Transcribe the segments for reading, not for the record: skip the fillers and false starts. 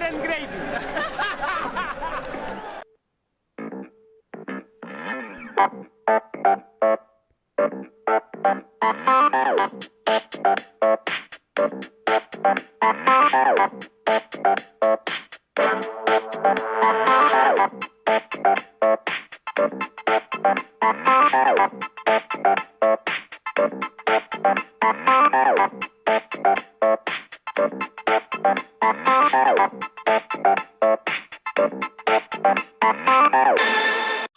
and gravy.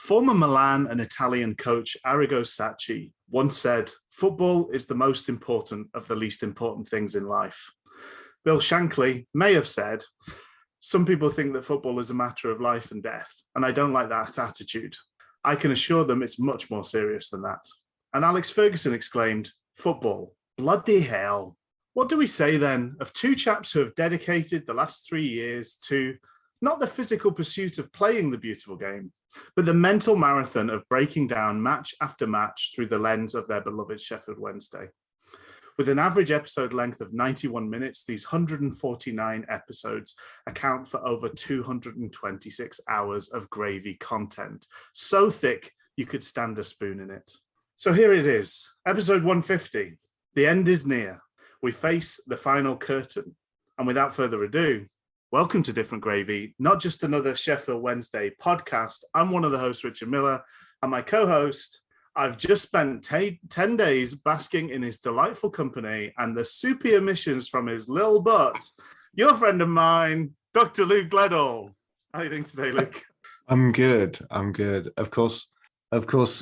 Former Milan and Italian coach Arrigo Sacchi once said, "Football is the most important of the least important things in life." Bill Shankly may have said, "Some people think that football is a matter of life and death, and I don't like that attitude. I can assure them it's much more serious than that." And Alex Ferguson exclaimed, "Football, bloody hell." What do we say then of two chaps who have dedicated the last 3 years to not the physical pursuit of playing the beautiful game, but the mental marathon of breaking down match after match through the lens of their beloved Sheffield Wednesday? With an average episode length of 91 minutes, these 149 episodes account for over 226 hours of gravy content, so thick you could stand a spoon in it. So here it is, episode 150. The end is near. We face the final curtain. And without further ado, welcome to Different Gravy, not just another Sheffield Wednesday podcast. I'm one of the hosts, Richard Miller, and my co-host, I've just spent 10 days basking in his delightful company and the soupy emissions from his little butt. Your friend of mine, Dr. Luke Gleadall. How are you doing today, Luke? I'm good. Of course,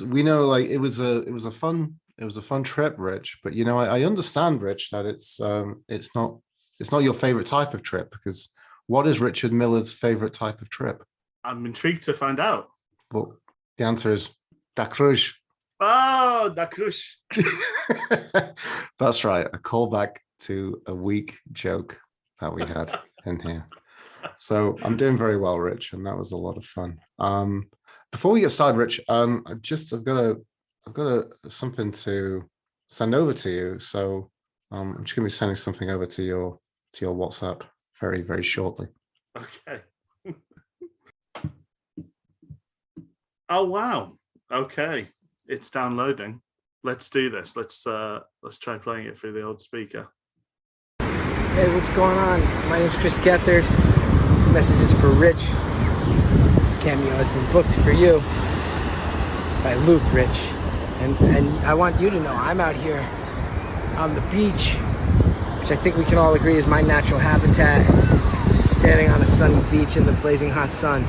we know like it was a fun trip, Rich. But you know, I understand, Rich, that it's not your favorite type of trip, because what is Richard Miller's favorite type of trip? I'm intrigued to find out. Well, the answer is Da Cruz. Oh, Da Cruz. That's right. A callback to a weak joke that we had in here. So I'm doing very well, Rich, and that was a lot of fun. Before we get started, Rich, I've got something to send over to you. So I'm just going to be sending something over to your WhatsApp very, very shortly. Okay. Oh wow. Okay. It's downloading. Let's do this. Let's try playing it through the old speaker. Hey, what's going on? My name's Chris Gethard. This message is for Rich. This cameo has been booked for you by Luke, Rich. And I want you to know I'm out here on the beach, which I think we can all agree is my natural habitat. Just standing on a sunny beach in the blazing hot sun.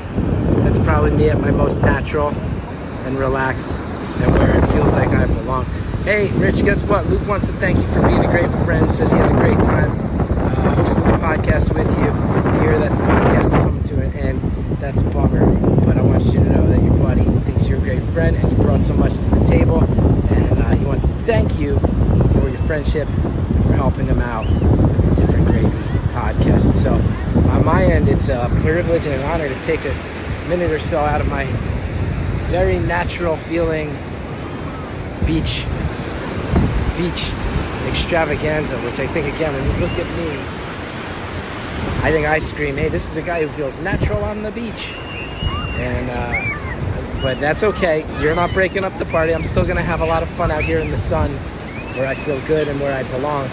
That's probably me at my most natural and relaxed and where it feels like I belong. Hey, Rich, guess what? Luke wants to thank you for being a great friend. Says he has a great time hosting the podcast with you. I hear that the podcast is coming to an end. That's a bummer. But I want you to know that your buddy thinks you're a great friend and you brought so much to the table. And he wants to thank you for your friendship and for helping him out with the Different Gravy podcast. So on my end, it's a privilege and an honor to take a minute or so out of my very natural feeling beach extravaganza, which I think, again, when you look at me, I think I scream, hey, this is a guy who feels natural on the beach. And but that's okay. You're not breaking up the party. I'm still gonna have a lot of fun out here in the sun where I feel good and where I belong.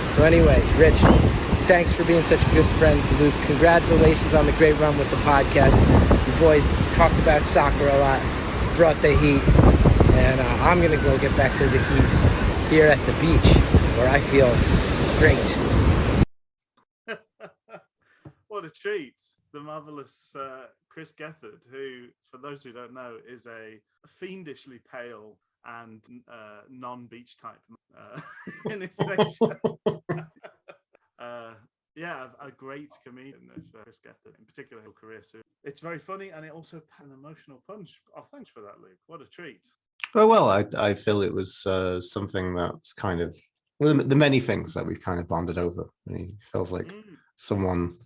So anyway, Rich, thanks for being such a good friend to Luke. Congratulations on the great run with the podcast. You boys talked about soccer a lot, brought the heat, and I'm going to go get back to the heat here at the beach where I feel great. What a treat. The marvellous Chris Gethard, who, for those who don't know, is a fiendishly pale and non-beach type in his nature. A great comedian of Chris Gethard, in particular his career. So it's very funny, and it also had an emotional punch. Oh, thanks for that, Luke. What a treat. Oh, well, I feel it was something that's kind of the many things that we've kind of bonded over. He feels like someone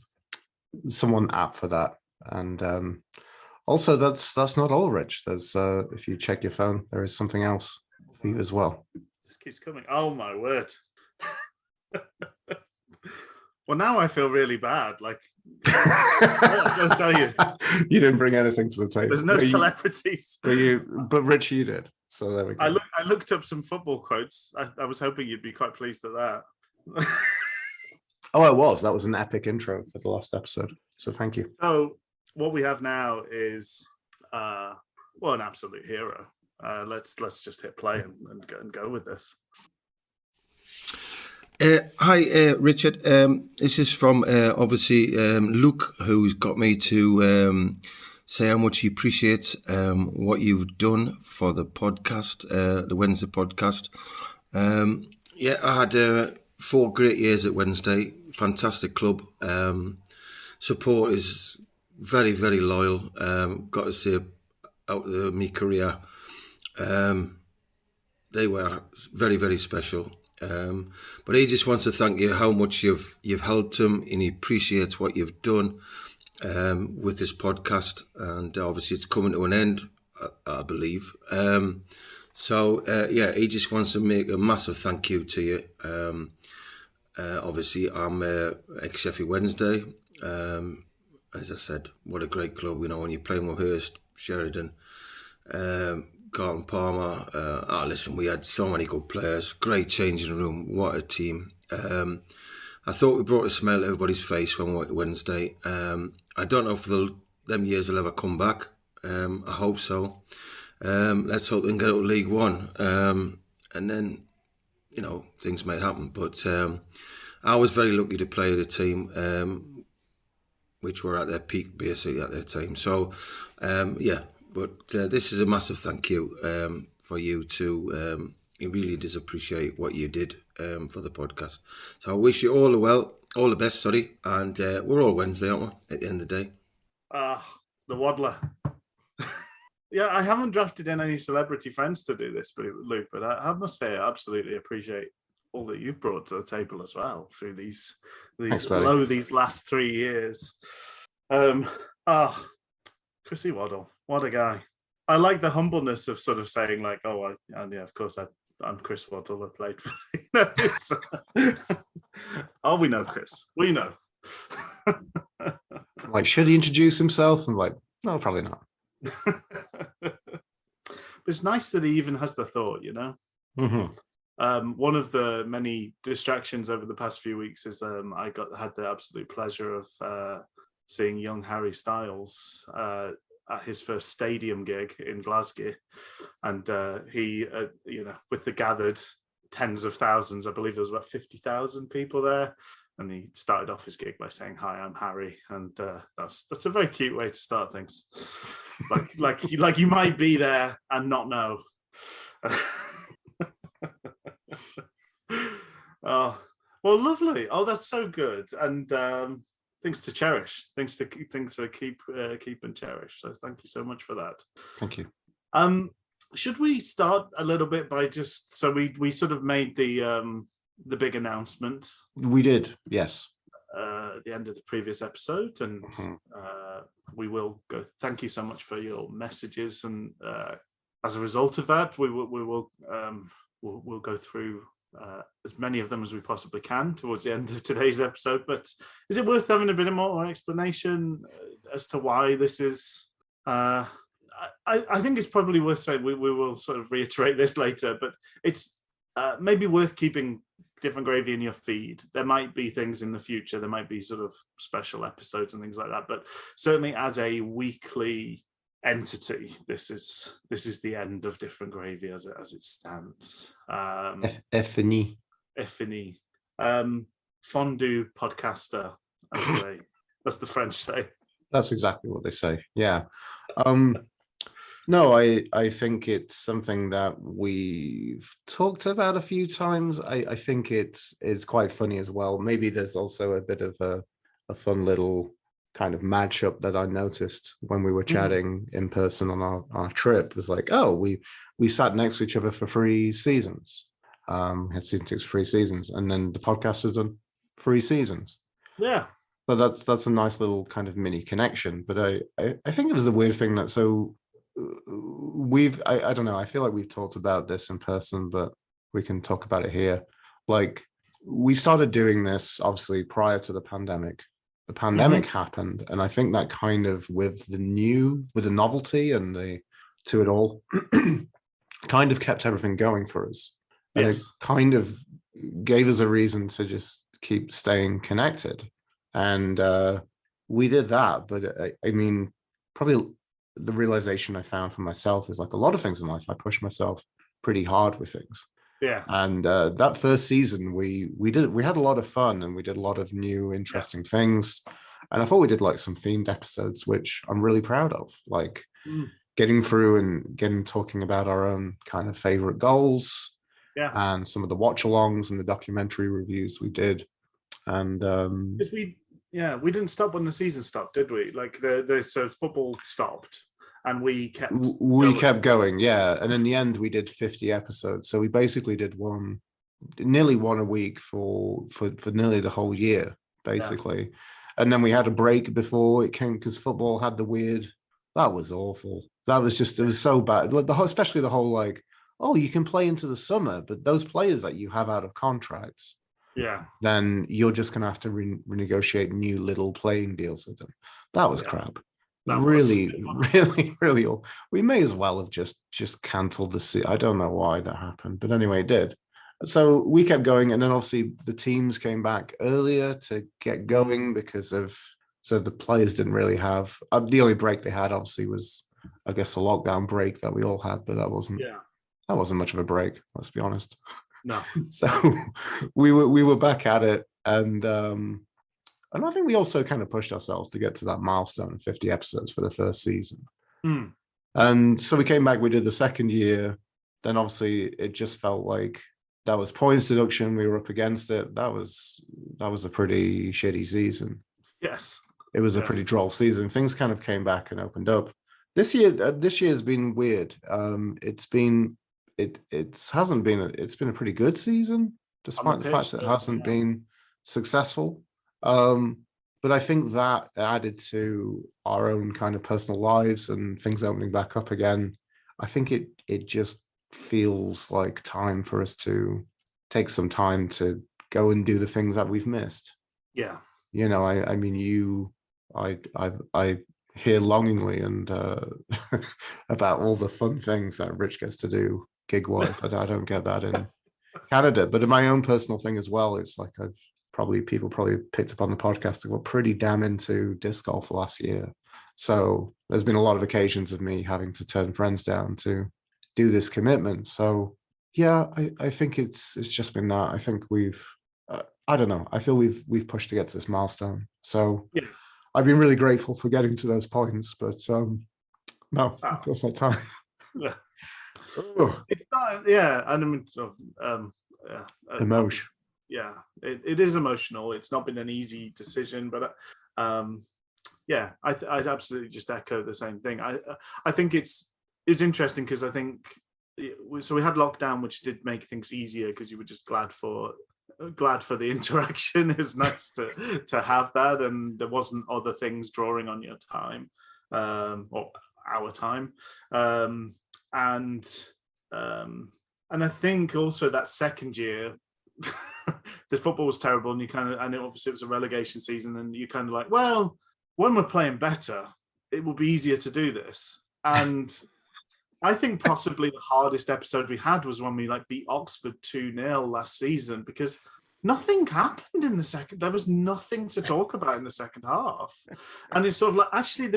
apt for that. And also, that's not all, Rich. There's if you check your phone, there is something else for you as well. This keeps coming. Oh my word. Well, now I feel really bad. Like, I'm going to tell you. You didn't bring anything to the table. There's no celebrities. But Rich, you did. So there we go. I looked up some football quotes. I was hoping you'd be quite pleased at that. Oh, it was. That was an epic intro for the last episode. So thank you. So what we have now is, an absolute hero. Let's just hit play and go with this. Hi, Richard. This is from obviously Luke, who's got me to say how much he appreciates what you've done for the podcast, the Wednesday podcast. I had 4 great years at Wednesday. Fantastic club. Support is very, very loyal. Got to say, out of my career, they were very, very special. But he just wants to thank you how much you've helped him, and he appreciates what you've done with this podcast. And obviously, it's coming to an end, I believe. He just wants to make a massive thank you to you. Obviously, I'm ex-Sheffield Wednesday. As I said, what a great club. When you're playing with Hurst, Sheridan, Carlton Palmer. Listen, we had so many good players. Great changing room. What a team. I thought we brought a smile to everybody's face when we went to Wednesday. I don't know if them years will ever come back. I hope so. Let's hope they can get out of League One. And then, things might happen. But I was very lucky to play with a team which were at their peak, basically, at their time. So, But this is a massive thank you for you too. He really does appreciate what you did for the podcast. So I wish you all the best, and we're all Wednesday, aren't we, at the end of the day? The waddler. Yeah, I haven't drafted in any celebrity friends to do this, Luke, but I must say I absolutely appreciate all that you've brought to the table as well through these last 3 years. Chrissy Waddle, what a guy. I like the humbleness of sort of saying like, of course I'm Chris Waddle. I played for we know Chris. We know. Like, should he introduce himself? And like, no, probably not. It's nice that he even has the thought, Mm-hmm. One of the many distractions over the past few weeks is I had the absolute pleasure of seeing young Harry Styles at his first stadium gig in Glasgow, and he, with the gathered tens of thousands, I believe there was about 50,000 people there, and he started off his gig by saying, "Hi, I'm Harry," and that's a very cute way to start things. like you might be there and not know. Oh, well, lovely. Oh, that's so good, and things to cherish, things to keep and cherish. So thank you so much for that. Thank you. Should we start a little bit by we sort of made the big announcement? We did, yes. At the end of the previous episode, and we will go. Thank you so much for your messages, and as a result of that, we'll go through as many of them as we possibly can towards the end of today's episode. But is it worth having a bit more explanation as to why this is? I think it's probably worth saying. We will sort of reiterate this later, but it's maybe worth keeping Different Gravy in your feed. There might be things in the future. There might be sort of special episodes and things like that. But certainly as a weekly entity, this is the end of Different Gravy as it stands. Effini. Fondue podcaster, that's the French say. That's exactly what they say. Yeah. No, I think it's something that we've talked about a few times. I think it's quite funny as well. Maybe there's also a bit of a fun little kind of matchup that I noticed when we were chatting in person on our trip. It was like, oh, we sat next to each other for 3 seasons. Had season 6 3 seasons, and then the podcast has done 3 seasons. Yeah. So that's a nice little kind of mini connection. But I think it was a weird thing that I don't know, I feel like we've talked about this in person, but we can talk about it here. Like, we started doing this obviously prior to the pandemic, the pandemic happened, and I think that kind of with the novelty and the to it all kind of kept everything going for us. And it kind of gave us a reason to just keep staying connected. And we did that. But I mean, probably the realization I found for myself is like a lot of things in life, I push myself pretty hard with things. Yeah. And that first season, we had a lot of fun, and we did a lot of new, interesting things. And I thought we did like some themed episodes, which I'm really proud of, like getting through and talking about our own kind of favorite goals. Yeah. And some of the watch alongs and the documentary reviews we did. And because we didn't stop when the season stopped, did we? Like so football stopped and we kept going, yeah. And in the end we did 50 episodes. So we basically did nearly one a week for nearly the whole year, basically. Yeah. And then we had a break before it came, because football had that was awful. That was just, it was so bad. Especially the whole like, oh, you can play into the summer, but those players that you have out of contracts, then you're just going to have to renegotiate new little playing deals with them. That was crap. Really. We may as well have just cancelled the season. I don't know why that happened, but anyway, it did. So we kept going, and then obviously the teams came back earlier to get going so the players didn't really have the only break they had obviously was, I guess, a lockdown break that we all had, but that wasn't much of a break, let's be honest. No. So we were back at it, and I think we also kind of pushed ourselves to get to that milestone of 50 episodes for the first season. And so we came back, we did the second year, then obviously it just felt like that was points deduction, we were up against it. That was a pretty shitty season. Yes. It was a pretty droll season. Things kind of came back and opened up. This year's been weird. It's been a pretty good season, despite the fact that it hasn't been successful. But I think that added to our own kind of personal lives and things opening back up again. I think it just feels like time for us to take some time to go and do the things that we've missed. Yeah. You know, I mean, I hear longingly and about all the fun things that Rich gets to do gig-wise. I don't get that in Canada, but in my own personal thing as well, it's like people probably picked up on the podcast. I got pretty damn into disc golf last year, so there's been a lot of occasions of me having to turn friends down to do this commitment. So yeah, I think it's just been that. I think we've I don't know. I feel we've pushed to get to this milestone. So yeah. I've been really grateful for getting to those points, but no, it feels like time. Yeah. It's not, yeah, and I mean, emotion. Yeah, it is emotional. It's not been an easy decision, but yeah, I'd absolutely just echo the same thing. I think it's interesting because I think so. We had lockdown, which did make things easier because you were just glad for the interaction. It's nice to have that, and there wasn't other things drawing on your time or our time. And I think also that second year the football was terrible, and obviously it was a relegation season, and you kind of like, well, when we're playing better, it will be easier to do this. And I think possibly the hardest episode we had was when we beat Oxford 2-0 last season, because nothing happened in the second. There was nothing to talk about in the second half. And it's sort of like, actually,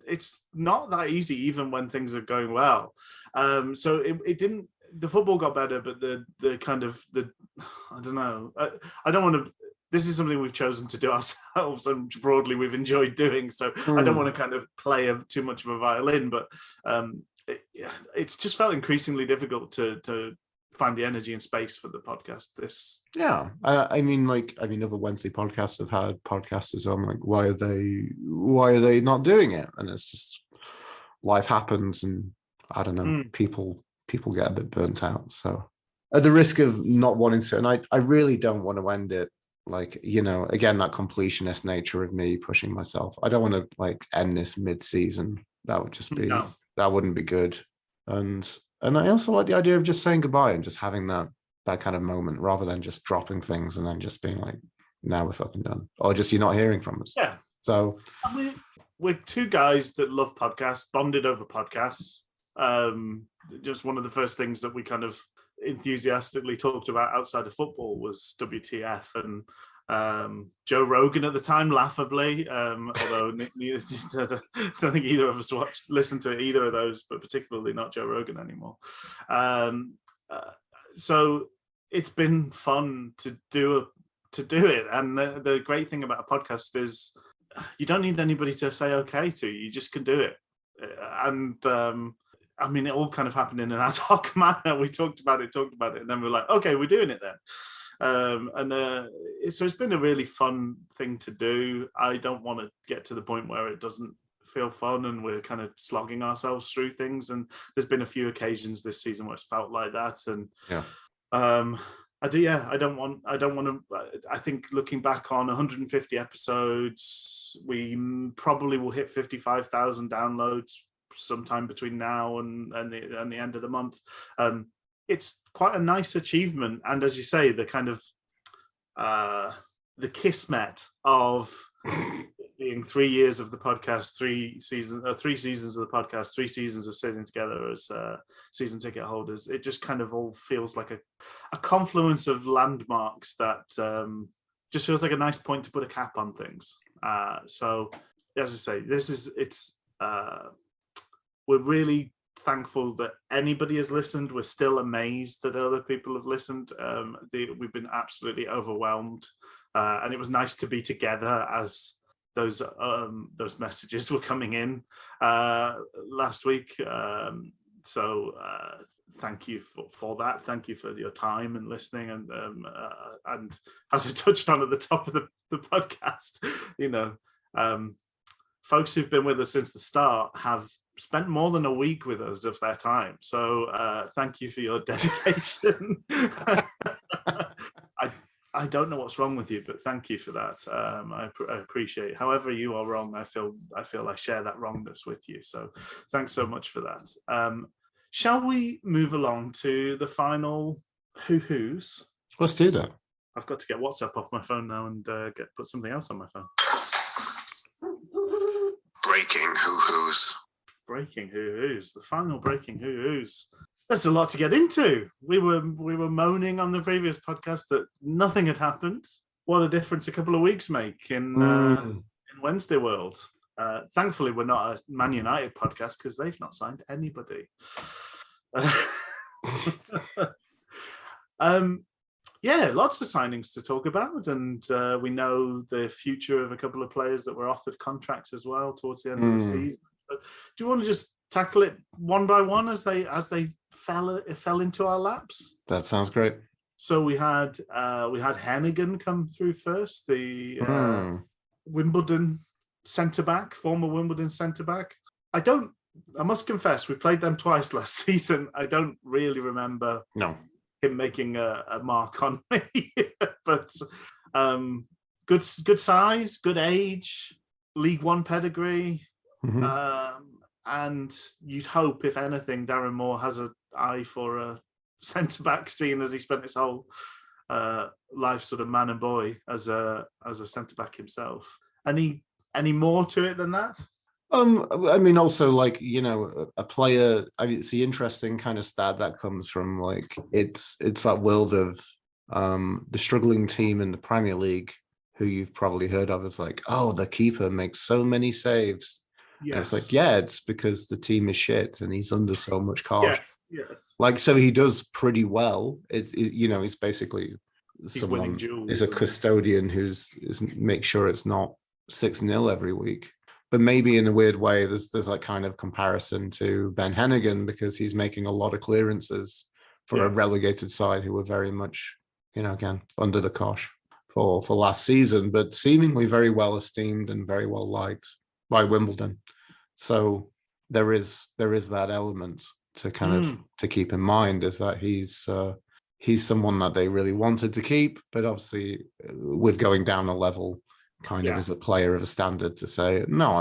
it's not that easy, even when things are going well. So it didn't, the football got better, but the I don't know. I don't want to, this is something we've chosen to do ourselves and broadly we've enjoyed doing. So I don't want to kind of play too much of a violin, but it's just felt increasingly difficult to find the energy and space for the podcast. I mean other Wednesday podcasts have had podcasters. I'm like, why are they not doing it? And it's just life happens, and I don't know, people get a bit burnt out. So at the risk of not wanting to, and I really don't want to end it again, that completionist nature of me pushing myself. I don't want to end this mid-season. That would just be that wouldn't be good. And I also like the idea of just saying goodbye and just having that kind of moment, rather than just dropping things and then just being like, now we're fucking done, or just you're not hearing from us. Yeah. So we're two guys that love podcasts, bonded over podcasts. Just one of the first things that we kind of enthusiastically talked about outside of football was WTF, and Joe Rogan at the time, laughably, although I don't think either of us listened to either of those, but particularly not Joe Rogan anymore. So it's been fun to do it, and the great thing about a podcast is you don't need anybody to say okay to. You just can do it, and I mean, it all kind of happened in an ad hoc manner. We talked about it, and then we're like, okay, we're doing it then. So it's been a really fun thing to do. I don't want to get to the point where it doesn't feel fun and we're kind of slogging ourselves through things. And there's been a few occasions this season where it's felt like that. And I don't want to. I think looking back on 150 episodes, we probably will hit 55,000 downloads sometime between now and the end of the month. It's quite a nice achievement, and as you say, the kind of the kismet of being 3 years of the podcast, 3 seasons of the podcast, 3 seasons of sitting together as season ticket holders. It just kind of all feels like a confluence of landmarks that just feels like a nice point to put a cap on things. So as I say, we're really thankful that anybody has listened. We're still amazed that other people have listened. We've been absolutely overwhelmed, and it was nice to be together as those messages were coming in last week. So thank you for that. Thank you for your time and listening. And as I touched on at the top of the podcast, folks who've been with us since the start have spent more than a week with us of their time. So thank you for your dedication. I don't know what's wrong with you, but thank you for that. I appreciate it. However you are wrong, I feel I share that wrongness with you. So thanks so much for that. Shall we move along to the final who's? Let's do that. I've got to get WhatsApp off my phone now and put something else on my phone. Breaking who's. Breaking who's. The final breaking who's. There's a lot to get into. We were moaning on the previous podcast that nothing had happened. What a difference a couple of weeks make in Wednesday world. Thankfully, we're not a Man United podcast because they've not signed anybody. Yeah, lots of signings to talk about, and we know the future of a couple of players that were offered contracts as well towards the end of the season. But do you want to just tackle it one by one as they fell into our laps? That sounds great. So we had Hennigan come through first, the Wimbledon centre-back, former Wimbledon centre-back. I must confess, we played them twice last season. I don't really remember him making a mark on me. But good size, good age, League One pedigree. And you'd hope, if anything, Darren Moore has an eye for a centre-back, seeing as he spent his whole life sort of man and boy as a centre-back himself. Any more to it than that? I mean, also, like, a player, I mean, it's the interesting kind of stat that comes from, like, it's that world of the struggling team in the Premier League who you've probably heard of as like, oh, the keeper makes so many saves. Yes. And it's like, yeah, it's because the team is shit and he's under so much cost. Yes. Like, so he does pretty well. He's basically winning duels. Is a custodian who's make sure it's not 6-0 every week. But maybe in a weird way, there's that kind of comparison to Ben Hennigan because he's making a lot of clearances for a relegated side who were very much, again, under the cosh for last season, but seemingly very well esteemed and very well liked by Wimbledon. So there is that element to kind of to keep in mind, is that he's someone that they really wanted to keep, but obviously with going down a level kind of as a player of a standard to say, no,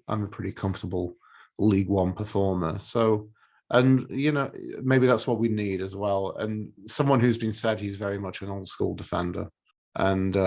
I'm a pretty comfortable League One performer. So, and maybe that's what we need as well. And someone who's been said he's very much an old school defender. And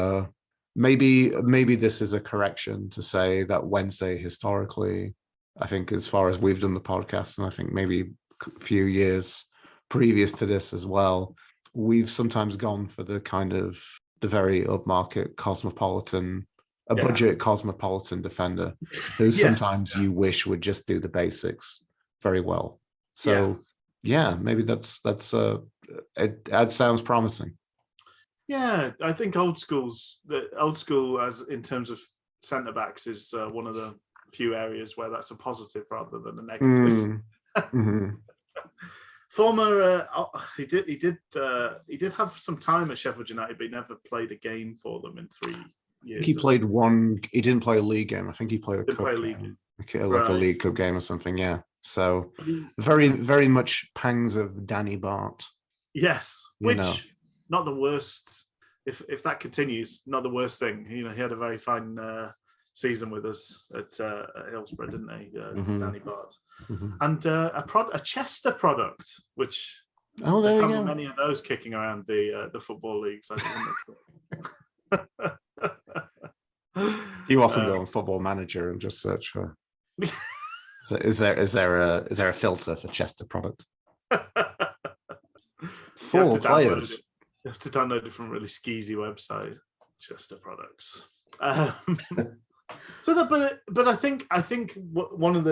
maybe this is a correction to say that Wednesday historically, I think as far as we've done the podcast, and I think maybe a few years previous to this as well, we've sometimes gone for the kind of the very upmarket cosmopolitan, budget cosmopolitan defender who sometimes you wish would just do the basics very well. So maybe that sounds promising. Yeah, I think old school as in terms of centre backs is one of the few areas where that's a positive rather than a negative. Former, he did have some time at Sheffield United, but he never played a game for them in 3 years. He played one. He didn't play a league game. I think he played a cup game. Like a league cup game or something. Yeah. So very, very much pangs of Danny Bart. Yes, which not the worst. If that continues, not the worst thing. He had a very fine season with us at Hillsborough, didn't he? Danny Bart, and a Chester product, which there can't be many of those kicking around the football leagues. You often go on Football Manager and just search for. Is there a filter for Chester product? 4 players. You have to download it from a really skeezy website. Chester products. But I think one of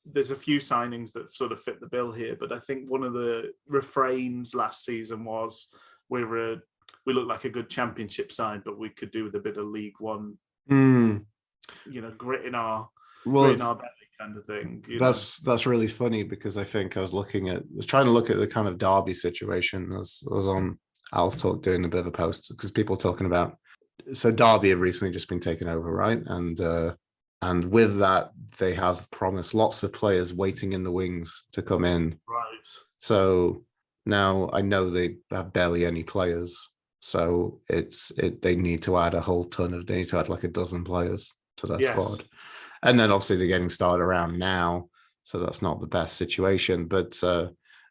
there's a few signings that sort of fit the bill here. But I think one of the refrains last season was we look like a good Championship side, but we could do with a bit of League One. Grit in our belly kind of thing. That's really funny because I think I was trying to look at the kind of Derby situation. I was on Al's Talk doing a bit of a post because people talking about. So Derby have recently just been taken over, right? And with that, they have promised lots of players waiting in the wings to come in. Right. So now I know they have barely any players. So they need to add they need to add like a dozen players to that squad. And then obviously they're getting started around now. So that's not the best situation. But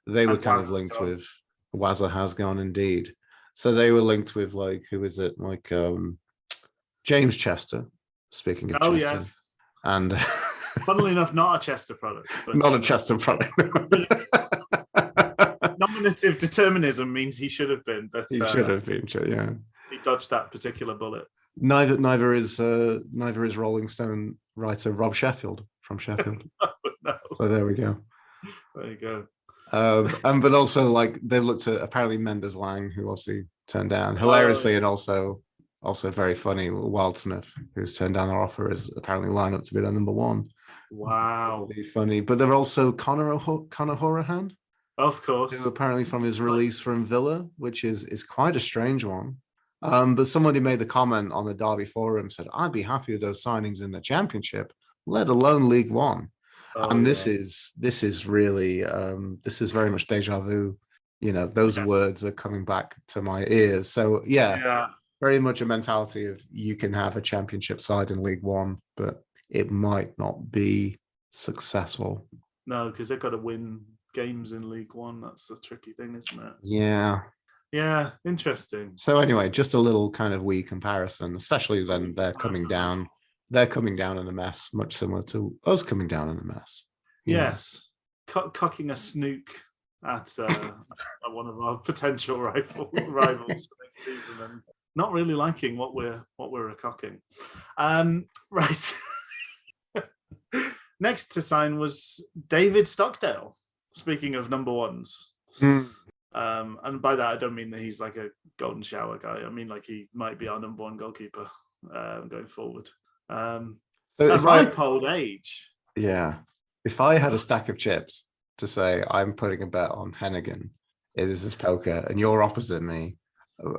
they were kind of linked with Wazza has gone indeed. So they were linked with who is it? James Chester. Speaking of Chester. Yes. And funnily enough, not a Chester product. But not a Chester product. Nominative determinism means he should have been. But he should have been, yeah. He dodged that particular bullet. Neither is Rolling Stone writer Rob Sheffield from Sheffield. No. So there we go. There you go. But also they looked at apparently Mendes Lang, who obviously turned down hilariously, and also very funny Wildsmith, who's turned down our offer, is apparently lined up to be their number 1. Wow, really funny. But they're also Conor Horahan, of course, who apparently from his release from Villa, which is quite a strange one. But somebody made the comment on the Derby forum, said, I'd be happy with those signings in the Championship, let alone League One. This is really this is very much deja vu. Those words are coming back to my ears. So very much a mentality of you can have a Championship side in League One, but it might not be successful. No, because they've got to win games in League One. That's the tricky thing, isn't it? Yeah, interesting. So anyway, just a little kind of wee comparison, especially then they're coming down. They're coming down in a mess, much similar to us coming down in a mess. Yes, cocking a snook at one of our potential rivals for next season, and not really liking what we're cocking. Right. Next to sign was David Stockdale. Speaking of number 1s. And by that, I don't mean that he's like a golden shower guy. I mean, he might be our number 1 goalkeeper going forward. So at ripe old age. Yeah. If I had a stack of chips to say I'm putting a bet on Hennigan, is this poker, and you're opposite me,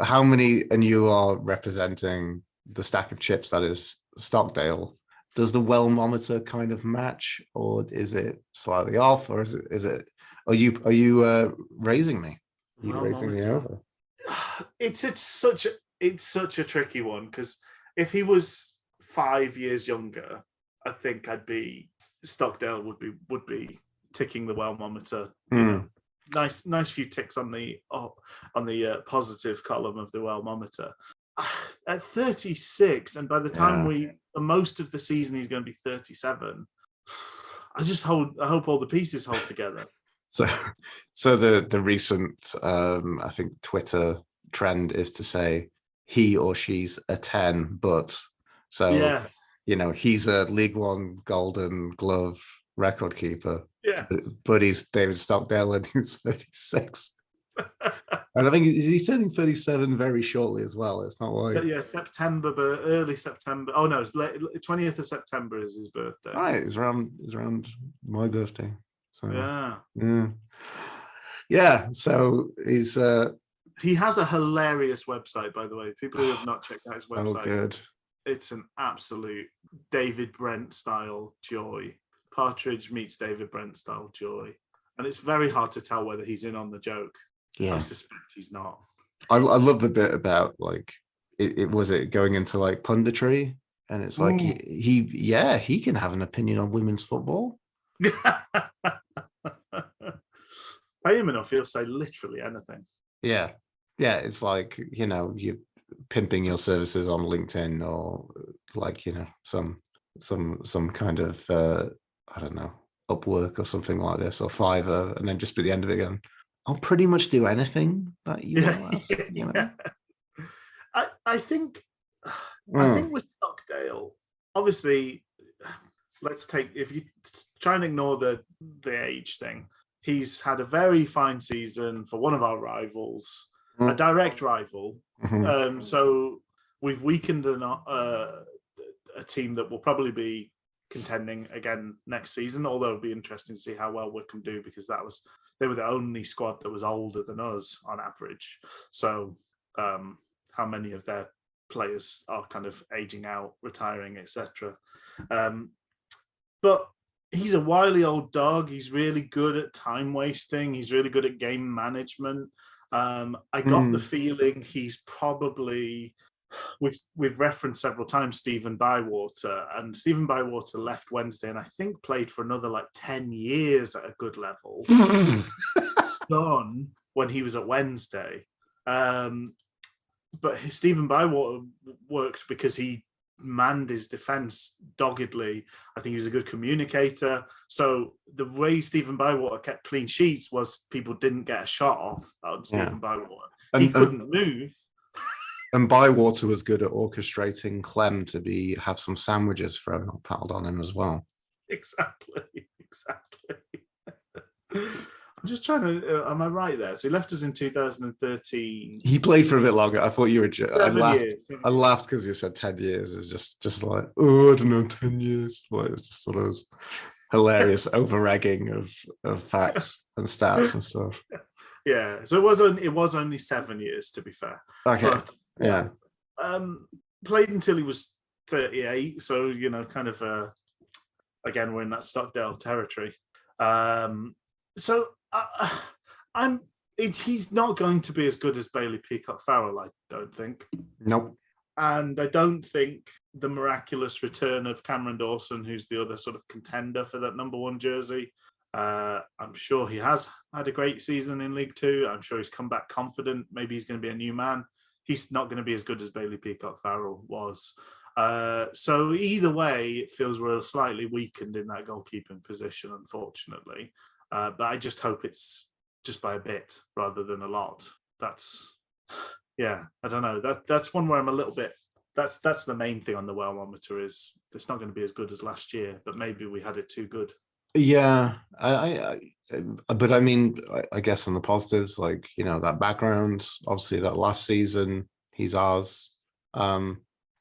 how many, and you are representing the stack of chips that is Stockdale, does the wellmometer kind of match, or is it slightly off, or is it are you raising me? Are you raising me over? It's such a tricky one, because if he was 5 years younger, I think Stockdale would be ticking the wellmometer. Nice few ticks on the positive column of the wellmometer. at 36, and by the time most of the season he's going to be 37. I hope all the pieces hold together. So the recent I think Twitter trend is to say he or she's a 10, but so yes. He's a League One Golden Glove record keeper. Yeah, but he's David Stockdale and he's 36. And I think he's turning 37 very shortly as well. It's not like September, but early September. Oh no, it's 20th of September is his birthday. Right, it's around my birthday. So yeah. So he's he has a hilarious website, by the way. People who have not checked out his website. Oh, good. It's an absolute David Brent style joy. Partridge meets David Brent style joy, and it's very hard to tell whether he's in on the joke. Yeah, I suspect he's not. I love the bit about like it was going into like punditry, and it's like he can have an opinion on women's football. Pay him enough, he'll say literally anything. Yeah, it's like you're pimping your services on LinkedIn or like some kind of I don't know, Upwork or something like this, or Fiverr, and then just at the end of it again, I'll pretty much do anything that you want. Yeah. I think with Stockdale, obviously, if you try and ignore the age thing, he's had a very fine season for one of our rivals, a direct rival. Mm-hmm. So we've weakened a team that will probably be contending again next season, although it'll be interesting to see how well Wycombe do, because they were the only squad that was older than us on average. So how many of their players are kind of aging out, retiring, etc. But he's a wily old dog. He's really good at time wasting. He's really good at game management. I got the feeling he's probably... We've referenced several times Stephen Bywater, and Stephen Bywater left Wednesday and I think played for another 10 years at a good level. Done when he was at Wednesday. But Stephen Bywater worked because he manned his defence doggedly. I think he was a good communicator. So the way Stephen Bywater kept clean sheets was people didn't get a shot off on Stephen Bywater. He couldn't move. And Bywater was good at orchestrating Clem to have some sandwiches thrown or piled on him as well. Exactly. I'm just trying to... am I right there? So he left us in 2013. He played for a bit longer. I thought you were... I laughed because you said 10 years. It was just like, I don't know, 10 years. Like, it was just one of those hilarious over-egging of facts and stats and stuff. Yeah, so it was only 7 years, to be fair. Okay. But, yeah. Played until he was 38, so kind of again, we're in that Stockdale territory. So he's not going to be as good as Bailey Peacock-Farrell, I don't think. Nope. And I don't think the miraculous return of Cameron Dawson, who's the other sort of contender for that number 1 jersey. I'm sure he has had a great season in League Two. I'm sure he's come back confident. Maybe he's going to be a new man. He's not going to be as good as Bailey Peacock-Farrell was. So either way, it feels we're slightly weakened in that goalkeeping position, unfortunately. But I just hope it's just by a bit rather than a lot. I don't know. That's one where I'm a little bit... That's the main thing on the Wellmometer is it's not going to be as good as last year, but maybe we had it too good. Yeah, but I mean, I guess on the positives, that background, obviously that last season, he's ours.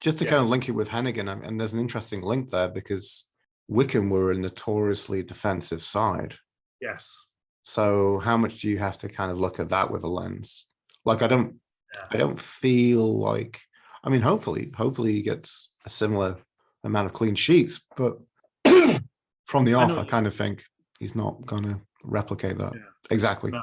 Just to kind of link it with Hennigan, and there's an interesting link there because Wycombe were a notoriously defensive side. Yes. So how much do you have to kind of look at that with a lens? I don't feel like, hopefully he gets a similar amount of clean sheets, but from the off, I kind of think he's not going to replicate that. Yeah. Exactly.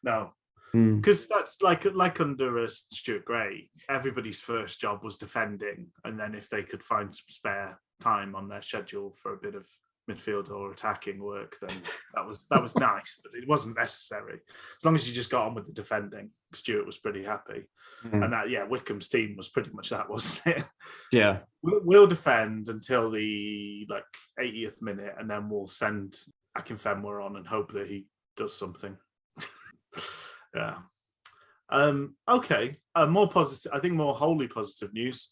No. Because that's like under Stuart Gray, everybody's first job was defending. And then if they could find some spare time on their schedule for a bit of midfield or attacking work, then that was nice, but it wasn't necessary. As long as you just got on with the defending, Stuart was pretty happy. And that, Wickham's team was pretty much that, wasn't it? Yeah. We'll defend until the 80th minute, and then we'll send Akinfenwa on and hope that he does something. Yeah. Okay. More positive. I think more wholly positive news.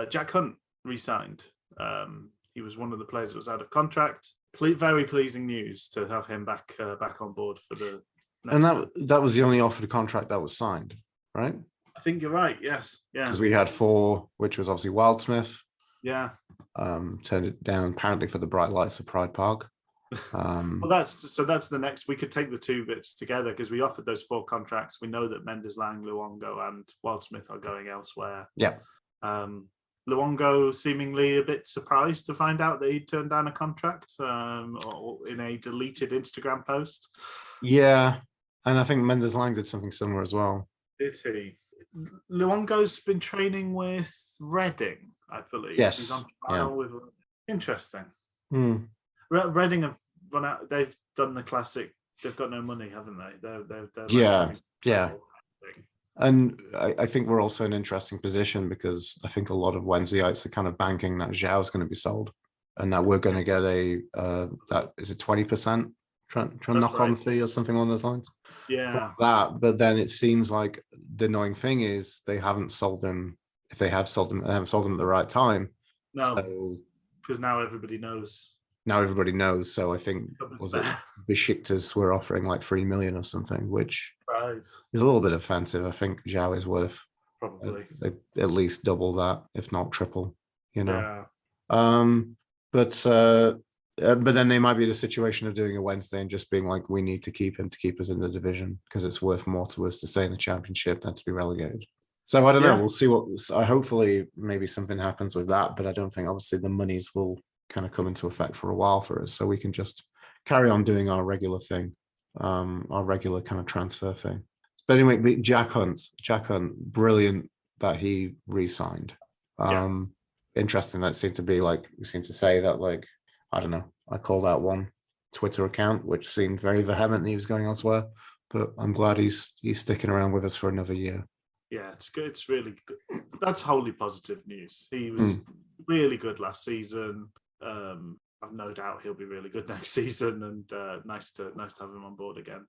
Jack Hunt re-signed. He was one of the players that was out of contract. Very pleasing news to have him back on board for the next. And that was the only offered contract that was signed, right? I think you're right. Yes. Yeah. Because we had 4, which was obviously Wildsmith. Yeah. Turned it down apparently for the bright lights of Pride Park. Well, that's the next. We could take the 2 bits together because we offered those 4 contracts. We know that Mendes-Lang, Luongo, and Wildsmith are going elsewhere. Yeah. Luongo seemingly a bit surprised to find out that he turned down a contract or in a deleted Instagram post. Yeah, and I think Mendes-Lang did something similar as well. Did he? Luongo's been training with Reading, I believe. Yes. He's on trial with. Interesting. Hmm. Reading have run out. They've done the classic. They've got no money, haven't they? They're yeah. And I think we're also in an interesting position because I think a lot of Wednesdayites are kind of banking that Zhao's going to be sold, and that we're going to get that is it 20% knock-on fee or something along those lines. Yeah. But then it seems like the annoying thing is they haven't sold him. If they have sold him, they haven't sold him at the right time. No, because now everybody knows. So I think Besiktas were offering like 3 million or something, which is a little bit offensive. I think Zhao is worth probably at least double that, if not triple. Yeah. But then they might be in a situation of doing a Wednesday and just being like, we need to keep him to keep us in the division because it's worth more to us to stay in the championship than to be relegated. So I don't know. We'll see hopefully maybe something happens with that, but I don't think obviously the monies will kind of come into effect for a while for us, so we can just carry on doing our regular thing, our regular kind of transfer thing. But anyway, Jack Hunt, brilliant that he re-signed. Interesting that we seem to say that, like, I don't know, I call that one Twitter account which seemed very vehement he was going elsewhere, but I'm glad he's sticking around with us for another year. Yeah, it's good. It's really good. That's wholly positive news. He was really good last season. I've no doubt he'll be really good next season, and nice to have him on board again.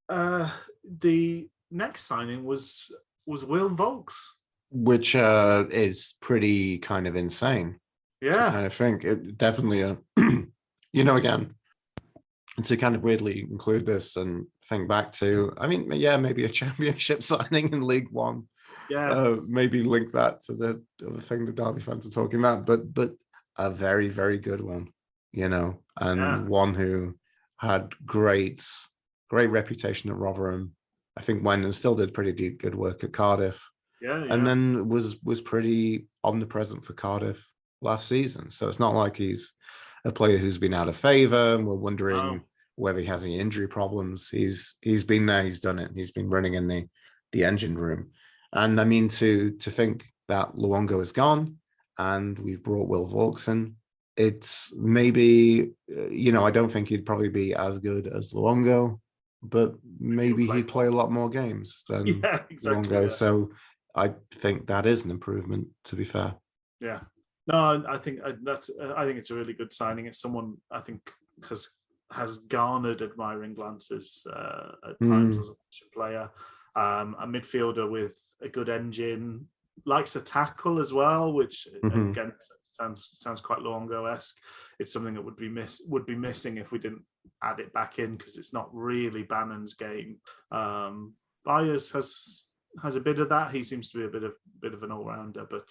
The next signing was Will Volks, which is pretty kind of insane. Yeah, I think it definitely, again, to kind of weirdly include this and think back to, I mean, maybe a championship signing in League One. Yeah, maybe link that to the other thing the Derby fans are talking about, but a very, very good one, and one who had great reputation at Rotherham. I think went and still did pretty good work at Cardiff. Yeah. And then was pretty omnipresent for Cardiff last season. So it's not like he's a player who's been out of favour and we're wondering whether he has any injury problems. He's been there, he's done it. He's been running in the engine room. And I mean, to think that Luongo is gone and we've brought Will Volks in, it's maybe, I don't think he'd probably be as good as Luongo, but maybe he'd play a lot more games than Luongo. Yeah. So I think that is an improvement, to be fair. Yeah. No, I think it's a really good signing. It's someone I think has garnered admiring glances at times as a player. A midfielder with a good engine, likes a tackle as well, which again sounds quite Luongo-esque. It's something that would be missing if we didn't add it back in, because it's not really Bannon's game. Byers has a bit of that. He seems to be a bit of an all-rounder, but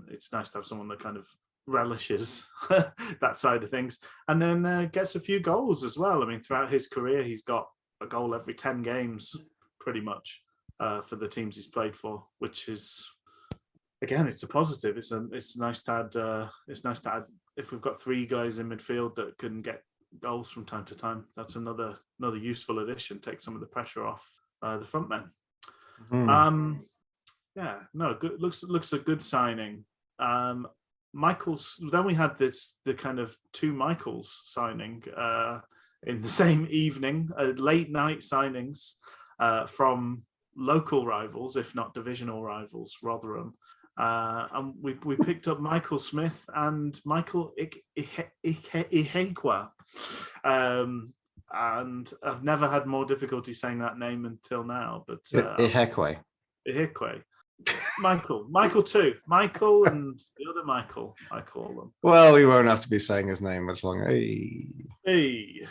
it's nice to have someone that kind of relishes that side of things, and then gets a few goals as well. I mean, throughout his career, he's got a goal every 10 games, pretty much, for the teams he's played for, which is, again, it's a positive. It's nice to add. It's nice to add. If we've got 3 guys in midfield that can get goals from time to time, that's another useful addition. Take some of the pressure off the front men. Good. Looks a good signing. Michael's. Then we had the kind of two Michaels signing in the same evening, late night signings from local rivals, if not divisional rivals, Rotherham. And we picked up Michael Smith and Michael Ihegwa. And I've never had more difficulty saying that name until now. But Ihekwe. Michael too. Michael and the other Michael, I call them. Well, we won't have to be saying his name much longer. Hey.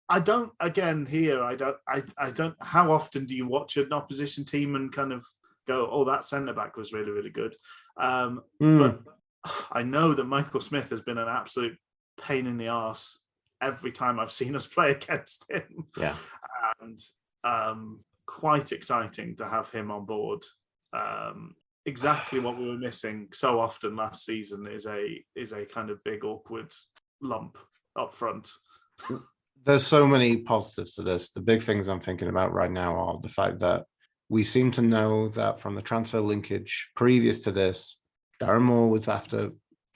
I don't. Again, here I don't. How often do you watch an opposition team and kind of go, "Oh, that centre back was really, really good"? But I know that Michael Smith has been an absolute pain in the arse every time I've seen us play against him. Yeah, and quite exciting to have him on board. Exactly what we were missing so often last season is a kind of big awkward lump up front. There's so many positives to this. The big things I'm thinking about right now are the fact that we seem to know that from the transfer linkage previous to this, Darren Moore was after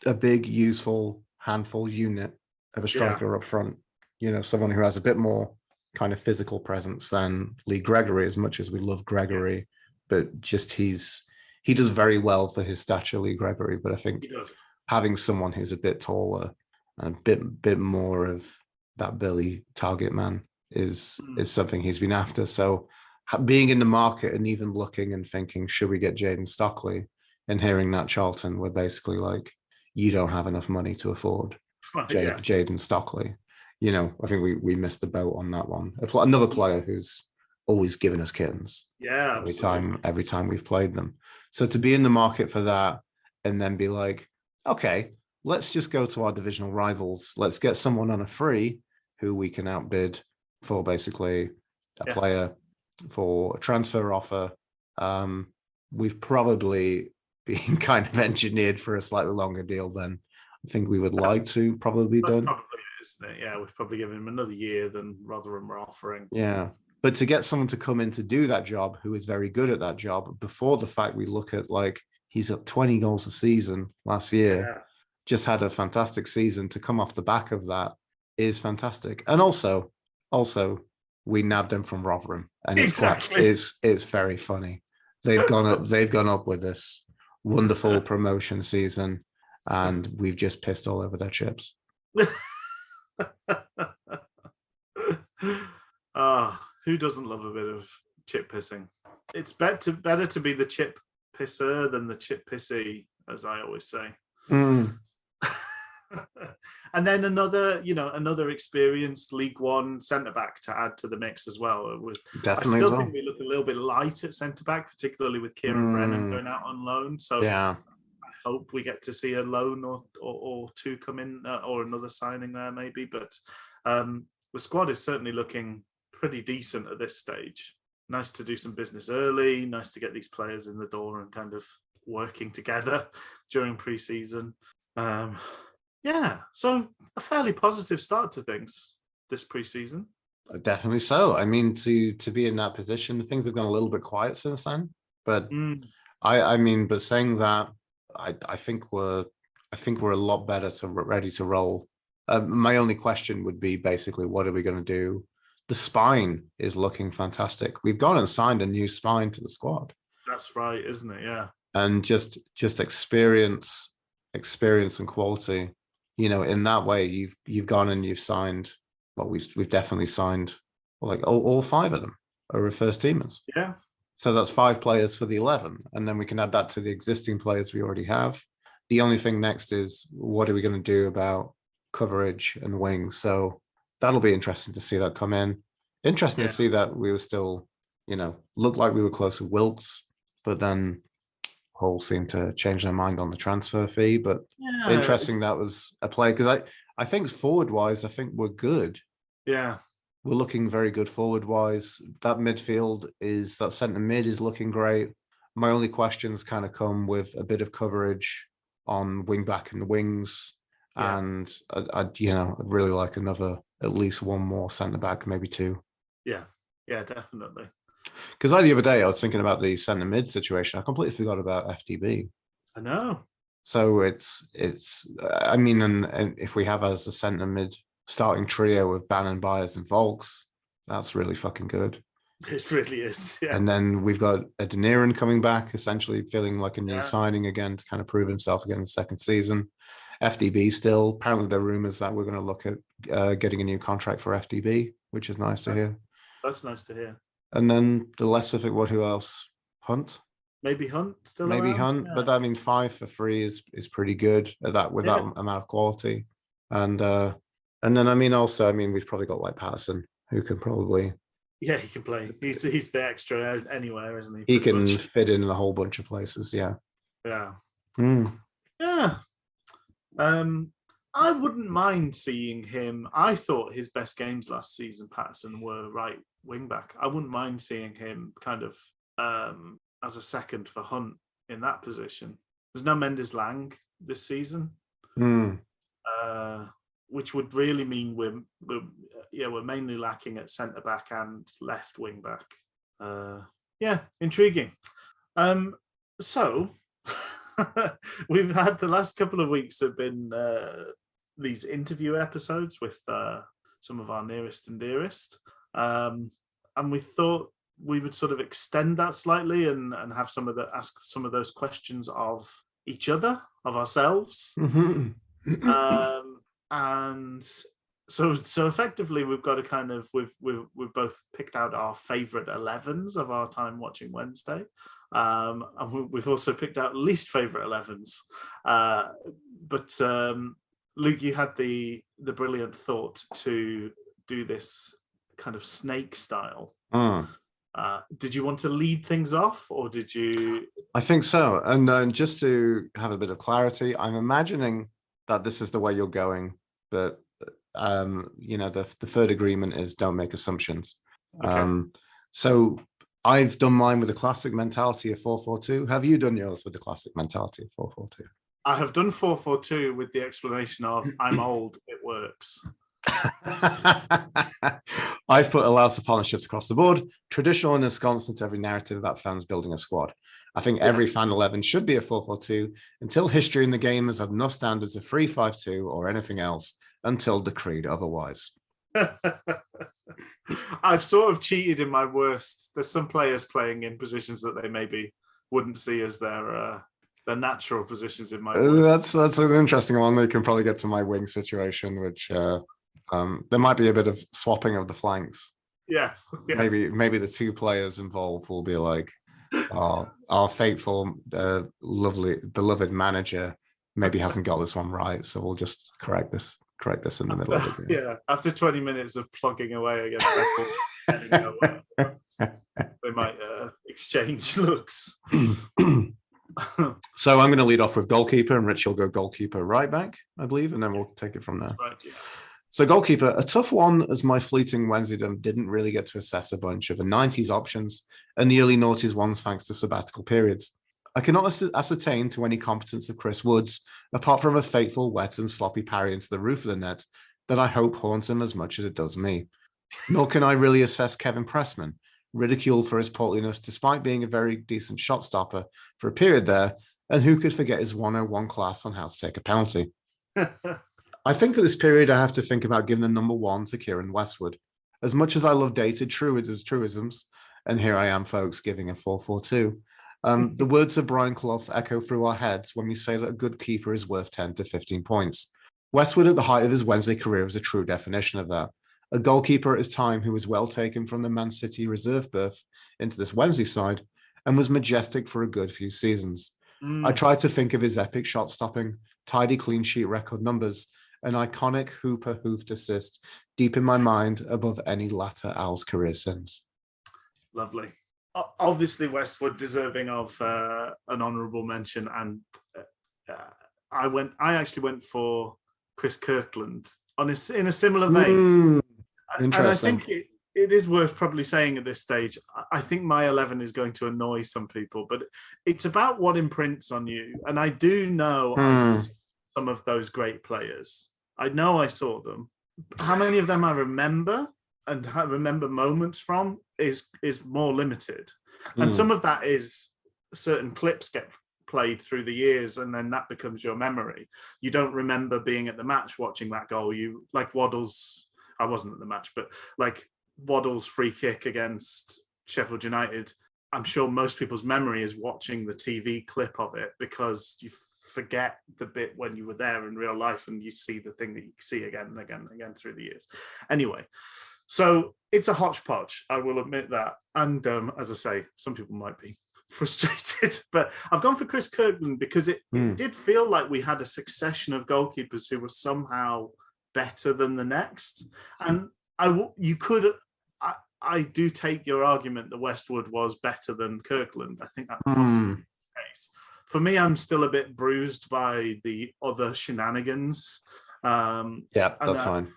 a big, useful handful unit of a striker up front. You know, someone who has a bit more kind of physical presence than Lee Gregory, as much as we love Gregory, but just he does very well for his stature, Lee Gregory. But I think having someone who's a bit taller and a bit more of that Billy target man is something he's been after. So being in the market and even looking and thinking, should we get Jayden Stockley? And hearing that Charlton were basically like, you don't have enough money to afford Jayden Stockley. You know, I think we missed the boat on that one. Another player who's always given us kittens. Yeah, every time we've played them. So to be in the market for that and then be like, okay, let's just go to our divisional rivals. Let's get someone on a free who we can outbid for basically a player for a transfer offer. We've probably been kind of engineered for a slightly longer deal than I think we would like to probably done. Probably it, isn't it? Yeah, we've probably given him another year than Rotherham were offering. Yeah. But to get someone to come in to do that job who is very good at that job, before the fact we look at like he's up 20 goals a season last year, just had a fantastic season, to come off the back of that is fantastic. And also we nabbed him from Rotherham, and it's very funny. They've gone up with this wonderful promotion season, and we've just pissed all over their chips. Who doesn't love a bit of chip pissing? It's better to be the chip pisser than the chip pissy, as I always say. And then another experienced League One centre back to add to the mix as well. Definitely, I still think we look a little bit light at centre back, particularly with Kieran Brennan going out on loan. So I hope we get to see a loan or two come in, or another signing there maybe. But the squad is certainly looking pretty decent at this stage. Nice to do some business early. Nice to get these players in the door and kind of working together during pre-season. So a fairly positive start to things this pre-season. Definitely so. I mean, to be in that position, things have gone a little bit quiet since then. But but saying that, I think we're a lot better ready to roll. My only question would be basically, what are we going to do? The spine is looking fantastic. We've gone and signed a new spine to the squad. That's right, isn't it? Yeah. And just experience and quality. You know, in that way, you've gone and you've signed. Well, we've definitely signed like all five of them are first teamers. Yeah. So that's 5 players for the 11, and then we can add that to the existing players we already have. The only thing next is, what are we going to do about coverage and wings? So that'll be interesting to see that come in. Interesting to see that we were still, looked like we were close with Wilkes, but then Hull seemed to change their mind on the transfer fee. But interesting that was a play, because I think forward-wise, I think we're good. Yeah. We're looking very good forward-wise. That that centre mid is looking great. My only questions kind of come with a bit of coverage on wing-back and the wings. Yeah. And I'd really like at least one more centre-back, maybe 2. Yeah, definitely. Because the other day, I was thinking about the centre mid situation. I completely forgot about FDB. I know. So it's I mean, and if we have as a centre mid starting trio of Bannon, Byers, and Volks, that's really fucking good. It really is. Yeah. And then we've got Adeniran coming back, essentially feeling like a new signing again to kind of prove himself again in the second season. FDB still. Apparently, there are rumours that we're going to look at getting a new contract for FDB, which is nice to hear. That's nice to hear. And then the less of it, who else? Hunt? Maybe Hunt still Maybe around? Hunt, but I mean, 5 for free is pretty good at that with that amount of quality. And then I mean, we've probably got like Patterson, who can probably. Yeah, he can play. He's the extra anywhere, isn't he? He can fit in a whole bunch of places. Yeah. Yeah. Yeah. I wouldn't mind seeing him. I thought his best games last season, Patterson, were right wing back. I wouldn't mind seeing him kind of as a second for Hunt in that position. There's no Mendes Lang this season, which would really mean we're mainly lacking at centre back and left wing back. Intriguing. So we've had the last couple of weeks have been these interview episodes with some of our nearest and dearest, and we thought we would sort of extend that slightly and ask some of those questions of each other, of ourselves. And so effectively we've got a kind of we've both picked out our favorite 11s of our time watching Wednesday, and we've also picked out least favorite 11s, but Luke, you had the brilliant thought to do this kind of snake style. Did you want to lead things off, or did you? I think so. And just to have a bit of clarity, I'm imagining that this is the way you're going, but the third agreement is don't make assumptions. Okay. So I've done mine with the classic mentality of 4-4-2. Have you done yours with the classic mentality of 4-4-2? I have done 4-4-2 with the explanation of I'm old, it works. I've put allows for partnerships across the board, traditional and ensconced into every narrative about fans building a squad. I think every fan 11 should be a 4-4-2 until history in the game has had enough standards of 3-5-2 or anything else until decreed otherwise. I've sort of cheated in my worst. There's some players playing in positions that they maybe wouldn't see as their natural positions in my worst. That's an interesting one. We can probably get to my wing situation, which there might be a bit of swapping of the flanks. Yes. Maybe the two players involved will be like our faithful, lovely, beloved manager maybe hasn't got this one right, so we'll just correct this in the middle of it. Yeah, after 20 minutes of plugging away against that, they might exchange looks. So I'm going to lead off with goalkeeper, and Rich will go goalkeeper right back, I believe, and then we'll take it from there. Right, yeah. So goalkeeper, a tough one, as my fleeting Wednesdaydom didn't really get to assess a bunch of the 90s options and the early noughties ones thanks to sabbatical periods. I cannot ascertain to any competence of Chris Woods, apart from a fateful, wet and sloppy parry into the roof of the net that I hope haunts him as much as it does me. Nor can I really assess Kevin Pressman, ridiculed for his portliness despite being a very decent shot stopper for a period there, and who could forget his 101 class on how to take a penalty. I think for this period, I have to think about giving the number 1 to Kieran Westwood. As much as I love dated truisms, and here I am, folks, giving a 4-4-2, the words of Brian Clough echo through our heads when we say that a good keeper is worth 10 to 15 points. Westwood, at the height of his Wednesday career, was a true definition of that. A goalkeeper at his time who was well taken from the Man City reserve berth into this Wednesday side and was majestic for a good few seasons. I tried to think of his epic shot stopping, tidy clean sheet record numbers, an iconic hooper hoofed assist deep in my mind above any latter Al's career since. Lovely. Obviously, Westwood deserving of an honourable mention, and I actually went for Chris Kirkland in a similar vein. Interesting. And I think it is worth probably saying at this stage, I think my 11 is going to annoy some people, but it's about what imprints on you. And I do know I see some of those great players. I know I saw them. How many of them I remember and remember moments from is more limited. And some of that is certain clips get played through the years, and then that becomes your memory. You don't remember being at the match watching that goal. You like Waddle's. I wasn't at the match, but like Waddle's free kick against Sheffield United. I'm sure most people's memory is watching the TV clip of it, because you forget the bit when you were there in real life and you see the thing that you see again and again and again through the years. Anyway, so it's a hodgepodge, I will admit that. And as I say, some people might be frustrated, but I've gone for Chris Kirkland because it did feel like we had a succession of goalkeepers who were somehow better than the next. And I do take your argument that Westwood was better than Kirkland. I think that possibly is the case. For me, I'm still a bit bruised by the other shenanigans. That's fine.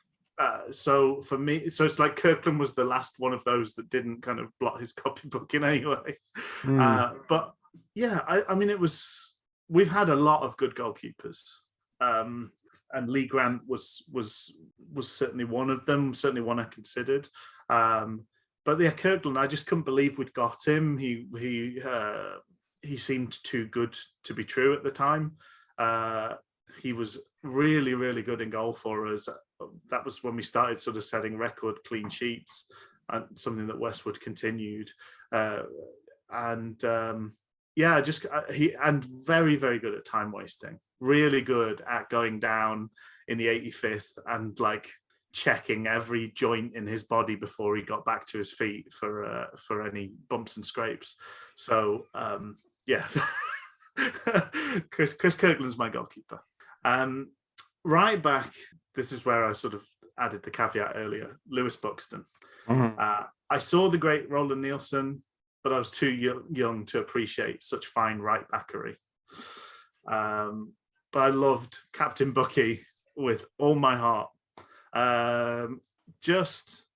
So for me, it's like Kirkland was the last one of those that didn't kind of blot his copybook in any way. But yeah, I mean, we've had a lot of good goalkeepers. And Lee Grant was certainly one of them, certainly one I considered. But yeah, Kirkland, I just couldn't believe we'd got him. He seemed too good to be true at the time. He was really, really good in goal for us. That was when we started sort of setting record clean sheets, and something that Westwood continued. And very, very good at time wasting. Really good at going down in the 85th and like checking every joint in his body before he got back to his feet for any bumps and scrapes. So Chris Kirkland's my goalkeeper. Right back, this is where I sort of added the caveat earlier, Lewis Buxton. I saw the great Roland Nielsen, but I was too young to appreciate such fine right backery. But I loved Captain Bucky with all my heart. Just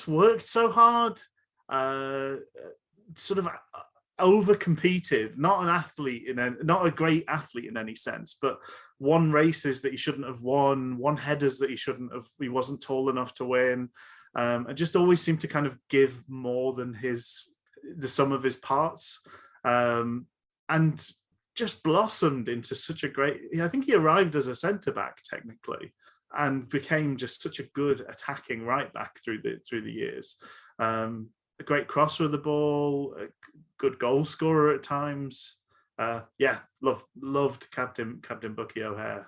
worked so hard, sort of over competed, not a great athlete in any sense, but won races that he shouldn't have won headers that he wasn't tall enough to win, and just always seemed to kind of give more than the sum of his parts, and just blossomed into such a great. I think he arrived as a centre back technically, and became just such a good attacking right back through the years. A great crosser of the ball, a good goal scorer at times. Loved Captain Bucky O'Hare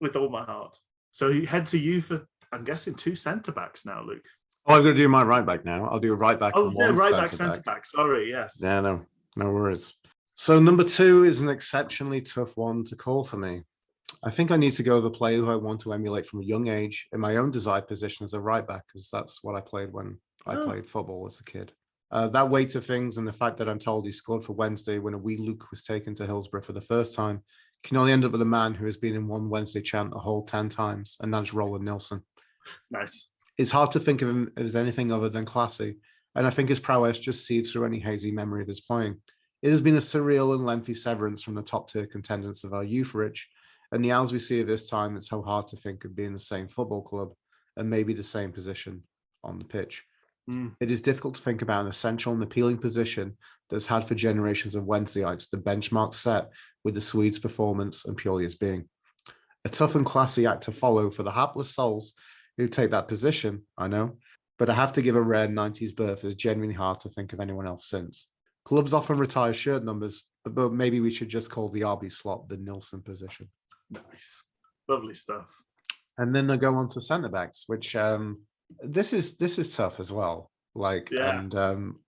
with all my heart. So you head to you for, I'm guessing, 2 centre backs now, Luke. Oh, I'm going to do my right back now. I'll do a right back. Oh, yeah, right back, centre back. Sorry, yes. Yeah, no worries. So number 2 is an exceptionally tough one to call for me. I think I need to go with a player who I want to emulate from a young age in my own desired position as a right back, because that's what I played when I played football as a kid. That weight of things and the fact that I'm told he scored for Wednesday when a wee Luke was taken to Hillsborough for the first time can only end up with a man who has been in one Wednesday chant a whole 10 times, and that's Roland Nielsen. Nice. It's hard to think of him as anything other than classy, and I think his prowess just seeps through any hazy memory of his playing. It has been a surreal and lengthy severance from the top-tier contendants of our youth, Rich, and the hours we see at this time, it's so hard to think of being the same football club and maybe the same position on the pitch. It is difficult to think about an essential and appealing position that's had for generations of Wednesdayites the benchmark set with the Swedes' performance and purely as being. A tough and classy act to follow for the hapless souls who take that position, I know, but I have to give a rare 90s birth as genuinely hard to think of anyone else since. Clubs often retire shirt numbers, but maybe we should just call the RB slot the Nielsen position. Nice. Lovely stuff. And then I go on to centre backs, which this is tough as well. And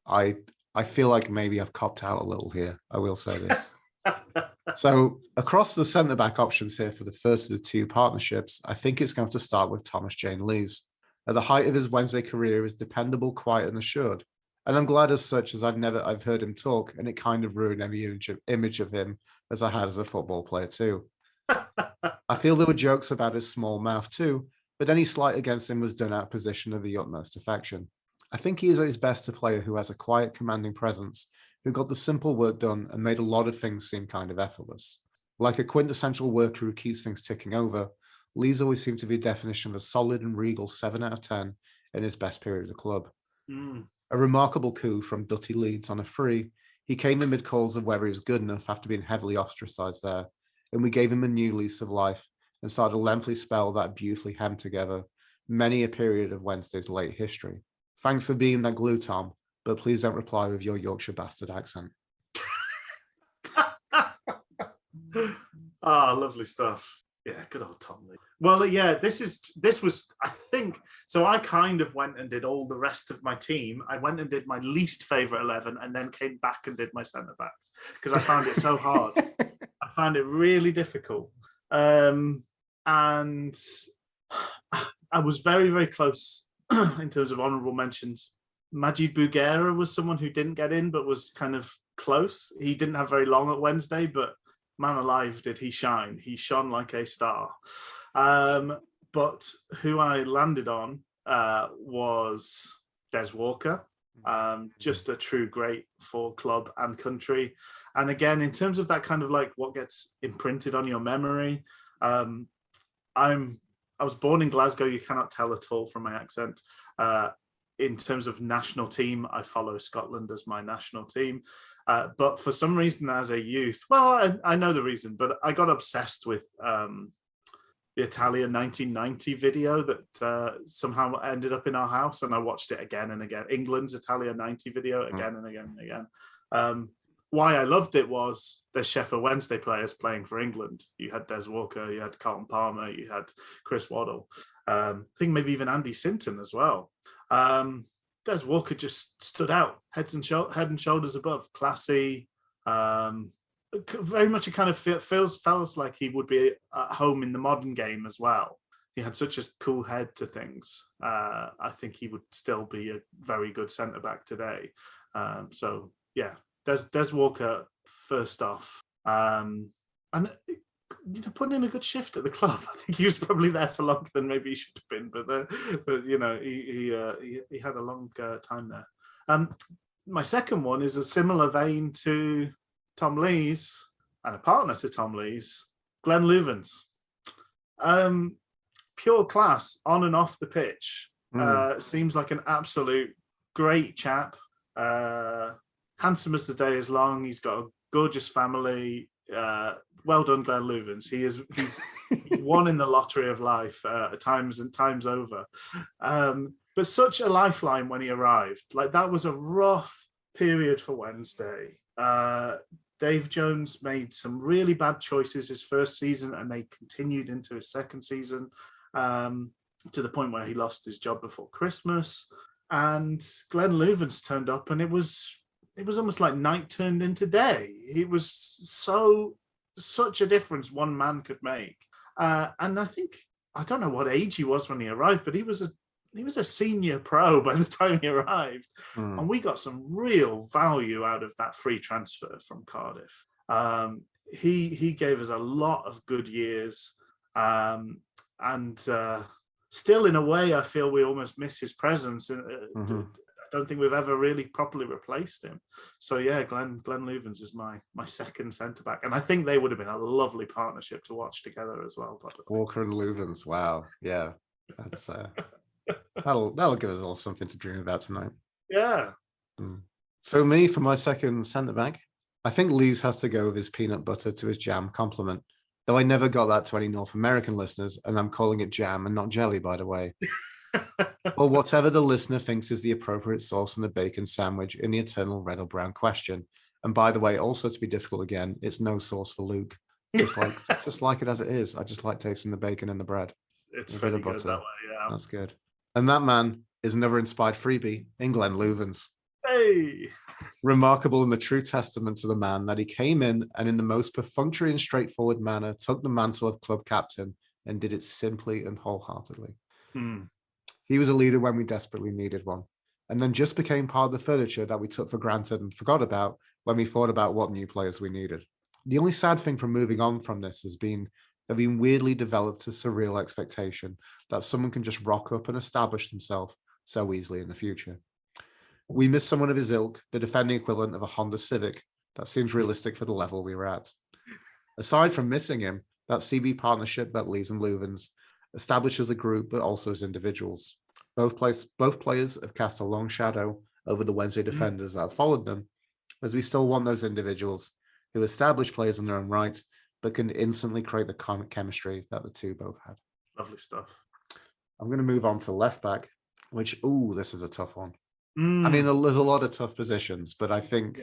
I feel like maybe I've copped out a little here. I will say this. So across the centre back options here for the first of the 2 partnerships, I think it's going to start with Thomas Jane Lees. At the height of his Wednesday career, is dependable, quiet, and assured. And I'm glad as such, as I've heard him talk, and it kind of ruined any image of him as I had as a football player too. I feel there were jokes about his small mouth too, but any slight against him was done out of position of the utmost affection. I think he is at his best a player who has a quiet, commanding presence, who got the simple work done and made a lot of things seem kind of effortless. Like a quintessential worker who keeps things ticking over, Lee's always seemed to be a definition of a solid and regal 7 out of 10 in his best period of the club. A remarkable coup from Dutty Leeds on a free, He came amid calls of whether he was good enough after being heavily ostracized there, and we gave him a new lease of life and started a lengthy spell that beautifully hemmed together many a period of Wednesday's late history. Thanks for being that glue, Tom, but please don't reply with your Yorkshire bastard accent. Ah, lovely stuff. Yeah, good old Tom Lee. Well, yeah, this was, I think, so I kind of went and did all the rest of my team. I went and did my least favourite 11 and then came back and did my centre-backs because I found it so hard. I found it really difficult. And I was very, very close in terms of honourable mentions. Majid Bouguera was someone who didn't get in but was kind of close. He didn't have very long at Wednesday, but man alive, did he shine. He shone like a star. But who I landed on was Des Walker. Just a true great for club and country. And again, in terms of that kind of like what gets imprinted on your memory, I was born in Glasgow. You cannot tell at all from my accent. In terms of national team, I follow Scotland as my national team. But for some reason, as a youth, well, I know the reason, but I got obsessed with the Italia 1990 video that somehow ended up in our house, and I watched it again and again. England's Italia 90 video again and again and again. Why I loved it was the Sheffield Wednesday players playing for England. You had Des Walker, you had Carlton Palmer, you had Chris Waddle. I think maybe even Andy Sinton as well. Des Walker just stood out, head and shoulders above, classy. Very much a kind of feels like he would be at home in the modern game as well. He had such a cool head to things. I think he would still be a very good centre back today. So yeah, Des Walker first off, and putting in a good shift at the club. I think he was probably there for longer than maybe he should have been, but you know, he had a long time there. My second one is a similar vein to Tom Lee's and a partner to Tom Lee's, Glenn Loovens. Pure class on and off the pitch. Seems like an absolute great chap. Handsome as the day is long. He's got a gorgeous family. Well done, Glenn Loovens. He's won in the lottery of life times and times over. But such a lifeline when he arrived. Like, that was a rough period for Wednesday. Dave Jones made some really bad choices his first season, and they continued into his second season, to the point where he lost his job before Christmas. And Glenn Loovens turned up, and it was almost like night turned into day. It was such a difference one man could make. And I think, I don't know what age he was when he arrived, but he was a senior pro by the time he arrived. And we got some real value out of that free transfer from Cardiff. He gave us a lot of good years. And still, in a way, I feel we almost miss his presence. I don't think we've ever really properly replaced him. So yeah, Glenn Loovens is my second centre-back. And I think they would have been a lovely partnership to watch together as well. Walker and Loovens, wow. Yeah, that's that'll give us all something to dream about tonight. Yeah. So me, for my second centre-back, I think Lees has to go with his peanut butter to his jam compliment. Though I never got that to any North American listeners, and I'm calling it jam and not jelly, by the way. Or whatever the listener thinks is the appropriate sauce on the bacon sandwich in the eternal red or brown question. And by the way, also to be difficult again, it's no sauce for Luke. Just like it as it is. I just like tasting the bacon and the bread. It's pretty good that way, yeah. That's good. And that man is another inspired freebie in Glenn Loovens. Hey! Remarkable and the true testament to the man that he came in and in the most perfunctory and straightforward manner took the mantle of club captain and did it simply and wholeheartedly. He was a leader when we desperately needed one, and then just became part of the furniture that we took for granted and forgot about when we thought about what new players we needed. The only sad thing from moving on from this has been that we weirdly developed a surreal expectation that someone can just rock up and establish themselves so easily in the future. We miss someone of his ilk, the defending equivalent of a Honda Civic that seems realistic for the level we were at. Aside from missing him, that CB partnership that Lees and Loovens established as a group, but also as individuals. Both players have cast a long shadow over the Wednesday defenders that have followed them, as we still want those individuals who establish players in their own right, but can instantly create the chemistry that the two both had. Lovely stuff. I'm going to move on to left back, which, this is a tough one. Mm. I mean, there's a lot of tough positions, but I think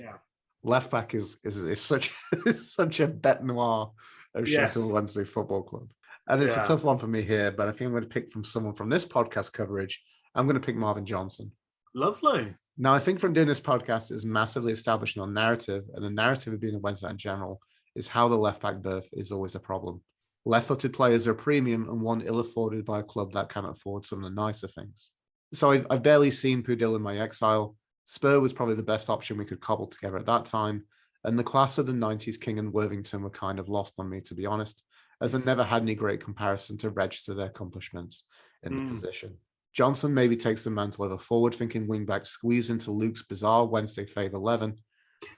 left back is such is such a bête noire of Sheffield Wednesday Football Club. And it's a tough one for me here, but I think I'm going to pick from someone from this podcast coverage. I'm going to pick Marvin Johnson. Lovely. Now, I think from doing this podcast is massively establishing on narrative, and the narrative of being a Wednesday in general is how the left back berth is always a problem. Left-footed players are premium and one ill-afforded by a club that can't afford some of the nicer things. So I've barely seen Pudil in my exile. Spur was probably the best option we could cobble together at that time. And the class of the 90s, King and Worthington were kind of lost on me, to be honest, as I never had any great comparison to register their accomplishments in the position. Johnson maybe takes the mantle of a forward-thinking wing-back squeezed into Luke's bizarre Wednesday fave 11.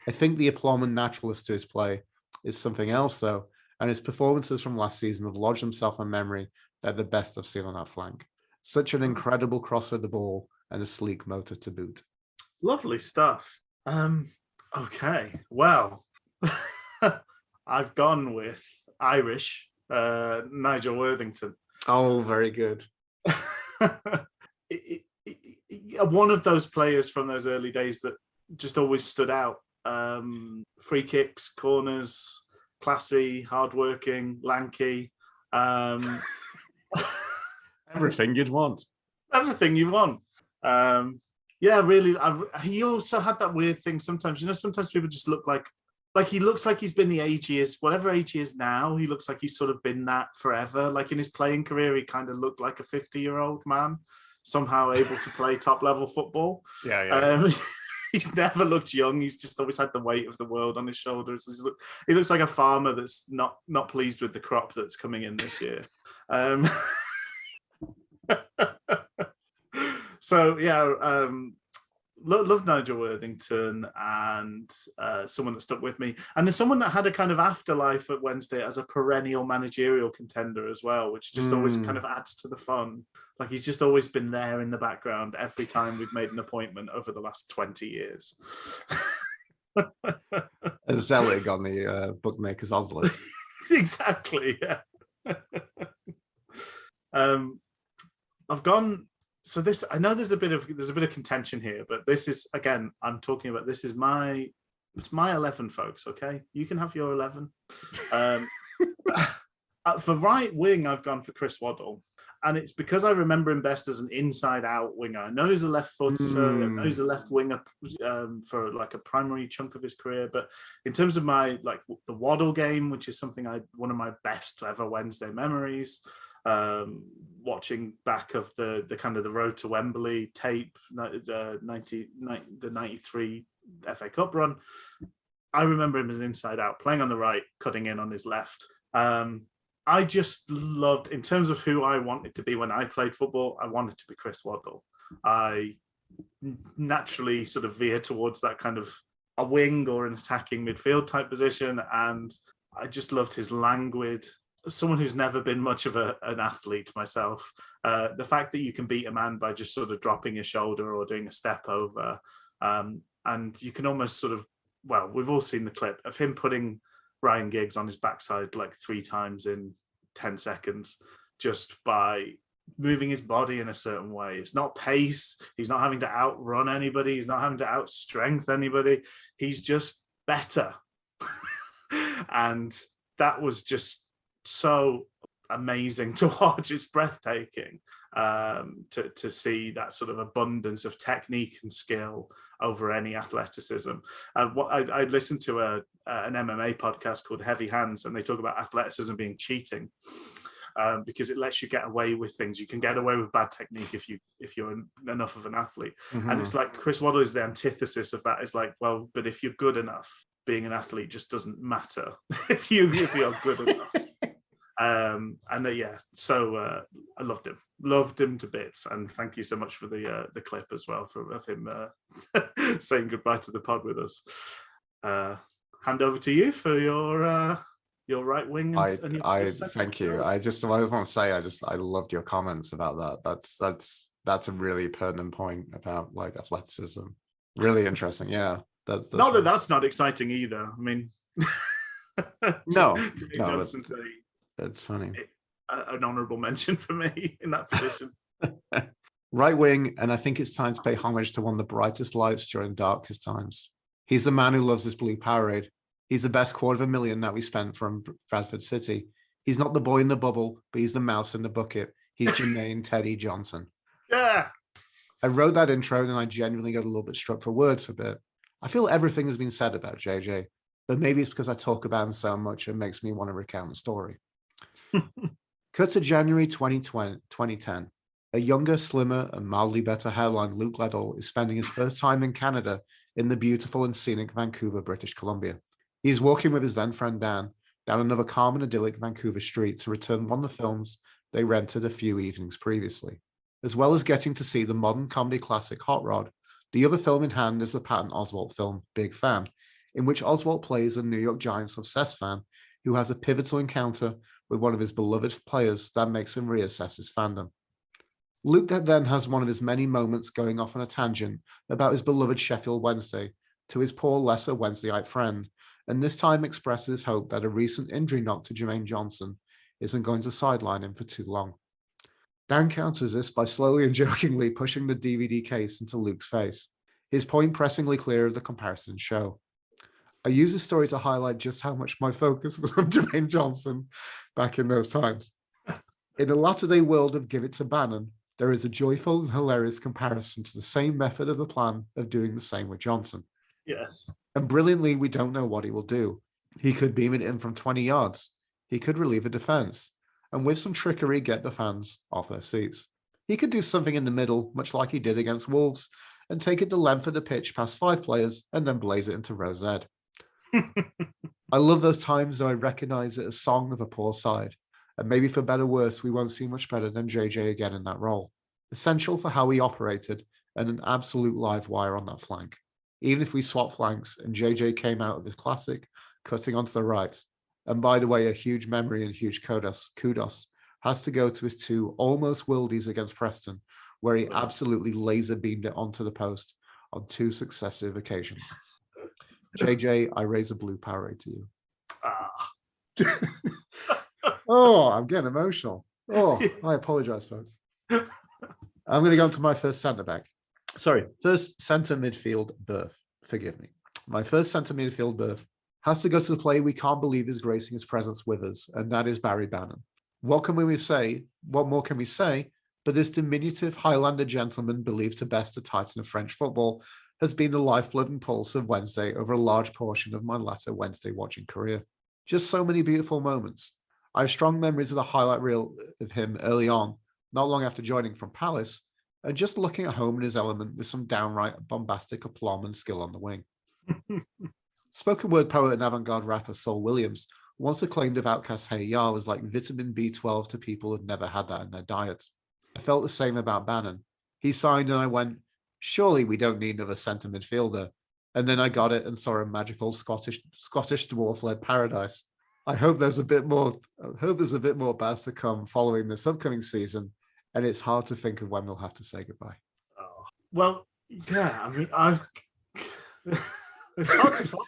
I think the aplomb and naturalness to his play is something else, though, and his performances from last season have lodged himself in memory at the best I've seen on that flank. Such an incredible cross of the ball and a sleek motor to boot. Lovely stuff. Okay, well, I've gone with Irish Nigel Worthington. Oh, very good. One of those players from those early days that just always stood out. Free kicks, corners, classy, hardworking, lanky. Everything you'd want. Everything you want. Yeah, really. He also had that weird thing sometimes. Sometimes people just look like he looks like he's been the age he is, whatever age he is now, he looks like he's sort of been that forever. Like in his playing career, he kind of looked like a 50-year-old man, somehow able to play top-level football. He's never looked young. He's just always had the weight of the world on his shoulders. He looks like a farmer that's not pleased with the crop that's coming in this year. So yeah, loved Nigel Worthington, and someone that stuck with me, and there's someone that had a kind of afterlife at Wednesday as a perennial managerial contender as well, which just always kind of adds to the fun. Like he's just always been there in the background every time we've made an appointment over the last 20 years. A Zelig on the bookmakers odds list. Exactly. Yeah. I've gone. So this, I know there's a bit of contention here, but this is, again, I'm talking about, it's my 11, folks. Okay, you can have your 11. For right wing, I've gone for Chris Waddle, and it's because I remember him best as an inside-out winger. I know he's a left footer. I know he's a left winger for like a primary chunk of his career. But in terms of my the Waddle game, which is something one of my best ever Wednesday memories. Watching back of the kind of the road to Wembley tape, the 93 FA Cup run. I remember him as an inside out, playing on the right, cutting in on his left. I just loved, in terms of who I wanted to be when I played football, I wanted to be Chris Waddle. I naturally sort of veer towards that kind of a wing or an attacking midfield type position, and I just loved his languid. Someone who's never been much of an athlete myself, the fact that you can beat a man by just sort of dropping your shoulder or doing a step over, and you can almost sort of, well, we've all seen the clip of him putting Ryan Giggs on his backside like 3 times in 10 seconds just by moving his body in a certain way. It's not pace. He's not having to outrun anybody. He's not having to outstrength anybody. He's just better. And that was just so amazing to watch. It's breathtaking to see that sort of abundance of technique and skill over any athleticism. I listened to an MMA podcast called Heavy Hands, and they talk about athleticism being cheating because it lets you get away with things. You can get away with bad technique if you're enough of an athlete. Mm-hmm. And it's like Chris Waddle is the antithesis of that. It's like, well, but if you're good enough, being an athlete just doesn't matter if you're good enough. So I loved him to bits, and thank you so much for the clip as well of him saying goodbye to the pod with us. Hand over to you for your right wing. Thank you. I just want to say I loved your comments about that. That's a really pertinent point about like athleticism. Really interesting. Yeah. Not that right. that's not exciting either. I mean, No, Johnson's it's funny. an honourable mention for me in that position. Right wing, and I think it's time to pay homage to one of the brightest lights during darkest times. He's the man who loves his blue Powerade. He's the best $250,000 that we spent from Bradford City. He's not the boy in the bubble, but he's the mouse in the bucket. He's Jermaine Teddy Johnson. Yeah. I wrote that intro and I genuinely got a little bit struck for words for a bit. I feel everything has been said about JJ, but maybe it's because I talk about him so much it makes me want to recount the story. Cut to January 2010. A younger, slimmer, and mildly better hairline Luke Gleadall is spending his first time in Canada in the beautiful and scenic Vancouver, British Columbia. He's walking with his then friend Dan down another calm and idyllic Vancouver street to return one of the films they rented a few evenings previously. As well as getting to see the modern comedy classic Hot Rod, the other film in hand is the Patton Oswalt film Big Fan, in which Oswalt plays a New York Giants obsessed fan who has a pivotal encounter with one of his beloved players that makes him reassess his fandom. Luke then has one of his many moments going off on a tangent about his beloved Sheffield Wednesday to his poor lesser Wednesdayite friend, and this time expresses hope that a recent injury knock to Jermaine Johnson isn't going to sideline him for too long. Dan counters this by slowly and jokingly pushing the DVD case into Luke's face, his point pressingly clear of the comparison show. I use this story to highlight just how much my focus was on Jermaine Johnson back in those times. In the latter-day world of Give It to Bannon, there is a joyful and hilarious comparison to the same method of the plan of doing the same with Johnson. Yes. And brilliantly, we don't know what he will do. He could beam it in from 20 yards. He could relieve a defense. And with some trickery, get the fans off their seats. He could do something in the middle, much like he did against Wolves, and take it the length of the pitch past 5 players and then blaze it into row Z. I love those times, though I recognize it as song of a poor side. And maybe for better or worse, we won't see much better than JJ again in that role. Essential for how he operated and an absolute live wire on that flank. Even if we swap flanks and JJ came out of the classic, cutting onto the right. And by the way, a huge memory and huge kudos has to go to his 2 almost worldies against Preston, where he absolutely laser beamed it onto the post on 2 successive occasions. JJ, I raise a blue Powerade to you. Oh, I'm getting emotional. Oh, I apologize, folks. I'm going to go on to my first centre back. Sorry, first centre midfield berth. Forgive me. My first centre midfield berth has to go to the player we can't believe is gracing his presence with us, and that is Barry Bannon. What more can we say? But this diminutive Highlander gentleman, believed to best a titan of French football, has been the lifeblood and pulse of Wednesday over a large portion of my latter Wednesday watching career. Just so many beautiful moments. I have strong memories of the highlight reel of him early on, not long after joining from Palace, and just looking at home in his element with some downright bombastic aplomb and skill on the wing. Spoken word poet and avant-garde rapper Saul Williams once acclaimed of Outkast's Hey Ya was like vitamin B12 to people who'd never had that in their diet. I felt the same about Bannon. He signed and I went, surely we don't need another centre midfielder. And then I got it and saw a magical Scottish dwarf-led paradise. I hope there's a bit more baz to come following this upcoming season, and it's hard to think of when we'll have to say goodbye. Oh. Well, yeah, I mean, it's hard to follow.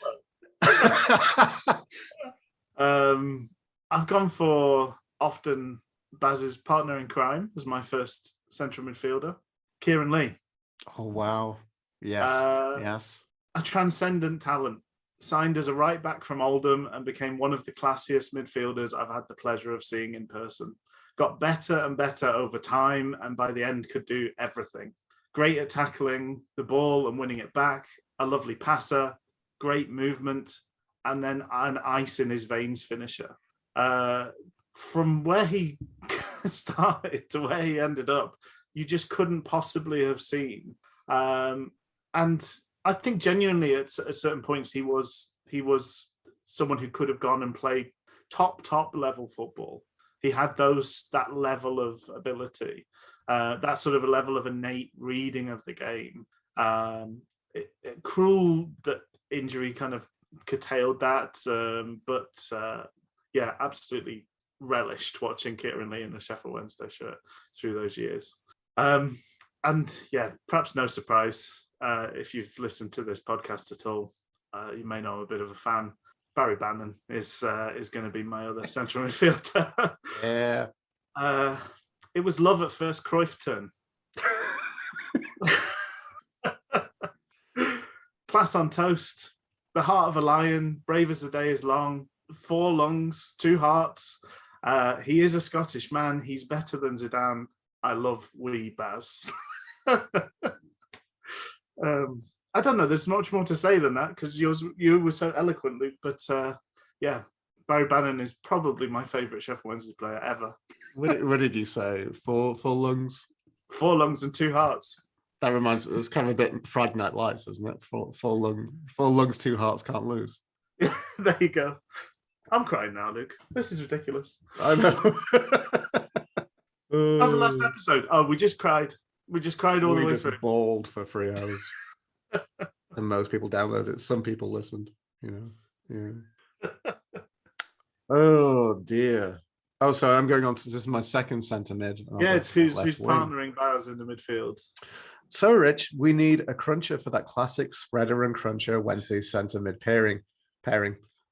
I've gone for often Baz's partner in crime as my first central midfielder, Kieran Lee. Oh, wow. Yes. Yes. A transcendent talent. Signed as a right back from Oldham and became one of the classiest midfielders I've had the pleasure of seeing in person. Got better and better over time, and by the end could do everything. Great at tackling the ball and winning it back, a lovely passer, great movement, and then an ice in his veins finisher. From where he started to where he ended up, you just couldn't possibly have seen. And I think genuinely at certain points he was someone who could have gone and played top level football. He had that level of ability, that sort of a level of innate reading of the game. Cruel that injury kind of curtailed that, but absolutely relished watching Kieran Lee in the Sheffield Wednesday shirt through those years. And yeah, perhaps no surprise. if you've listened to this podcast at all, you may know I'm a bit of a fan. Barry Bannon is going to be my other central midfielder. Yeah. It was love at first Cruyff turn. Class on toast. The heart of a lion, brave as the day is long, 4 lungs, 2 hearts. He is a Scottish man. He's better than Zidane. I love wee Baz. I don't know. There's much more to say than that because you were so eloquent, Luke. But yeah, Barry Bannon is probably my favourite Sheffield Wednesday player ever. What did you say? 4 lungs? 4 lungs and 2 hearts. That reminds me, it's kind of a bit Friday Night Lights, isn't it? 4 lungs, 2 hearts, can't lose. There you go. I'm crying now, Luke. This is ridiculous. I know. How's the last episode? Oh, we just cried. We just cried all the way through. Bawled for 3 hours. And most people downloaded it. Some people listened, Yeah. Oh dear. Oh, sorry, I'm going on to this is my second centre mid. Yeah, it's who's partnering Baz in the midfield. So, Rich, we need a cruncher for that classic spreader and cruncher Wednesday centre mid pairing.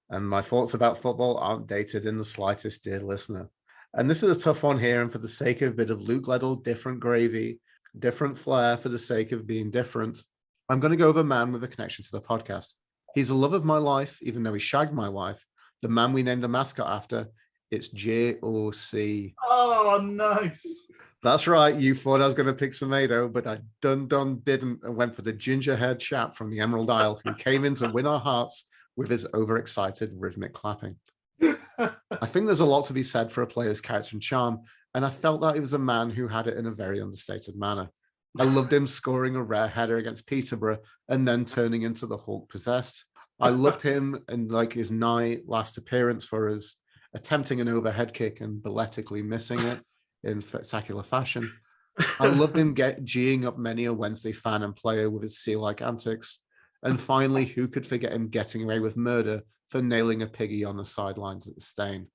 And my thoughts about football aren't dated in the slightest, dear listener. And this is a tough one here. And for the sake of a bit of Luke Gleadall, different gravy, different flair for the sake of being different, I'm going to go with a man with a connection to the podcast. He's the love of my life, even though he shagged my wife. The man we named the mascot after, it's JOC. Oh, nice. That's right. You thought I was going to pick Semedo, but I didn't and went for the ginger-haired chap from the Emerald Isle who came in to win our hearts with his overexcited rhythmic clapping. I think there's a lot to be said for a player's character and charm, and I felt that he was a man who had it in a very understated manner. I loved him scoring a rare header against Peterborough and then turning into the Hulk possessed. I loved him in like his last appearance for his attempting an overhead kick and balletically missing it in spectacular fashion. I loved him geeing up many a Wednesday fan and player with his sea-like antics. And finally, who could forget him getting away with murder for nailing a piggy on the sidelines at the Stain?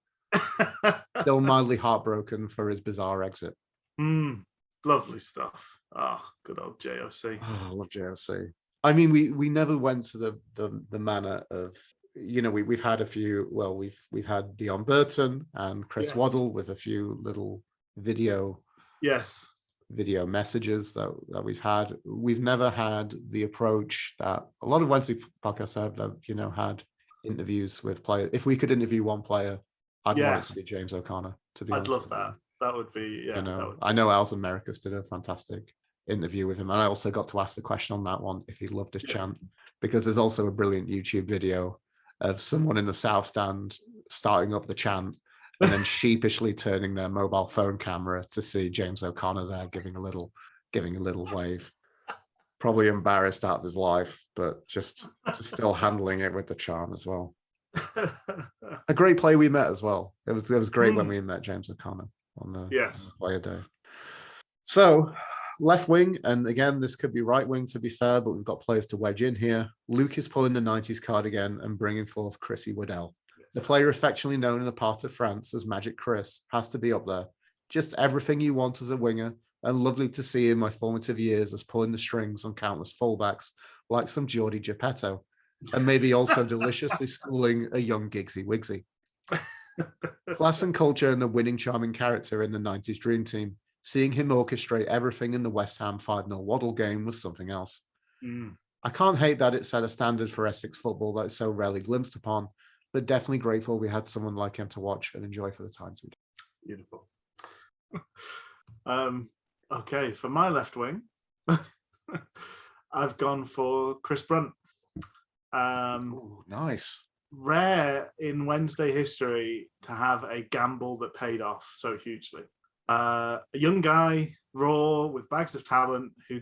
Still mildly heartbroken for his bizarre exit. Lovely stuff. Good old JOC. Oh, I love JOC. I mean, we never went to the manner of, we've had a few, well, we've had Dion Burton and Chris Waddle with a few little video messages that we've had. We've never had the approach that a lot of Wednesday podcasts have that, had interviews with players. If we could interview one player, I'd want it to be James O'Connor, to be honest. I'd love that. That would be, I know Al's Americas did a fantastic interview with him. And I also got to ask the question on that one if he loved his chant, because there's also a brilliant YouTube video of someone in the South Stand starting up the chant and then sheepishly turning their mobile phone camera to see James O'Connor there giving a little wave. Probably embarrassed out of his life, but just still handling it with the charm as well. A great play we met as well. It was great when we met James O'Connor on the player day. So left wing, and again, this could be right wing to be fair, but we've got players to wedge in here. Luke is pulling the 90s card again and bringing forth Chrissy Waddell. The player affectionately known in a part of France as Magic Chris has to be up there. Just everything you want as a winger, and lovely to see in my formative years as pulling the strings on countless fullbacks like some Geordie Geppetto, and maybe also deliciously schooling a young Giggsy Wigsy. Class and culture and a winning, charming character in the 90s dream team. Seeing him orchestrate everything in the West Ham 5-0 Waddle game was something else. I can't hate that it set a standard for Essex football that is so rarely glimpsed upon, but definitely grateful we had someone like him to watch and enjoy for the times we did. Beautiful. Okay, for my left wing, I've gone for Chris Brunt. Ooh, nice. Rare in Wednesday history to have a gamble that paid off so hugely. A young guy, raw, with bags of talent, who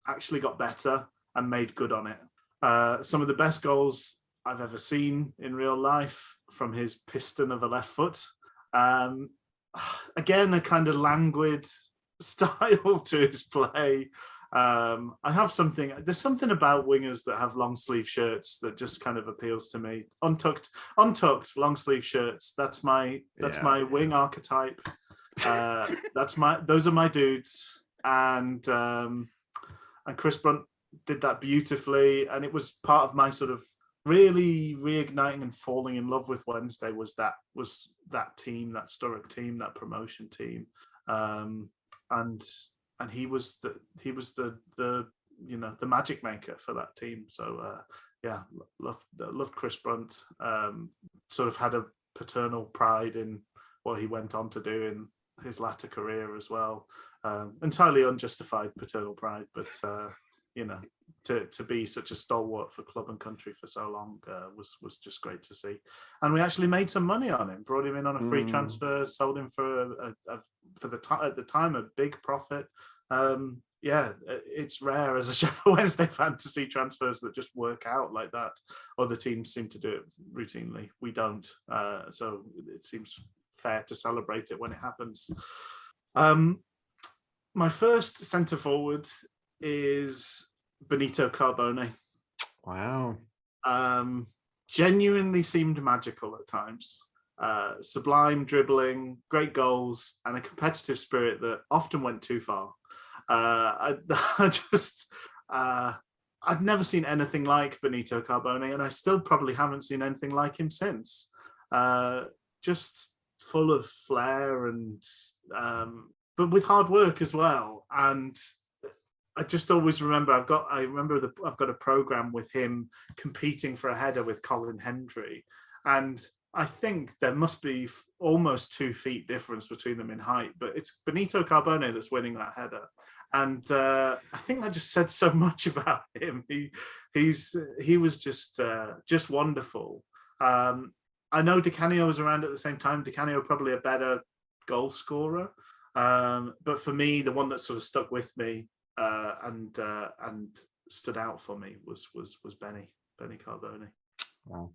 actually got better and made good on it. Some of the best goals I've ever seen in real life from his piston of a left foot. Again, a kind of languid style to his play. There's something about wingers that have long sleeve shirts that just kind of appeals to me. Untucked long sleeve shirts. That's my wing archetype. Those are my dudes. And Chris Brunt did that beautifully, and it was part of my sort of really reigniting and falling in love with Wednesday was that team, that Sturrock team, that promotion team, and he was the the magic maker for that team. So loved Chris Brunt. Sort of had a paternal pride in what he went on to do in his latter career as well. Entirely unjustified paternal pride, but to be such a stalwart for club and country for so long was just great to see. And we actually made some money on him, brought him in on a free transfer, sold him for at the time a big profit. It's rare as a Sheffield Wednesday fan to see transfers that just work out like that. Other teams seem to do it routinely. We don't. So it seems fair to celebrate it when it happens. My first centre forward is Benito Carbone. Wow. Genuinely seemed magical at times. Sublime dribbling, great goals, and a competitive spirit that often went too far. I'd never seen anything like Benito Carbone, and I still probably haven't seen anything like him since. Just full of flair and but with hard work as well. And I just always remember I've got a program with him competing for a header with Colin Hendry, and I think there must be almost 2 feet difference between them in height, but it's Benito Carbone that's winning that header. And I think that just said so much about him. He was just wonderful. I know Di Canio was around at the same time. Di Canio probably a better goal scorer, but for me, the one that sort of stuck with me and stood out for me was Benny Carbone. Wow.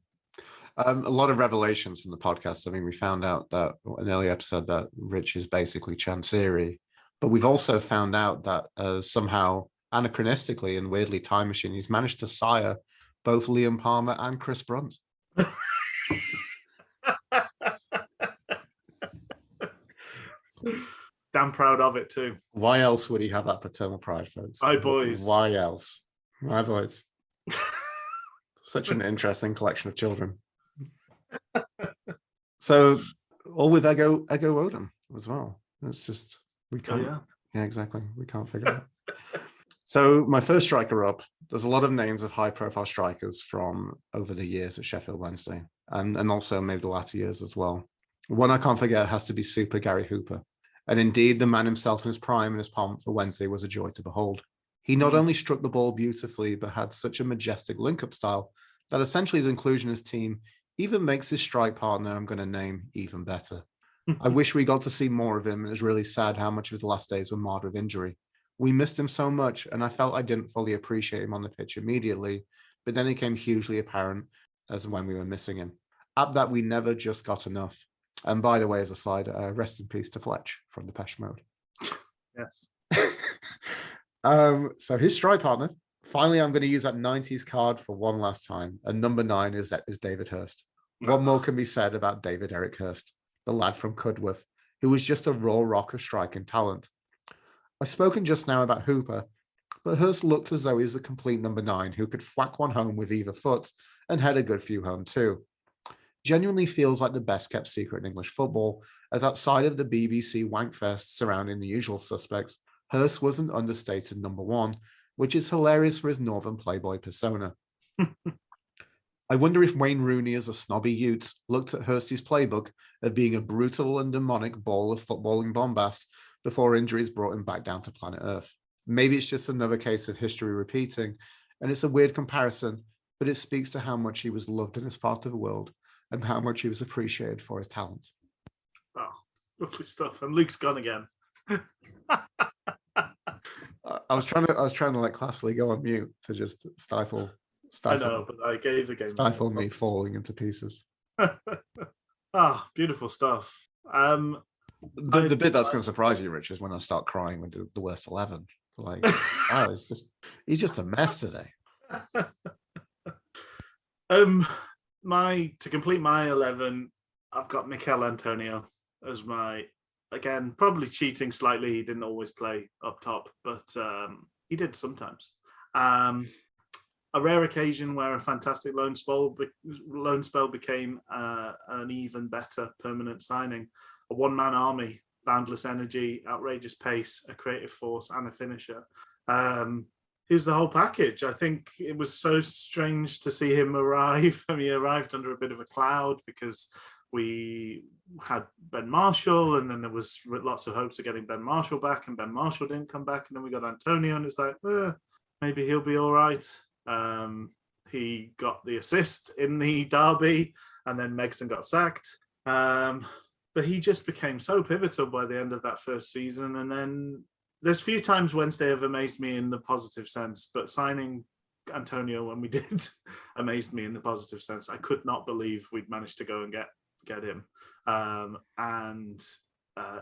A lot of revelations in the podcast. I mean, we found out that in an early episode that Rich is basically Chansiri, but we've also found out that somehow anachronistically and weirdly Time Machine, he's managed to sire both Liam Palmer and Chris Brunt. Damn proud of it too. Why else would he have that paternal pride, folks? My boys. Why else? My boys. Such an interesting collection of children. So, all with Ego Odom as well. It's just, we can't. Oh, yeah, exactly. We can't figure it out. So, my first striker up, there's a lot of names of high profile strikers from over the years at Sheffield Wednesday, and also maybe the latter years as well. One I can't forget has to be Super Gary Hooper. And indeed, the man himself in his prime and his pomp for Wednesday was a joy to behold. He not only struck the ball beautifully, but had such a majestic link-up style that essentially his inclusion in his team even makes his strike partner, I'm going to name, even better. I wish we got to see more of him, and it's really sad how much of his last days were marred with injury. We missed him so much, and I felt I didn't fully appreciate him on the pitch immediately, but then it became hugely apparent as when we were missing him. At that, we never just got enough. And by the way, as a side, rest in peace to Fletch from Depeche Mode. Yes. So his strike partner, finally, I'm going to use that 90s card for one last time. And number 9 is David Hurst. What more can be said about David Eric Hurst, the lad from Cudworth, who was just a raw rock of striking talent? I've spoken just now about Hooper, but Hurst looked as though he's the complete number 9 who could whack one home with either foot and head a good few home too. Genuinely feels like the best kept secret in English football, as outside of the BBC wankfest surrounding the usual suspects, Hurst was an understated number 1, which is hilarious for his northern playboy persona. I wonder if Wayne Rooney, as a snobby Ute, looked at Hursty's playbook of being a brutal and demonic ball of footballing bombast before injuries brought him back down to planet Earth. Maybe it's just another case of history repeating, and it's a weird comparison, but it speaks to how much he was loved in this part of the world and how much he was appreciated for his talent. Oh, lovely stuff. And Luke's gone again. I was trying to let Classley go on mute to just stifle. I know, but I gave the game. Stifle me falling into pieces. Beautiful stuff. The bit that's going to surprise you, Rich, is when I start crying when the worst 11. Like, wow, he's just a mess today. To complete my 11, I've got Mikel Antonio as my, again, probably cheating slightly. He didn't always play up top, but he did sometimes. A rare occasion where a fantastic loan spell became an even better permanent signing. A one-man army, boundless energy, outrageous pace, a creative force, and a finisher. Here's the whole package. I think it was so strange to see him arrive. I mean, he arrived under a bit of a cloud because we had Ben Marshall, and then there was lots of hopes of getting Ben Marshall back, and Ben Marshall didn't come back, and then we got Antonio, and it's like, maybe he'll be all right. He got the assist in the derby, and then Megson got sacked. But he just became so pivotal by the end of that first season. And then there's few times Wednesday have amazed me in the positive sense, but signing Antonio when we did amazed me in the positive sense. I could not believe we'd managed to go and get him.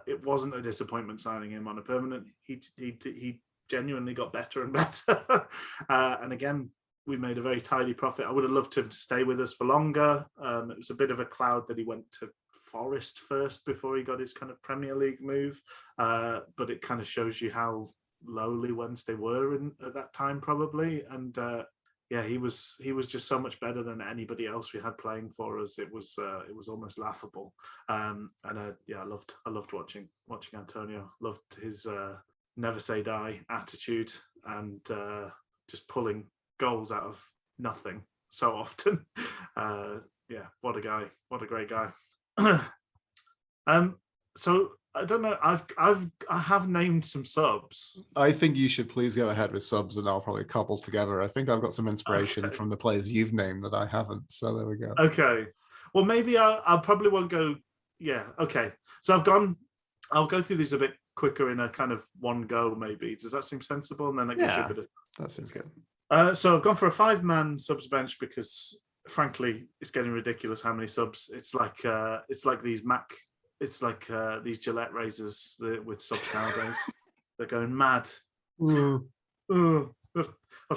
It wasn't a disappointment signing him on a permanent. He genuinely got better and better. And again, we made a very tidy profit. I would have loved him to stay with us for longer. It was a bit of a cloud that he went to Forest first before he got his kind of Premier League move. But it kind of shows you how lowly Wednesday were at that time, probably. And he was just so much better than anybody else we had playing for us. It was almost laughable. I loved watching Antonio. Loved his never say die attitude, and just pulling goals out of nothing so often. What a guy! What a great guy. So I don't know. I have named some subs. I think you should please go ahead with subs, and I'll probably cobble together. I think I've got some inspiration from the players you've named that I haven't. So there we go. Okay. Well, maybe I probably won't go. Yeah. Okay. So I'll go through these a bit quicker in a kind of one go. Maybe does that seem sensible? And then I gives you a bit of. That seems good. So I've gone for a 5-man subs bench because, frankly, it's getting ridiculous how many subs. It's like these these Gillette razors with subs nowadays. They're going mad. I've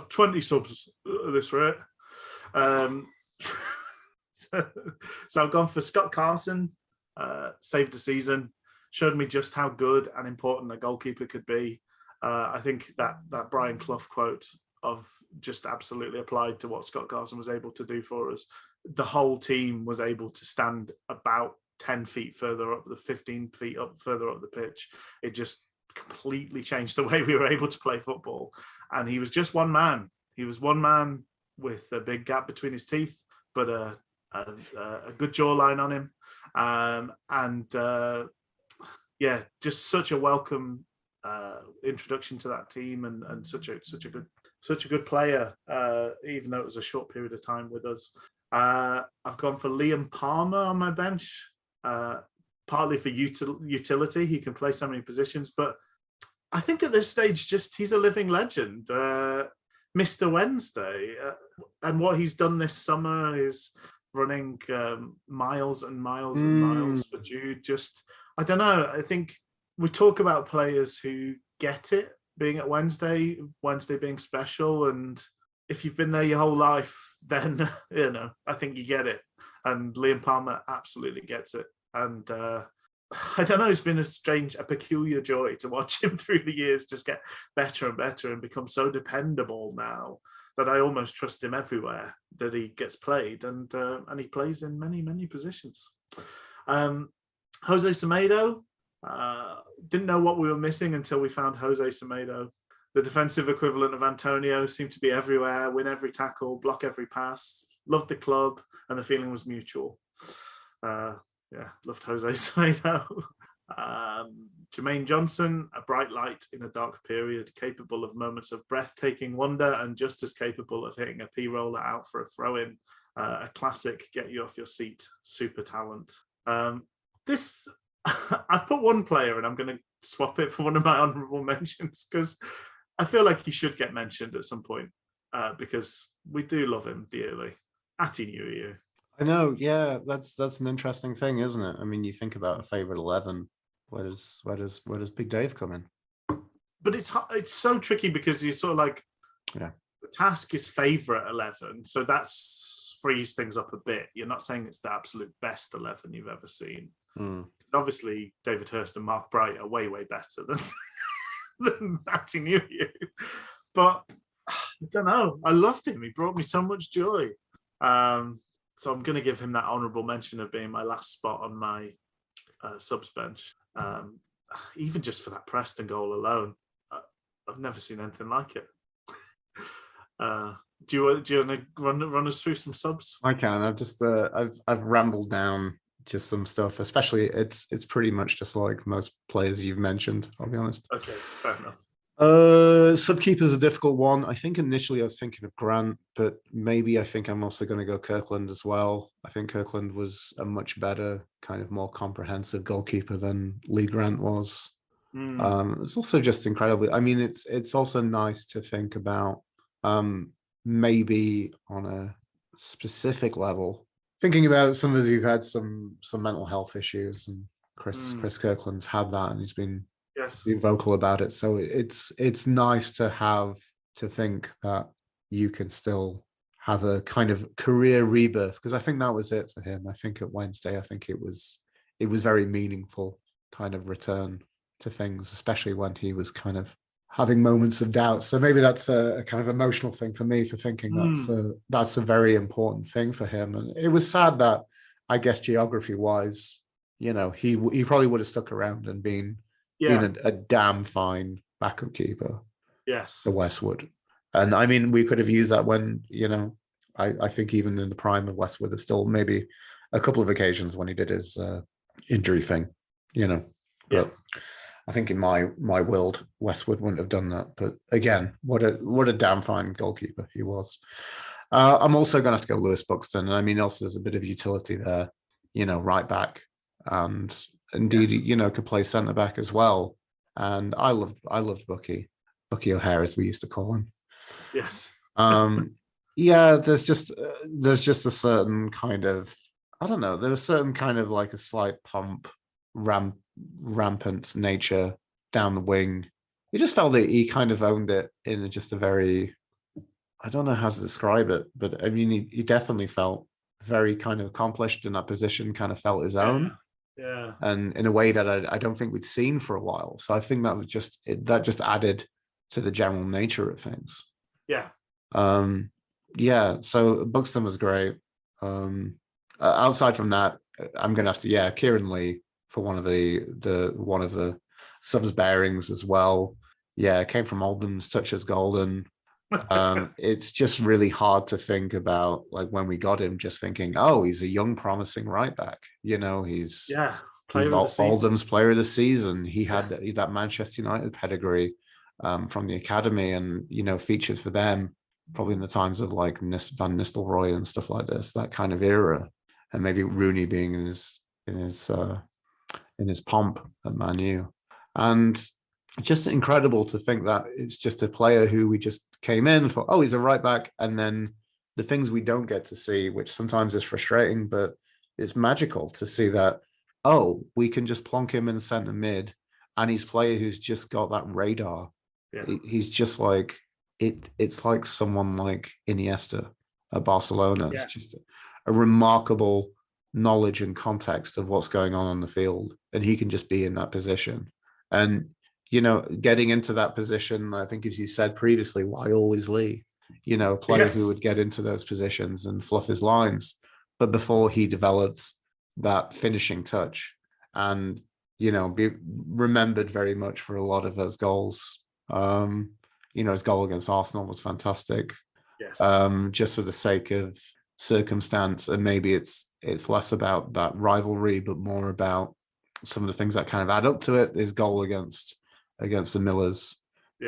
20 subs at this rate. So I've gone for Scott Carson. Saved the season. Showed me just how good and important a goalkeeper could be. I think that Brian Clough quote of just absolutely applied to what Scott Carson was able to do for us. The whole team was able to stand about 10 feet further up, the 15 feet up further up the pitch. It just completely changed the way we were able to play football. And he was just one man. He was one man with a big gap between his teeth, but a good jawline on him. Just such a welcome introduction to that team, and such a good player, even though it was a short period of time with us. I've gone for Liam Palmer on my bench, partly for utility. He can play so many positions, but I think at this stage, he's a living legend. Mr. Wednesday, and what he's done this summer is running miles and miles and miles for Jude. I don't know. I think we talk about players who get it being at Wednesday being special, and if you've been there your whole life, then I think you get it. And Liam Palmer absolutely gets it. And I don't know, it's been a peculiar joy to watch him through the years just get better and better and become so dependable now that I almost trust him everywhere that he gets played, and he plays in many, many positions. Jose Semedo, didn't know what we were missing until we found Jose Semedo. The defensive equivalent of Antonio, seemed to be everywhere, win every tackle, block every pass, loved the club, and the feeling was mutual. Loved Jose Semedo. Jermaine Johnson, a bright light in a dark period, capable of moments of breathtaking wonder and just as capable of hitting a P-roller out for a throw-in. A classic, get you off your seat, super talent. I've put one player and I'm going to swap it for one of my honourable mentions because I feel like he should get mentioned at some point because we do love him dearly. Happy New Year. I know, yeah, that's an interesting thing, isn't it? I mean, you think about a favourite 11. Where does Big Dave come in? But it's so tricky because you're sort of like, the task is favourite 11, so that's frees things up a bit. You're not saying it's the absolute best 11 you've ever seen. Obviously, David Hurst and Mark Bright are way, way better than Happy New Year. But don't know. I loved him. He brought me so much joy. So I'm going to give him that honourable mention of being my last spot on my subs bench. Even just for that Preston goal alone, I've never seen anything like it. Do you want to run us through some subs? I can. I've just I've rambled down just some stuff. Especially, it's pretty much just like most players you've mentioned. I'll be honest. Okay, fair enough. Subkeeper's a difficult one. I think initially I was thinking of Grant, but maybe I think I'm also going to go Kirkland as well. I think Kirkland was a much better, kind of more comprehensive goalkeeper than Lee Grant was. It's also just incredibly. I mean, it's also nice to think about. Maybe on a specific level, thinking about some of us who've had some mental health issues, and Chris Kirkland's had that, and he's been vocal about it. So it's nice to think that you can still have a kind of career rebirth, because I think that was it for him. I think at Wednesday, I think it was very meaningful kind of return to things, especially when he was kind of having moments of doubt. So maybe that's a kind of emotional thing for me, for thinking that's a very important thing for him. And it was sad that, I guess, geography wise, he probably would have stuck around and been a damn fine backup keeper. Yes. For Westwood. And I mean, we could have used that when, I think even in the prime of Westwood, there's still maybe a couple of occasions when he did his injury thing, But I think in my world, Westwood wouldn't have done that. But again, what a damn fine goalkeeper he was. I'm also going to have to go Lewis Buxton. And I mean, also there's a bit of utility there, right back. And indeed, could play centre back as well. And I loved Bucky O'Hare, as we used to call him. Yes. There's just a certain kind of, I don't know, there was certain kind of like a slight pump, rampant nature down the wing. You just felt that he kind of owned it in just a very, I don't know how to describe it, but I mean, he definitely felt very kind of accomplished in that position, kind of felt his own. Yeah. And in a way that I don't think we'd seen for a while. So I think that was just added to the general nature of things. Yeah. So Buxton was great. Outside from that, I'm gonna have to Kieran Lee for one of the subs bearings as well. Yeah, came from Oldham's, touch as golden. It's just really hard to think about, like, when we got him, just thinking, oh, he's a young, promising right back. He's Oldham's player of the season. He had that Manchester United pedigree from the academy, and featured for them probably in the times of like Van Nistelrooy and stuff like this, that kind of era, and maybe Rooney being in his pomp at Man U. And just incredible to think that it's just a player who we just came in for, oh, he's a right back, and then the things we don't get to see, which sometimes is frustrating, but it's magical to see that, oh, we can just plonk him in centre mid, and he's a player who's just got that radar. Yeah. He's just like, it's like someone like Iniesta at Barcelona. Yeah. It's just a remarkable knowledge and context of what's going on the field, and he can just be in that position. And getting into that position, I think, as you said previously, why always Lee? A player who would get into those positions and fluff his lines. But before he developed that finishing touch, and be remembered very much for a lot of those goals. His goal against Arsenal was fantastic. Yes. Just for the sake of circumstance, and maybe it's less about that rivalry, but more about some of the things that kind of add up to it. His goal against the Millers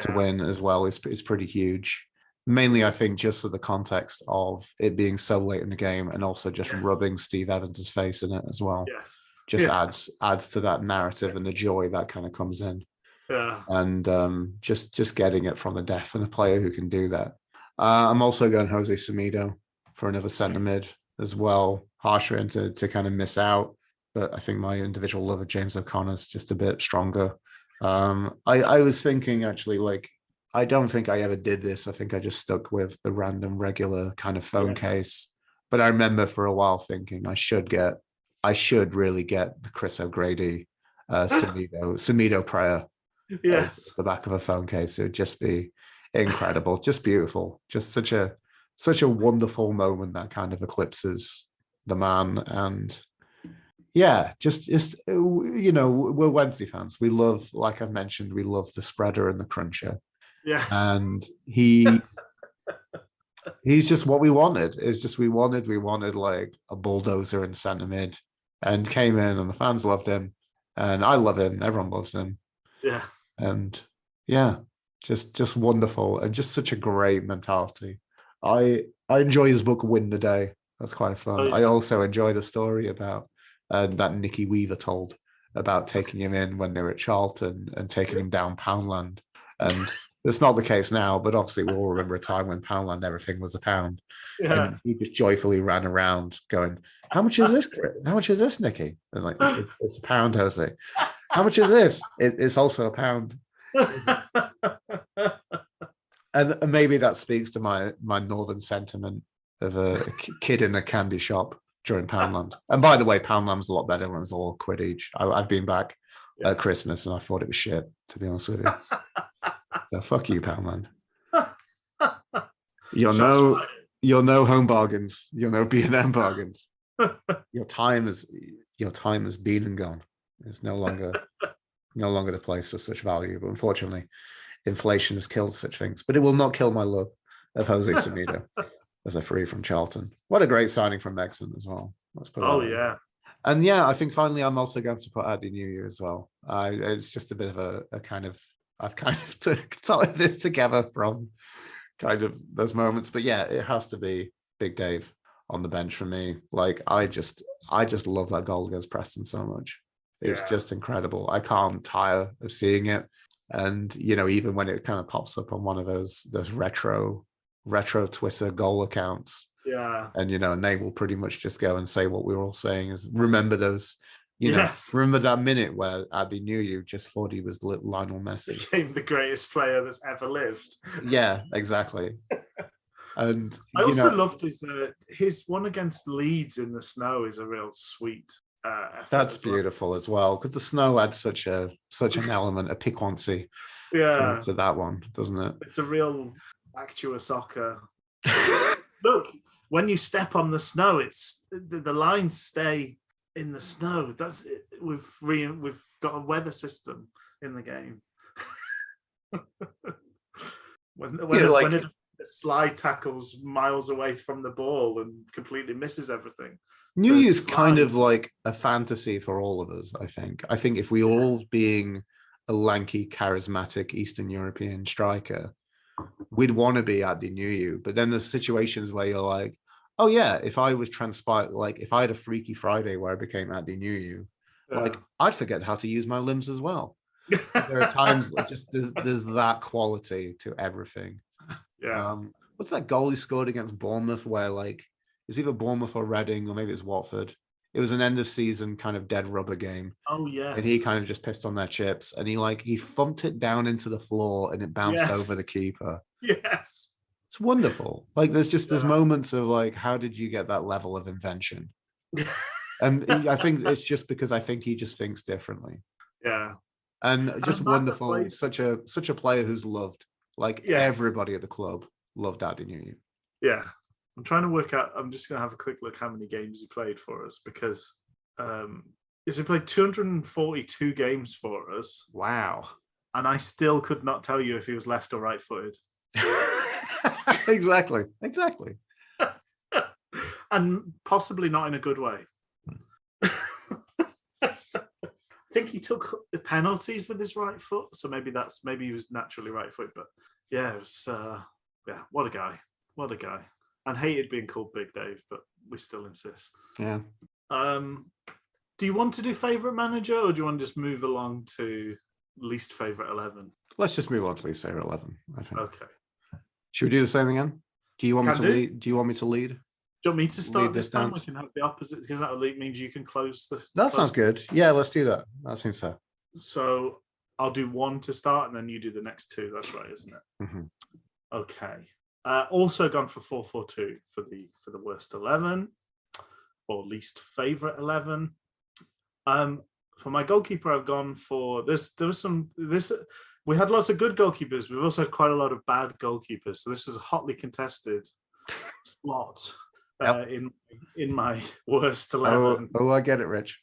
to win as well is pretty huge. Mainly, I think, just for the context of it being so late in the game, and also just rubbing Steve Evans' face in it as well. Yes. Just adds to that narrative and the joy that kind of comes in. Yeah. And just getting it from the depth, and a player who can do that. I'm also going Jose Semedo for another centre mid as well. Harsher to kind of miss out, but I think my individual love of James O'Connor's just a bit stronger. I was thinking, actually, like, I don't think I ever did this. I think I just stuck with the random regular kind of phone case. But I remember for a while thinking I should really get the Chris O'Grady Semedo prayer. Yes, the back of a phone case. It would just be incredible, just beautiful, just such a wonderful moment that kind of eclipses the man. And yeah, just we're Wednesday fans. We love, like I've mentioned, we love the spreader and the cruncher. Yeah. And he's just what we wanted. It's just we wanted like a bulldozer in centre mid, and came in, and the fans loved him, and I love him. Everyone loves him. Yeah. And yeah, just wonderful, and just such a great mentality. I enjoy his book Win the Day. That's quite fun. Oh, yeah. I also enjoy the story about that Nicky Weaver told about taking him in when they were at Charlton and taking him down Poundland. And it's not the case now, but obviously we all remember a time when Poundland, everything was a pound. Yeah. And he just joyfully ran around going, how much is this? How much is this, Nicky? And like, it's a pound, Jose. How much is this? It's also a pound. And maybe that speaks to my northern sentiment of a kid in a candy shop during Poundland. And by the way, Poundland's a lot better when it's all quid each. I've been back at Christmas and I thought it was shit, to be honest with you. So fuck you, Poundland. You're no home bargains. You're no B&M bargains. Your time has been and gone. It's no longer the place for such value. But unfortunately, inflation has killed such things. But it will not kill my love of Jose Semedo as a free from Charlton. What a great signing from Mexon as well. Let's put it yeah. And yeah, I think finally I'm also going to put Adi New as well. It's just a bit of a kind of, I've kind of tied this together from kind of those moments. But yeah, it has to be Big Dave on the bench for me. Like I just love that goal against Preston so much. It's just incredible. I can't tire of seeing it. And even when it kind of pops up on one of those retro Twitter goal accounts. Yeah. And and they will pretty much just go and say what we were all saying is remember those, Yes. remember that minute where Abby knew you just thought he was Lionel Messi. Became the greatest player that's ever lived. Yeah, exactly. And I also loved his one against Leeds in the snow is a real sweet effort. That's beautiful as well, because the snow adds such an element of piquancy to that one, doesn't it? It's a real Actua soccer. Look, when you step on the snow, it's the lines stay in the snow. That's it. We've got a weather system in the game. when a slide tackles miles away from the ball and completely misses everything. New You's kind of like a fantasy for all of us, I think. I think if we all being a lanky, charismatic Eastern European striker, we'd want to be at the New You. But then there's situations where you're like, oh yeah, if I was transpired, like if I had a Freaky Friday where I became at the New You, like I'd forget how to use my limbs as well. There are times like just there's that quality to everything. Yeah. What's that goal he scored against Bournemouth where like it's either Bournemouth or Reading or maybe it's Watford. It was an end of season kind of dead rubber game. Oh yeah. And he kind of just pissed on their chips and he thumped it down into the floor and it bounced over the keeper. Yes. It's wonderful. Like there's moments of like, how did you get that level of invention? And I think it's just because I think he just thinks differently. Yeah. And just wonderful. Such a player who's loved. Like everybody at the club loved Adi New. Yeah. I'm trying to work out, I'm just going to have a quick look how many games he played for us because he played 242 games for us. Wow. And I still could not tell you if he was left or right footed. Exactly. And possibly not in a good way. I think he took the penalties with his right foot. So maybe he was naturally right footed. But yeah, it was, what a guy. What a guy. And hated being called Big Dave, but we still insist. Yeah. Do you want to do favourite manager or do you want to just move along to least favourite 11? Let's just move on to least favourite 11, I think. Okay. Should we do the same again? Do you want me to lead? Do you want me to lead? Do you want me to start this time? Dance? We can have the opposite because that means you can close the... That sounds good. Yeah, let's do that. That seems fair. So I'll do one to start and then you do the next two. That's right, isn't it? Mm-hmm. Okay. Also gone for 4-4-2 for the worst 11 or least favourite 11. For my goalkeeper, I've gone for this. We had lots of good goalkeepers. We've also had quite a lot of bad goalkeepers. So this was a hotly contested slot in my worst 11. Oh, I get it, Rich.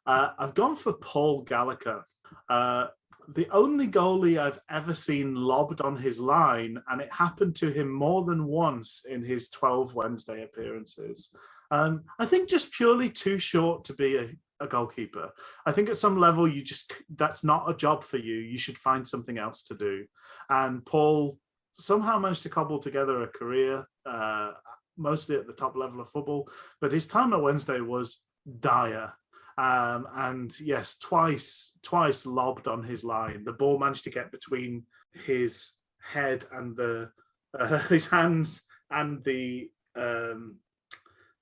I've gone for Paul Gallagher. The only goalie I've ever seen lobbed on his line, and it happened to him more than once in his 12 Wednesday appearances. I think just purely too short to be a goalkeeper. I think at some level that's not a job for you. You should find something else to do. And Paul somehow managed to cobble together a career, mostly at the top level of football, but his time at Wednesday was dire. And yes, twice lobbed on his line. The ball managed to get between his head and his hands and the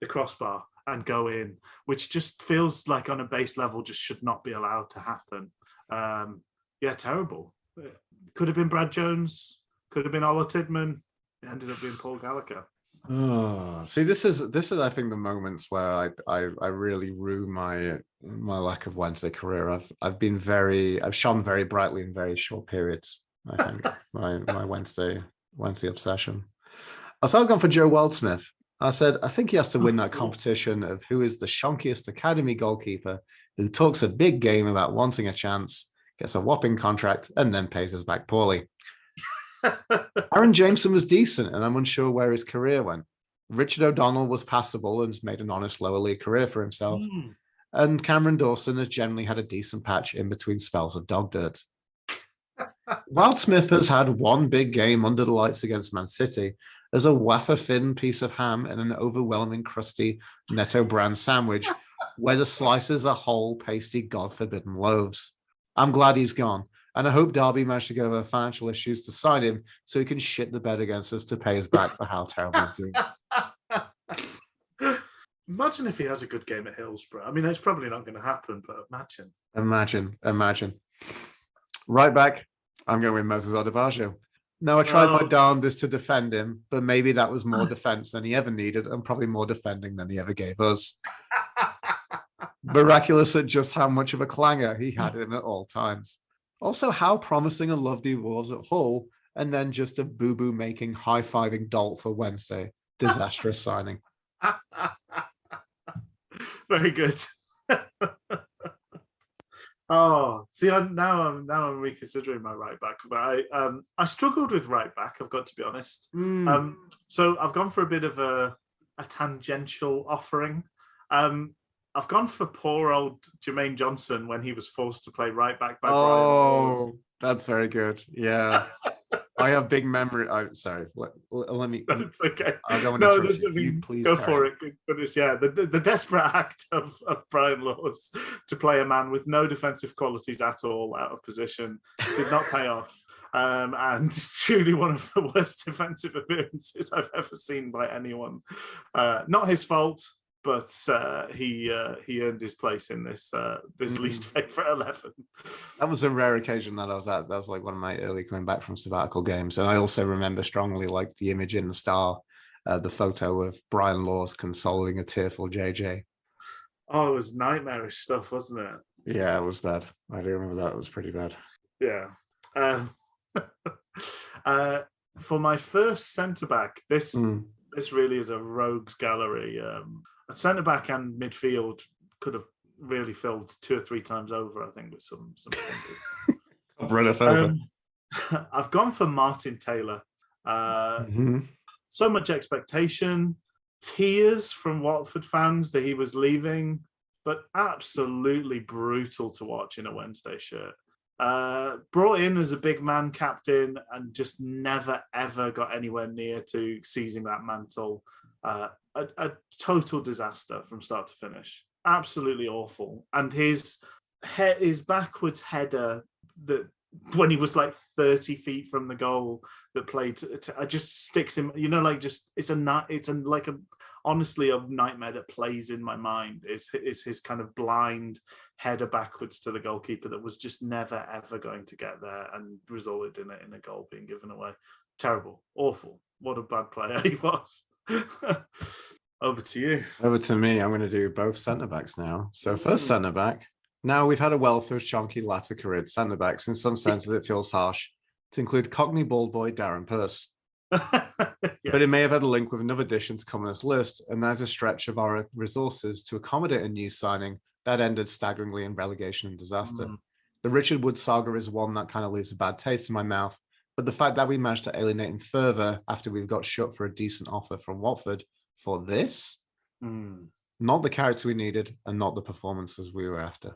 crossbar and go in, which just feels like on a base level just should not be allowed to happen. Terrible. Could have been Brad Jones, could have been Ola Tidman. It ended up being Paul Gallagher. Oh, see, this is I think the moments where I really rue my lack of Wednesday career. I've shone very brightly in very short periods. I think my Wednesday obsession. I've gone for Joe Wildsmith. I said I think he has to win that competition of who is the chunkiest academy goalkeeper who talks a big game about wanting a chance, gets a whopping contract, and then pays us back poorly. Aaron Jameson was decent, and I'm unsure where his career went. Richard O'Donnell was passable and has made an honest lower league career for himself. And Cameron Dawson has generally had a decent patch in between spells of dog dirt. Wildsmith has had one big game under the lights against Man City as a wafer-thin piece of ham in an overwhelming crusty Netto brand sandwich where the slices are whole, pasty, God-forbidden loaves. I'm glad he's gone. And I hope Derby managed to get over financial issues to sign him so he can shit the bed against us to pay us back for how terrible he's doing. Imagine if he has a good game at Hillsborough. I mean, it's probably not going to happen, but Imagine. Right back, I'm going with Moses Odebajo. Now, I tried my darndest to defend him, but maybe that was more defense than he ever needed and probably more defending than he ever gave us. Miraculous at just how much of a clanger he had him at all times. Also, how promising and loved he was at Hull, and then just a boo-boo making high-fiving dolt for Wednesday. Disastrous signing. Very good. See, now I'm reconsidering my right back, but I struggled with right back. I've got to be honest. So I've gone for a bit of a tangential offering. I've gone for poor old Jermaine Johnson when he was forced to play right back by Brian Laws. That's very good. Yeah. I have big memory. Sorry. Let me. It's okay. I'll go you please go for it. But it's the desperate act of Brian Laws to play a man with no defensive qualities at all out of position did not pay off. And truly one of the worst defensive appearances I've ever seen by anyone. Not his fault, but he earned his place in this least favourite 11. That was a rare occasion that I was at. That was like one of my early coming back from sabbatical games. And I also remember strongly like the image in the Star, the photo of Brian Laws consoling a tearful JJ. Oh, it was nightmarish stuff, wasn't it? Yeah, it was bad. I do remember that. It was pretty bad. Yeah. For my first centre-back, this really is a rogues gallery. A centre-back and midfield could have really filled 2 or 3 times over, I think, with some over. I've gone for Martin Taylor. So much expectation, tears from Watford fans that he was leaving, but absolutely brutal to watch in a Wednesday shirt. Brought in as a big man captain and just never, ever got anywhere near to seizing that mantle. A total disaster from start to finish. Absolutely awful. And his backwards header that when he was like 30 feet from the goal that played just sticks him, honestly a nightmare that plays in my mind is his kind of blind header backwards to the goalkeeper that was just never ever going to get there and resulted in a goal being given away. Terrible, awful. What a bad player he was. Over to you. Over to me. I'm going to do both centre backs now. So first centre back, Now, we've had a wealth of chunky latter career centre-backs. In some senses, it feels harsh to include Cockney bald boy Darren Pearce. Yes. But it may have had a link with another addition to come on this list, and there's a stretch of our resources to accommodate a new signing that ended staggeringly in relegation and disaster. The Richard Wood saga is one that kind of leaves a bad taste in my mouth, but the fact that we managed to alienate him further after we've got shut for a decent offer from Watford for this, not the character we needed and not the performances we were after.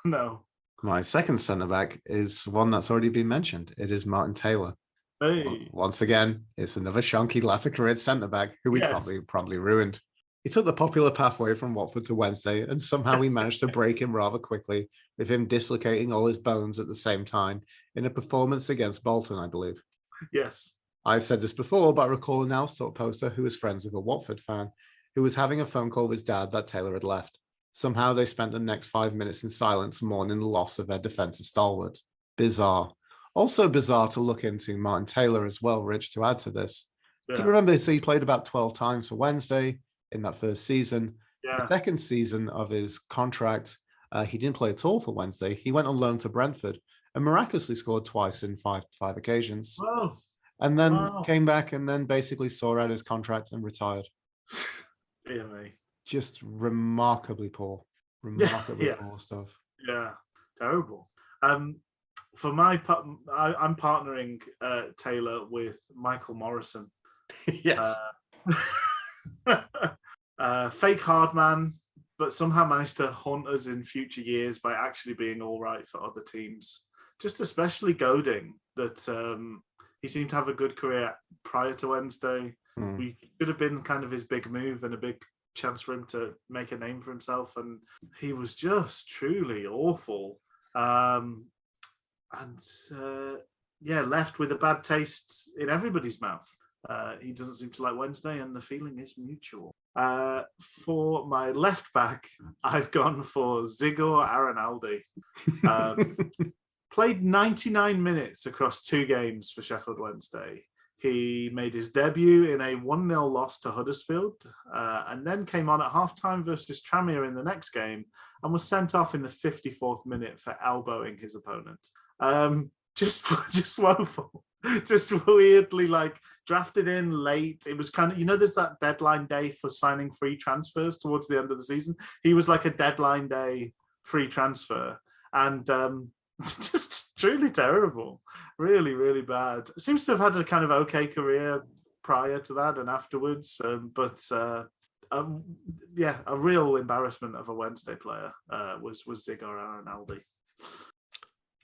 No. My second centre-back is one that's already been mentioned. It is Martin Taylor. Hey. Once again, it's another chunky latter career centre-back who we probably ruined. He took the popular pathway from Watford to Wednesday, and somehow we managed to break him rather quickly, with him dislocating all his bones at the same time in a performance against Bolton, I believe. Yes. I've said this before, but I recall an Alstott poster who was friends with a Watford fan who was having a phone call with his dad that Taylor had left. Somehow they spent the next 5 minutes in silence mourning the loss of their defensive stalwart. Bizarre. Also bizarre to look into Martin Taylor as well, Rich, to add to this. Yeah. Do you remember this? He played about 12 times for Wednesday in that first season. Yeah. The second season of his contract, he didn't play at all for Wednesday. He went on loan to Brentford and miraculously scored twice in five occasions. Wow. And then came back and then basically saw out his contract and retired. Dear me. Just remarkably poor. Remarkably poor stuff. Yeah, terrible. For my part, I'm partnering Taylor with Michael Morrison. Yes. Fake hard man, but somehow managed to haunt us in future years by actually being all right for other teams. Just especially goading that he seemed to have a good career prior to Wednesday. We could have been kind of his big move and a big chance for him to make a name for himself, and he was just truly awful. Left with a bad taste in everybody's mouth. He doesn't seem to like Wednesday, and the feeling is mutual. For my left back, I've gone for Zigor Aranaldi. Played 99 minutes across 2 games for Sheffield Wednesday. He made his debut in a 1-0 loss to Huddersfield, and then came on at halftime versus Tranmere in the next game, and was sent off in the 54th minute for elbowing his opponent. Just woeful. Just weirdly drafted in late. It was kind of, there's that deadline day for signing free transfers towards the end of the season. He was like a deadline day free transfer, and just truly terrible. Really, really bad. Seems to have had a kind of okay career prior to that and afterwards, but a real embarrassment of a Wednesday player was Zigor Aranaldi.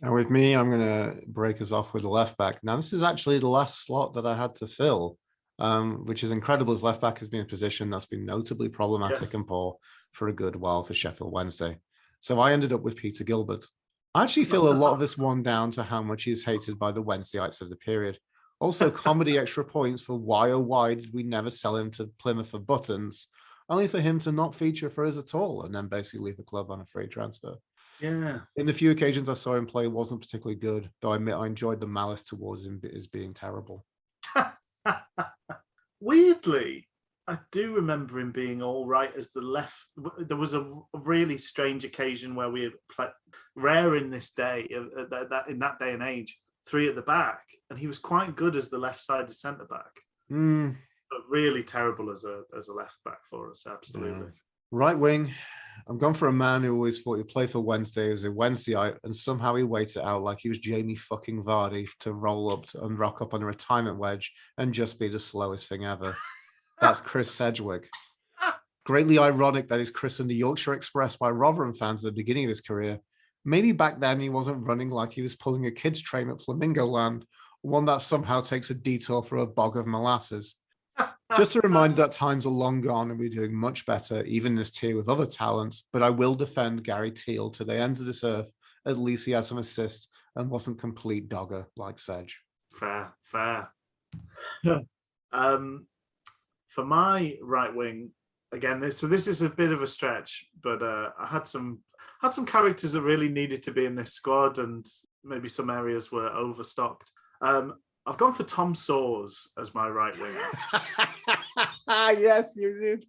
And with me, I'm going to break us off with the left back. Now, this is actually the last slot that I had to fill, which is incredible, as left back has been a position that's been notably problematic and poor for a good while for Sheffield Wednesday. So I ended up with Peter Gilbert. I actually feel a lot of this one down to how much he is hated by the Wednesdayites of the period. Also, comedy extra points for why did we never sell him to Plymouth for buttons, only for him to not feature for us at all and then basically leave the club on a free transfer. Yeah. In the few occasions I saw him play, wasn't particularly good, though I admit I enjoyed the malice towards him as being terrible. Weirdly, I do remember him being all right as the left. There was a really strange occasion where we had played, rare in this day, in that day and age, 3 at the back, and he was quite good as the left-sided centre-back. But really terrible as a left-back for us, absolutely. Right wing, I'm gone for a man who always thought he'd play for Wednesday as a Wednesdayite, and somehow he waited out like he was Jamie fucking Vardy to roll up and rock up on a retirement wedge and just be the slowest thing ever. That's Chris Sedgwick. Greatly ironic that he's christened the Yorkshire Express by Rotherham fans at the beginning of his career. Maybe back then he wasn't running like he was pulling a kid's train at Flamingo Land, one that somehow takes a detour through a bog of molasses. Just a reminder that times are long gone and we're doing much better, even in this tier with other talents, but I will defend Gary Teal to the ends of this earth. At least he had some assists and wasn't complete dogger like Sedge. Fair. For my right wing, again, this is a bit of a stretch, but I had some characters that really needed to be in this squad, and maybe some areas were overstocked. I've gone for Tom Sawers as my right wing. Yes, you did.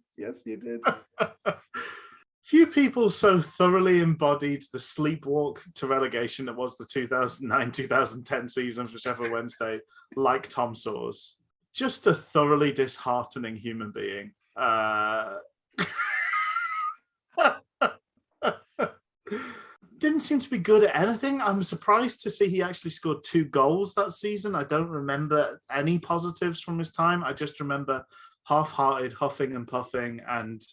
Few people so thoroughly embodied the sleepwalk to relegation that was the 2009-2010 season for Sheffield Wednesday, like Tom Sawers. Just a thoroughly disheartening human being. Didn't seem to be good at anything. I'm surprised to see he actually scored 2 goals that season. I don't remember any positives from his time. I just remember half-hearted huffing and puffing and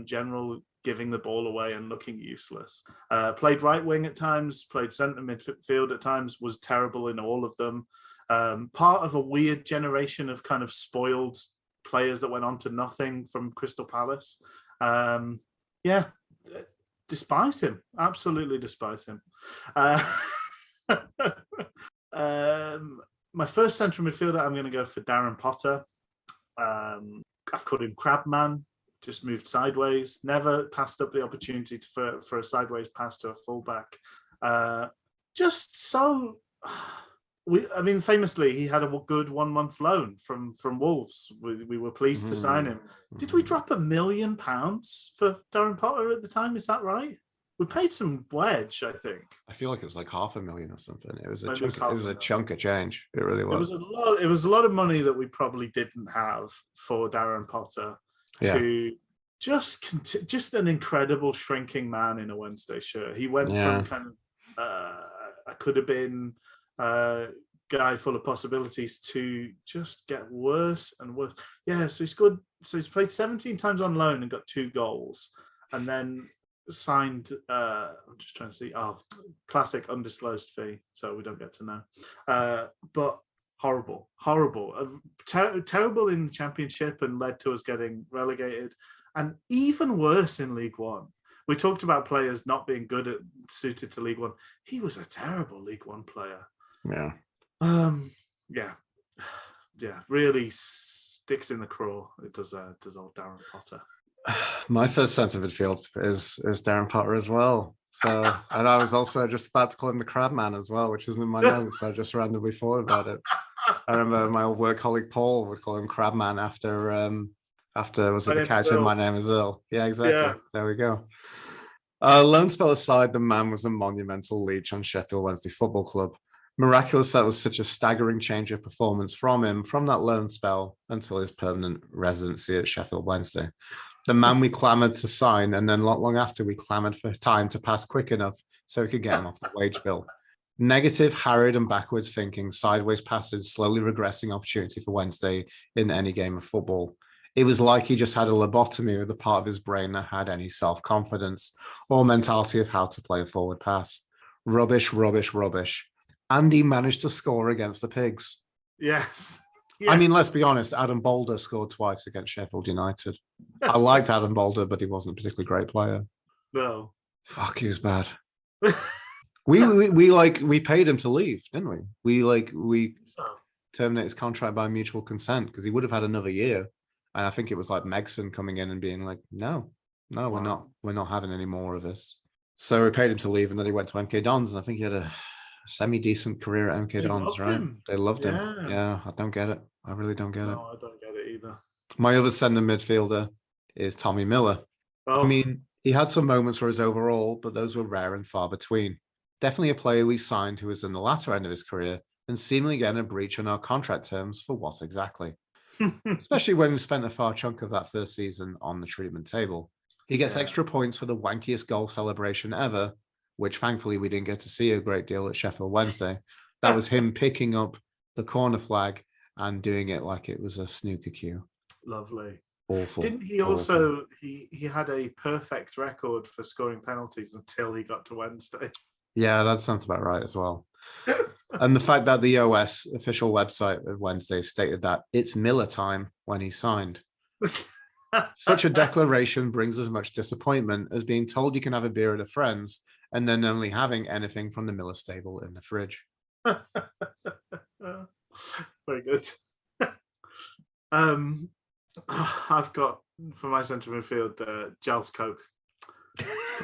general giving the ball away and looking useless. Played right wing at times, played centre midfield at times, was terrible in all of them. Part of a weird generation of kind of spoiled players that went on to nothing from Crystal Palace. Despise him. Absolutely despise him. My first central midfielder, I'm going to go for Darren Potter. I've called him Crabman. Just moved sideways. Never passed up the opportunity for a sideways pass to a fullback. Famously, he had a good 1 month loan from Wolves. We were pleased to sign him. Did we drop £1 million for Darren Potter at the time? Is that right? We paid some wedge, I think. I feel like it was like $500,000 or something. It was a chunk of change. It really was. It was a lot of money that we probably didn't have for Darren Potter. To just an incredible shrinking man in a Wednesday shirt. He went from kind of I could have been guy full of possibilities to just get worse and worse. Yeah, so he scored. So he's played 17 times on loan and got 2 goals, and then signed. I'm just trying to see. Classic undisclosed fee, so we don't get to know. But horrible, terrible in the Championship, and led to us getting relegated, and even worse in League One. We talked about players not being suited to League One. He was a terrible League One player. Yeah. Really sticks in the craw. It does old Darren Potter. My first centre midfield is Darren Potter as well. So, and I was also just about to call him the Crab Man as well, which isn't in my notes. I just randomly thought about it. I remember my old work colleague Paul would call him Crab Man after was it the catch in My Name is Earl? Yeah, exactly. Yeah. There we go. Loan spell aside, the man was a monumental leech on Sheffield Wednesday Football Club. Miraculous that was such a staggering change of performance from him from that loan spell until his permanent residency at Sheffield Wednesday. The man we clamoured to sign, and then not long after we clamoured for time to pass quick enough so we could get him off the wage bill. Negative, harried and backwards thinking, sideways passes, slowly regressing opportunity for Wednesday in any game of football. It was like he just had a lobotomy of the part of his brain that had any self-confidence or mentality of how to play a forward pass. Rubbish. And he managed to score against the Pigs. Yes. I mean, let's be honest, Adam Boulder scored twice against Sheffield United. I liked Adam Boulder, but he wasn't a particularly great player. No. Fuck, he was bad. we paid him to leave, didn't we? We terminated his contract by mutual consent because he would have had another year. And I think it was like Megson coming in and being like, no, we're not having any more of this. So we paid him to leave, and then he went to MK Dons, and I think he had a semi-decent career at MK Dons, right? They loved him. Yeah, I don't get it. I really don't get it. No, I don't get it either. My other centre midfielder is Tommy Miller. I mean, he had some moments for his overall, but those were rare and far between. Definitely a player we signed who was in the latter end of his career and seemingly getting a breach on our contract terms for what exactly? Especially when we spent a far chunk of that first season on the treatment table. He gets extra points for the wankiest goal celebration ever, which thankfully we didn't get to see a great deal at Sheffield Wednesday. That was him picking up the corner flag and doing it like it was a snooker cue. Lovely. Awful. Didn't he also, he had a perfect record for scoring penalties until he got to Wednesday. Yeah, that sounds about right as well. And the fact that the OS official website of Wednesday stated that it's Miller time when he signed. Such a declaration brings as much disappointment as being told you can have a beer at a friend's and then only having anything from the Miller stable in the fridge. Very good. I've got, for my central midfield, Giles Coke.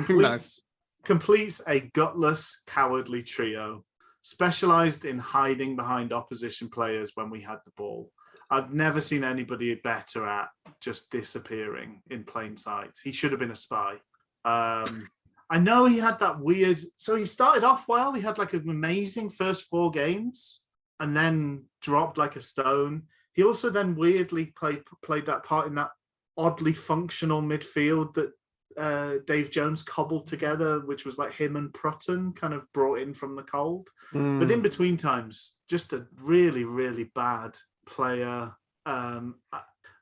Nice. Completes a gutless, cowardly trio, specialised in hiding behind opposition players when we had the ball. I've never seen anybody better at just disappearing in plain sight. He should have been a spy. I know he had that weird. So he started off well. He had like an amazing first 4 games, and then dropped like a stone. He also then weirdly played that part in that oddly functional midfield that Dave Jones cobbled together, which was like him and Prutton kind of brought in from the cold. But in between times, just a really, really bad player.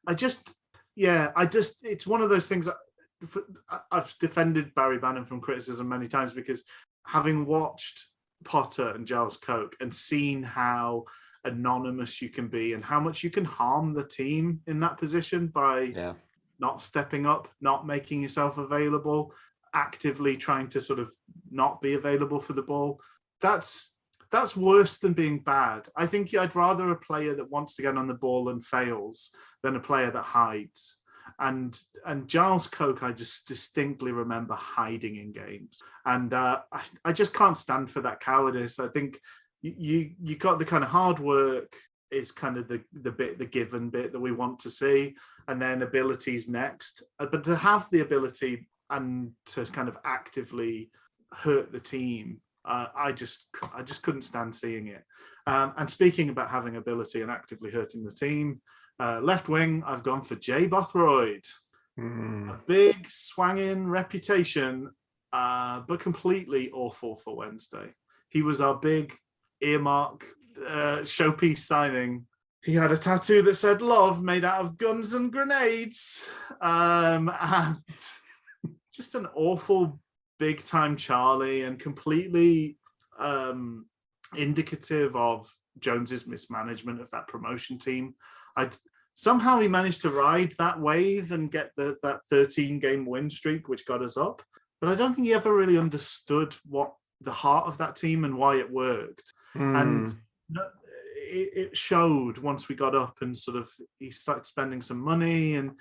It's one of those things. I've defended Barry Bannon from criticism many times because having watched Potter and Giles Coke and seen how anonymous you can be and how much you can harm the team in that position by not stepping up, not making yourself available, actively trying to sort of not be available for the ball. That's worse than being bad. I think I'd rather a player that wants to get on the ball and fails than a player that hides. And Giles Coke, I just distinctly remember hiding in games. And I just can't stand for that cowardice. I think you got the kind of hard work is kind of the given bit that we want to see, and then abilities next. But to have the ability and to kind of actively hurt the team, I just couldn't stand seeing it. And speaking about having ability and actively hurting the team, left wing, I've gone for Jay Bothroyd. A big swanging reputation, but completely awful for Wednesday. He was our big earmark showpiece signing. He had a tattoo that said "love" made out of guns and grenades, and just an awful big time Charlie, and completely indicative of Jones's mismanagement of that promotion team. Somehow he managed to ride that wave and get that 13-game win streak, which got us up. But I don't think he ever really understood what the heart of that team and why it worked. And it showed once we got up and sort of he started spending some money, and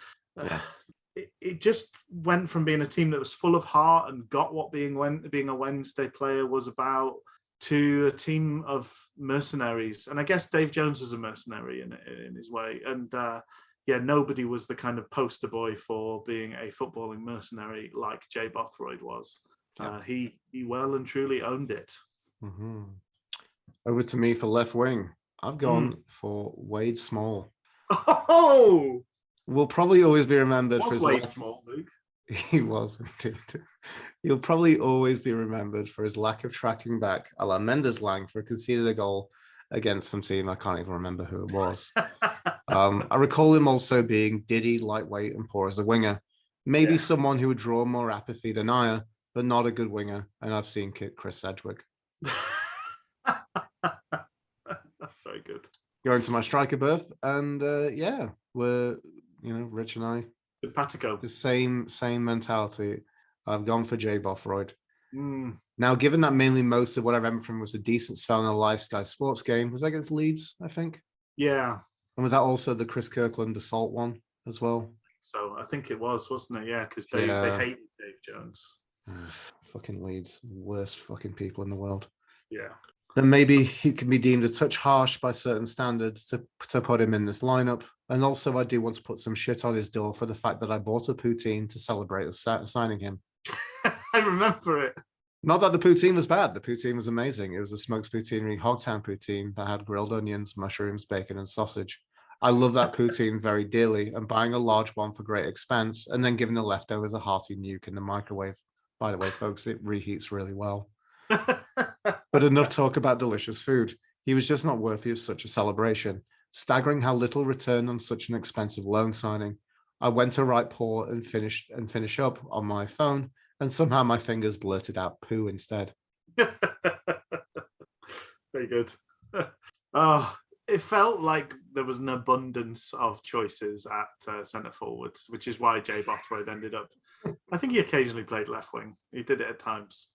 it just went from being a team that was full of heart and got what being a Wednesday player was about to a team of mercenaries. And I guess Dave Jones was a mercenary in his way. And nobody was the kind of poster boy for being a footballing mercenary like Jay Bothroyd was. He well and truly owned it. Mm-hmm. Over to me for left wing. I've gone for Wade Small. Oh! Will probably always be remembered for his Wade Small, Luke. He was indeed. He'll probably always be remembered for his lack of tracking back, a la Mendes Lang, for conceded a goal against some team. I can't even remember who it was. I recall him also being diddy, lightweight, and poor as a winger. Maybe someone who would draw more apathy than Aya, but not a good winger. And I've seen Chris Sedgwick. Very good. Going to my striker berth, and we're Rich and I, Patico. The same mentality. I've gone for Jay Bothroyd. Now, given that mainly most of what I remember from was a decent spell in a live Sky Sports game, was that against Leeds, I think? Yeah. And was that also the Chris Kirkland assault one as well? So I think it was, wasn't it? Yeah, because they hated Dave Jones. Fucking Leeds, worst fucking people in the world. Yeah. Then maybe he can be deemed a touch harsh by certain standards to put him in this lineup. And also, I do want to put some shit on his door for the fact that I bought a poutine to celebrate us signing him. I remember it. Not that the poutine was bad. The poutine was amazing. It was a Smokes Poutineery Hogtown poutine that had grilled onions, mushrooms, bacon, and sausage. I love that poutine very dearly, and buying a large one for great expense and then giving the leftovers a hearty nuke in the microwave. By the way, folks, it reheats really well. But enough talk about delicious food. He was just not worthy of such a celebration. Staggering how little return on such an expensive loan signing. I went to write pour and finish up on my phone, and somehow my fingers blurted out poo instead. Very good. It felt like there was an abundance of choices at centre forwards, which is why Jay Bothroyd ended up. I think he occasionally played left wing. He did it at times.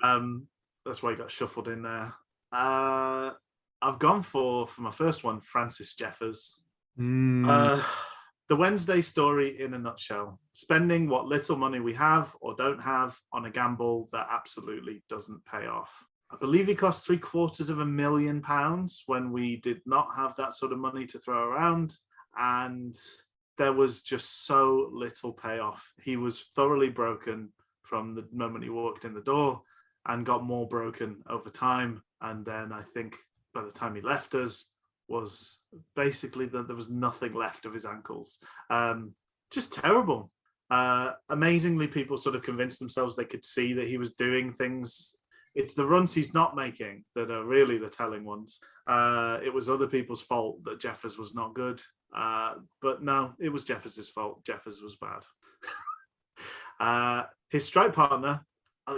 That's why he got shuffled in there. I've gone for my first one, Francis Jeffers. The Wednesday story in a nutshell. Spending what little money we have or don't have on a gamble that absolutely doesn't pay off. I believe he cost £750,000 when we did not have that sort of money to throw around. And there was just so little payoff. He was thoroughly broken from the moment he walked in the door, and got more broken over time. And then I think by the time he left us, was basically that there was nothing left of his ankles. Just terrible. Amazingly, people sort of convinced themselves they could see that he was doing things. It's the runs he's not making that are really the telling ones. It was other people's fault that Jeffers was not good. But no, it was Jeffers' fault. Jeffers was bad. His strike partner,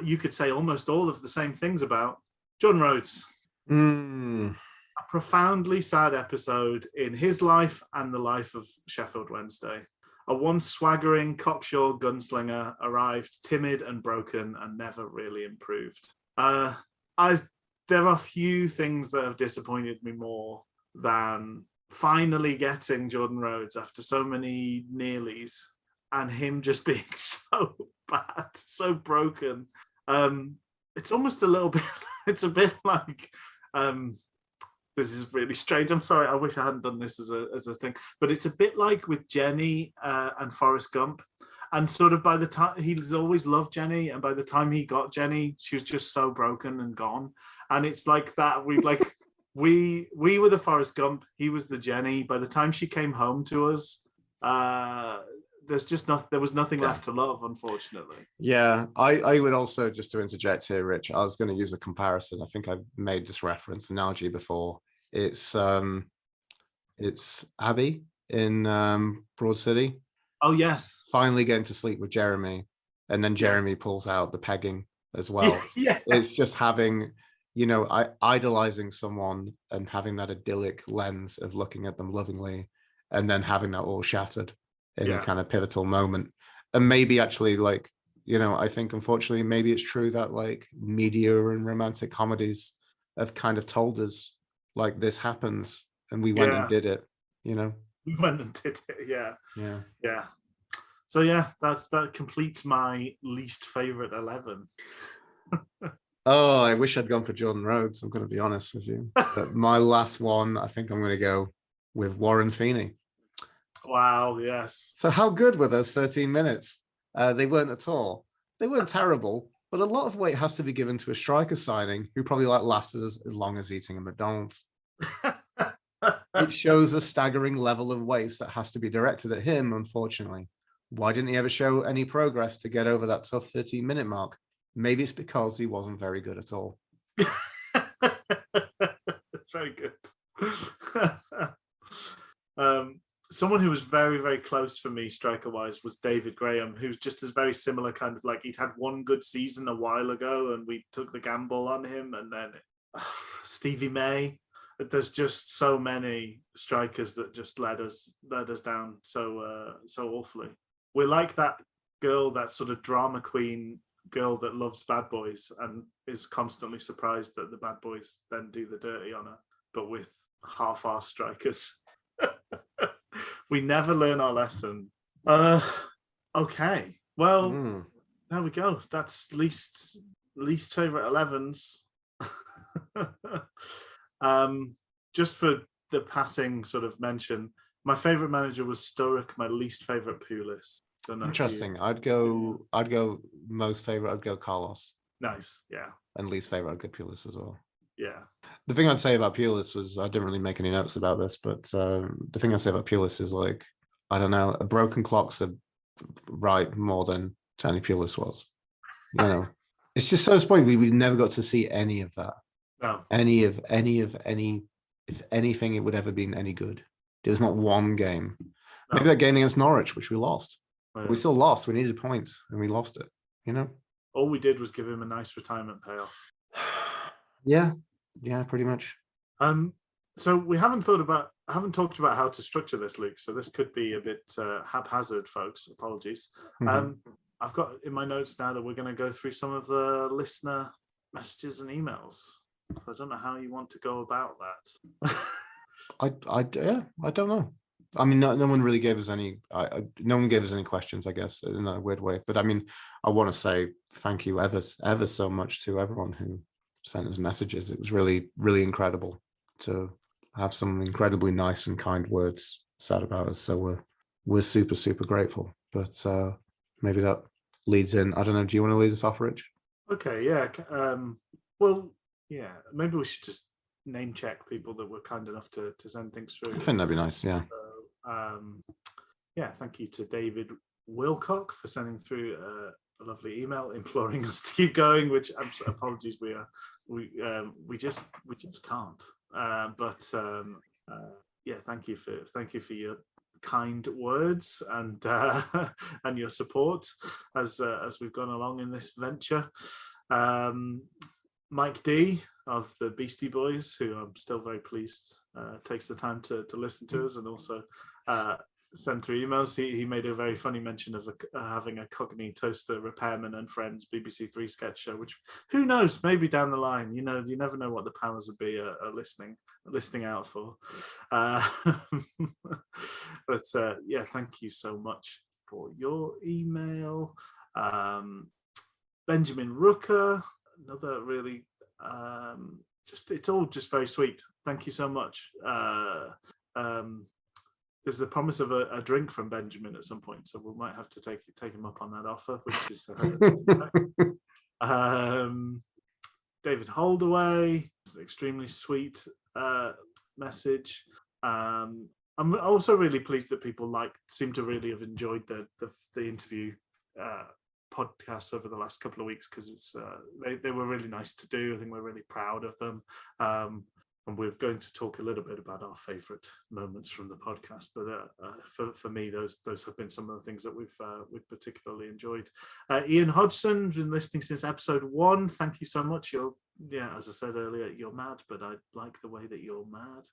you could say almost all of the same things about. John Rhodes. A profoundly sad episode in his life and the life of Sheffield Wednesday. A once swaggering, cocksure gunslinger arrived timid and broken and never really improved. There are few things that have disappointed me more than finally getting Jordan Rhodes after so many nearlies and him just being so bad, so broken. It's almost a little bit, it's a bit like, this is really strange. I'm sorry. I wish I hadn't done this as a thing, but it's a bit like with Jenny and Forrest Gump. And sort of by the time he's always loved Jenny, and by the time he got Jenny, she was just so broken and gone. And it's like that. We were the Forrest Gump. He was the Jenny. By the time she came home to us, there was nothing left to love, unfortunately. Yeah, I would also, just to interject here, Rich, I was going to use a comparison. I think I've made this analogy before. It's Abby in Broad City. Oh yes. Finally getting to sleep with Jeremy, and then Jeremy pulls out the pegging as well. Yes. It's just having, idolizing someone and having that idyllic lens of looking at them lovingly, and then having that all shattered in a kind of pivotal moment. And maybe actually, I think unfortunately maybe it's true that media and romantic comedies have kind of told us this happens, and we went and did it. We went and did it. Yeah. So that completes my least favorite 11. Oh, I wish I'd gone for Jordan Rhodes, I'm going to be honest with you. But my last one, I think I'm going to go with Warren Feeney. Wow, yes. So how good were those 13 minutes? They weren't at all. They weren't terrible, but a lot of weight has to be given to a striker signing who probably lasted as long as eating a McDonald's. It shows a staggering level of waste that has to be directed at him, unfortunately. Why didn't he ever show any progress to get over that tough 13-minute mark? Maybe it's because he wasn't very good at all. Very good. Someone who was very, very close for me striker-wise was David Graham, who's just as very similar kind of he'd had one good season a while ago and we took the gamble on him, and then Stevie May. There's just so many strikers that just led us down so awfully. We're like that girl, that sort of drama queen girl that loves bad boys and is constantly surprised that the bad boys then do the dirty on her, but with half-arsed strikers. We never learn our lesson. Okay, well, there we go. That's least favorite 11s. Just for the passing sort of mention, my favorite manager was Sturrock. My least favorite Pulis. Interesting. I'd go most favorite. I'd go Carlos. Nice. Yeah. And least favorite, I'd go Pulis as well. Yeah. The thing I'd say about Pulis was, I didn't really make any notes about this, but the thing I'd say about Pulis is I don't know, a broken clock's right more than Tony Pulis was. It's just so disappointing. We never got to see any of that. No. Any, if anything, it would ever been any good. There was not one game. No. Maybe that game against Norwich, which we lost. Oh, yeah. We still lost. We needed points and we lost it, All we did was give him a nice retirement payoff. Yeah, pretty much. So we haven't talked about how to structure this, Luke. So this could be a bit haphazard, folks. Apologies. Mm-hmm. I've got in my notes now that we're going to go through some of the listener messages and emails. I don't know how you want to go about that. I don't know. I mean, no one really gave us any. No one gave us any questions, I guess, in a weird way. But I mean, I want to say thank you ever so much to everyone who sent us messages. It was really, really incredible to have some incredibly nice and kind words said about us. So we're super, super grateful. But maybe that leads in. I don't know. Do you want to lead us off, Rich? Okay, yeah. Well, yeah. Maybe we should just name check people that were kind enough to send things through. I think that'd be nice. Yeah. So, yeah. Thank you to David Wilcock for sending through a lovely email imploring us to keep going. Which apologies, we just can't. Yeah. Thank you for your kind words and and your support as we've gone along in this venture. Mike D of the Beastie Boys, who I'm still very pleased takes the time to listen to us and also send through emails. He made a very funny mention of having a Cockney Toaster Repairman and Friends BBC Three sketch show, which who knows, maybe down the line, you never know what the powers would be are listening out for. But yeah, thank you so much for your email. Benjamin Rooker, another really it's all just very sweet. Thank you so much. There's the promise of a drink from Benjamin at some point, so we might have to take him up on that offer, which is David Holdaway, extremely sweet message. I'm also really pleased that people seem to really have enjoyed the interview podcasts over the last couple of weeks, because it's they were really nice to do. I think we're really proud of them. And we're going to talk a little bit about our favourite moments from the podcast, but for me, those have been some of the things that we've particularly enjoyed. Ian Hodgson, been listening since episode 1. Thank you so much. As I said earlier, you're mad, but I like the way that you're mad.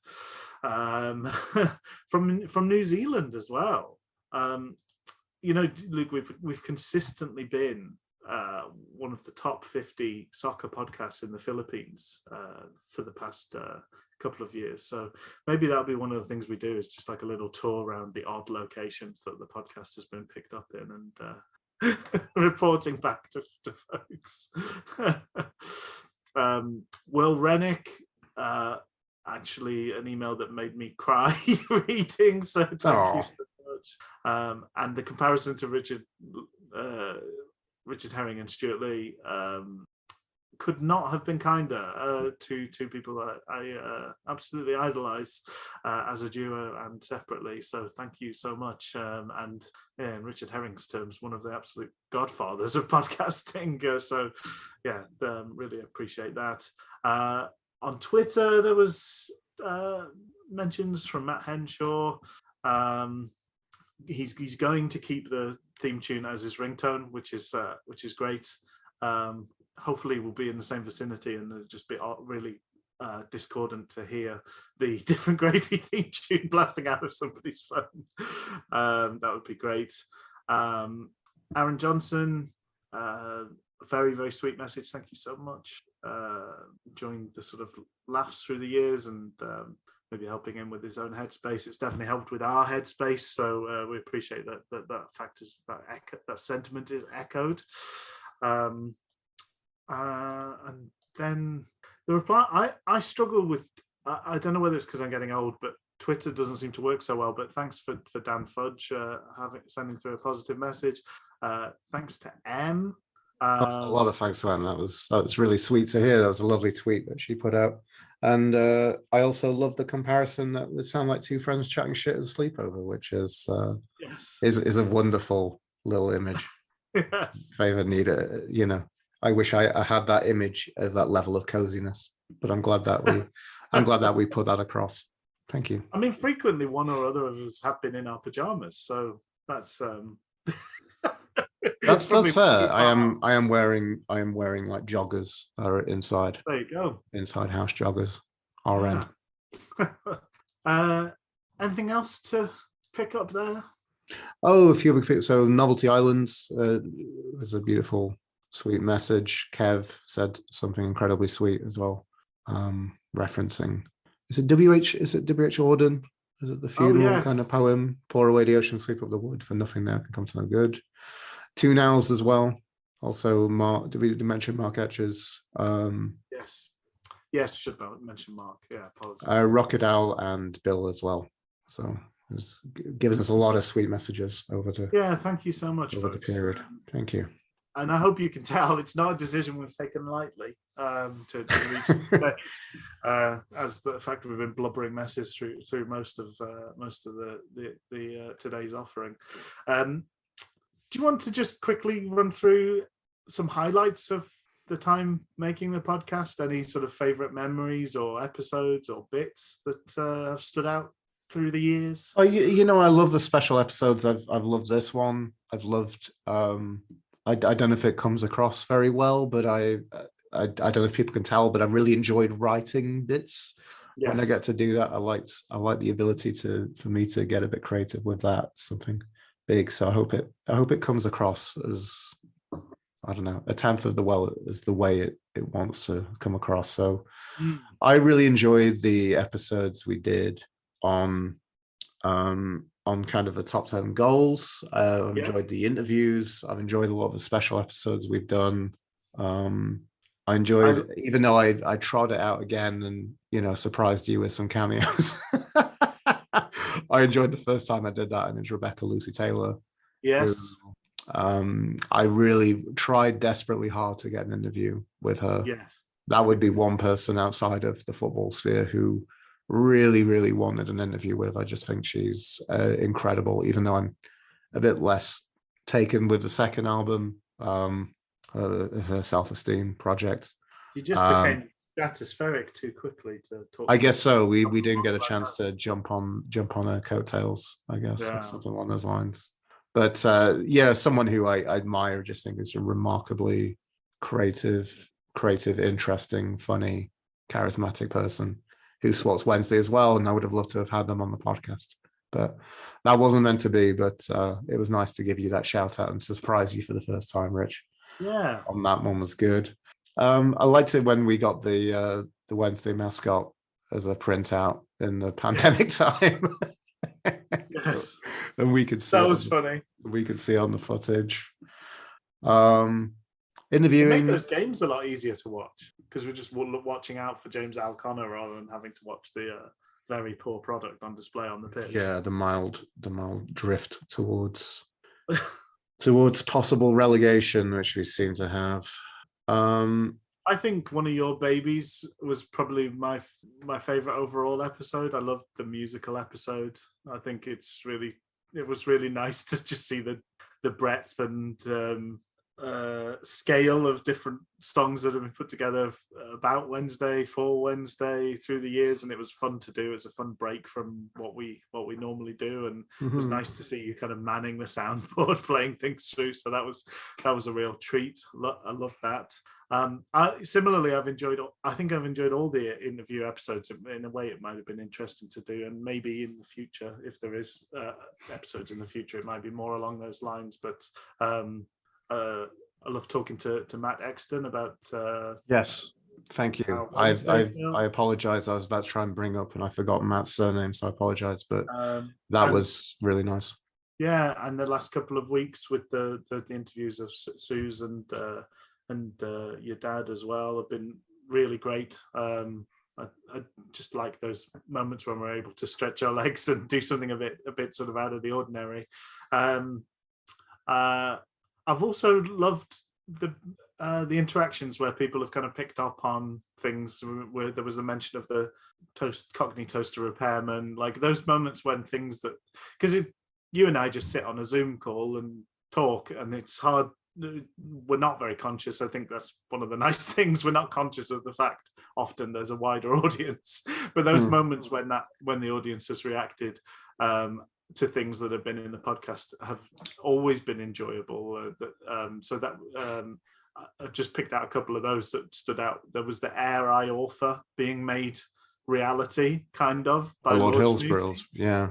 From New Zealand as well. Luke, we've consistently been one of the top 50 soccer podcasts in the Philippines for the past couple of years. So maybe that'll be one of the things we do, is just like a little tour around the odd locations that the podcast has been picked up in and reporting back to folks. Will Rennick, actually an email that made me cry reading, so thank you so much. And the comparison to Richard Herring and Stuart Lee could not have been kinder. To two people that I absolutely idolise as a duo and separately. So thank you so much. And in Richard Herring's terms, one of the absolute godfathers of podcasting. So yeah, really appreciate that. On Twitter, there was mentions from Matt Henshaw. He's going to keep the theme tune as his ringtone, which is great. Hopefully we'll be in the same vicinity and it'll just be really discordant to hear the Different Gravy theme tune blasting out of somebody's phone. That would be great. Aaron Johnson, very, very sweet message. Thank you so much. Enjoying the sort of laughs through the years and maybe helping him with his own headspace. It's definitely helped with our headspace, so we appreciate that fact is that sentiment is echoed. And then the reply, I struggle with, I don't know whether it's because I'm getting old, but Twitter doesn't seem to work so well. But thanks for Dan Fudge sending through a positive message. Thanks to M. A lot of thanks to Em. That was really sweet to hear. That was a lovely tweet that she put out. And I also love the comparison that would sound like two friends chatting shit at a sleepover, which is a wonderful little image. Yes. If I ever need it, I wish I had that image of that level of coziness. But I'm glad that we put that across. Thank you. I mean, frequently one or other of us have been in our pajamas, so that's that's fair. I am wearing like joggers that are inside. There you go. Inside house joggers. RN. Anything else to pick up there? Oh, a few other things. So Novelty Islands was a beautiful, sweet message. Kev said something incredibly sweet as well. Referencing, is it W.H. Auden? Is it the funeral kind of poem? Pour away the ocean, sweep up the wood, for nothing there can come to no good. Two Nows as well. Also, Mark. Did we mention Mark Etchers? Yes, should mention Mark. Yeah, apologies. Rocket Owl and Bill as well. So it was giving us a lot of sweet messages over the thank you so much over the period. Thank you. and I hope you can tell it's not a decision we've taken lightly to reach as the fact we've been blubbering messes through most of the today's offering. Do you want to just quickly run through some highlights of the time making the podcast? Any sort of favorite memories or episodes or bits that have stood out through the years? Oh, you know, I love the special episodes. I've loved this one. I've loved. I don't know if it comes across very well, but I don't know if people can tell, but I really enjoyed writing bits. Yes. When I get to do that, I like the ability for me to get a bit creative with that, something big. So I hope it comes across as, I don't know, a tenth of the way it wants to come across. So I really enjoyed the episodes we did on kind of the top 10 goals. I've enjoyed the interviews. I've enjoyed a lot of the special episodes we've done. I enjoyed, even though I trod it out again and, you know, surprised you with some cameos. I enjoyed the first time I did that, and it's Rebecca Lucy Taylor. Yes. Who, I really tried desperately hard to get an interview with her. Yes. That would be one person outside of the football sphere who really, really wanted an interview with. I just think she's incredible, even though I'm a bit less taken with the second album of her Self-Esteem project. You just became stratospheric too quickly to talk. I guess so. We didn't get a chance to jump on her coattails, I guess, or something along those lines. But someone who I admire, just think is a remarkably creative, interesting, funny, charismatic person who supports Wednesday as well. And I would have loved to have had them on the podcast, but that wasn't meant to be. But it was nice to give you that shout out and surprise you for the first time, Rich. Yeah. On that one was good. I liked it when we got the Wednesday mascot as a printout in the pandemic time. Yes. And we could see that was funny. We could see on the footage. Interviewing. It made those games a lot easier to watch because we're just watching out for James Alconnor rather than having to watch the very poor product on display on the pitch. Yeah, the mild drift towards possible relegation, which we seem to have. I think one of your babies was probably my favorite overall episode. I loved the musical episode. I think it was really nice to just see the breadth and scale of different songs that have been put together about Wednesday, for Wednesday through the years, and it was fun to do. It's a fun break from what we normally do, and it was nice to see you kind of manning the soundboard, playing things through. So that was a real treat. I loved that. Similarly, I've enjoyed all the interview episodes. In a way, it might have been interesting to do, and maybe in the future, if there is episodes in the future, it might be more along those lines. But I love talking to Matt Exton about. Yes, thank you. I apologize. I was about to try and bring up, and I forgot Matt's surname, so I apologize. But that was really nice. Yeah, and the last couple of weeks with the interviews of Suze and your dad as well have been really great. I just like those moments when we're able to stretch our legs and do something a bit sort of out of the ordinary. I've also loved the interactions where people have kind of picked up on things, where there was a mention of the Cockney toaster repairman, like those moments when things that, because you and I just sit on a Zoom call and talk, and it's hard. We're not very conscious. I think that's one of the nice things. We're not conscious of the fact often there's a wider audience, but those moments when the audience has reacted to things that have been in the podcast have always been enjoyable. I've just picked out a couple of those that stood out. There was the Air I Author being made reality, kind of, by Lord Hillsborough's, yeah.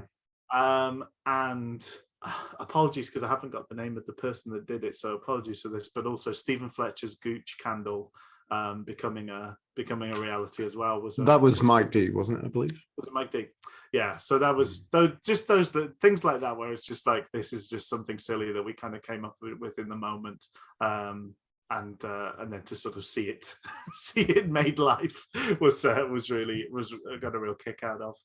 And apologies because I haven't got the name of the person that did it, so apologies for this. But also Stephen Fletcher's Gooch candle becoming a reality as well. That was Mike D, wasn't it? I believe. Was it Mike D? Yeah. So that was just those things like that, where it's just like, this is just something silly that we kind of came up with in the moment, and then to sort of see it made life was got a real kick out of.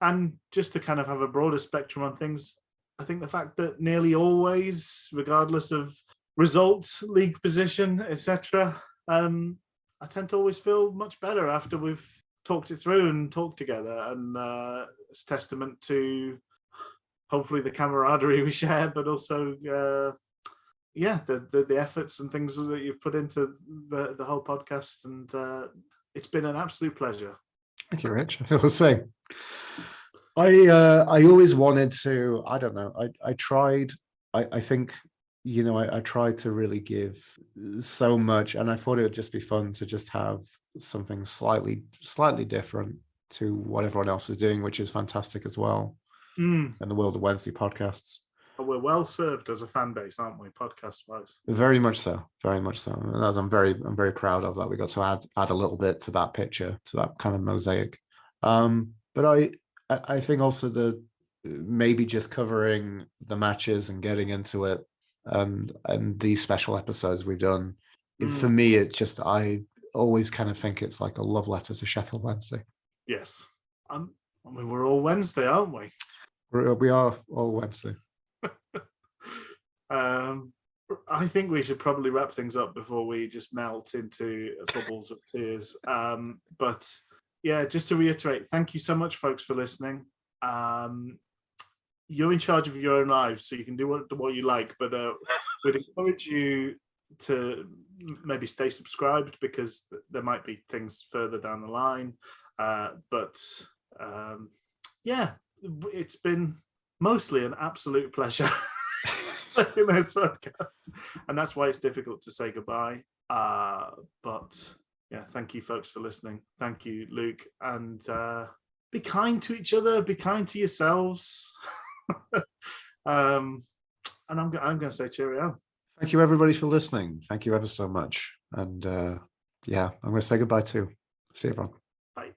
And just to kind of have a broader spectrum on things, I think the fact that nearly always, regardless of results, league position, etc. I tend to always feel much better after we've talked it through and talked together, and it's testament to hopefully the camaraderie we share, but also the efforts and things that you've put into the whole podcast, and it's been an absolute pleasure. Thank you, Rich. I feel the same. I always wanted to, I don't know, I tried, I think, you know, I tried to really give so much, and I thought it would just be fun to just have something slightly different to what everyone else is doing, which is fantastic as well. In the world of Wednesday podcasts. We're well served as a fan base, aren't we, podcast wise? Very much so, very much so. And as I'm very proud of that. We got to add a little bit to that picture, to that kind of mosaic. But I think also the maybe just covering the matches and getting into it, and these special episodes we've done, for me, it just, I always kind of think it's like a love letter to Sheffield Wednesday. Yes. I mean, we're all Wednesday, aren't we? We are all Wednesday. I think we should probably wrap things up before we just melt into bubbles of tears. But yeah, just to reiterate, thank you so much, folks, for listening. You're in charge of your own lives, so you can do what you like, but we'd encourage you to maybe stay subscribed, because there might be things further down the line. Yeah, it's been mostly an absolute pleasure in this podcast, and that's why it's difficult to say goodbye. But yeah, thank you, folks, for listening. Thank you, Luke, and be kind to each other, be kind to yourselves. And I'm going to say cheerio. Thank you, everybody, for listening. Thank you ever so much. And yeah, I'm going to say goodbye too. See you, everyone. Bye.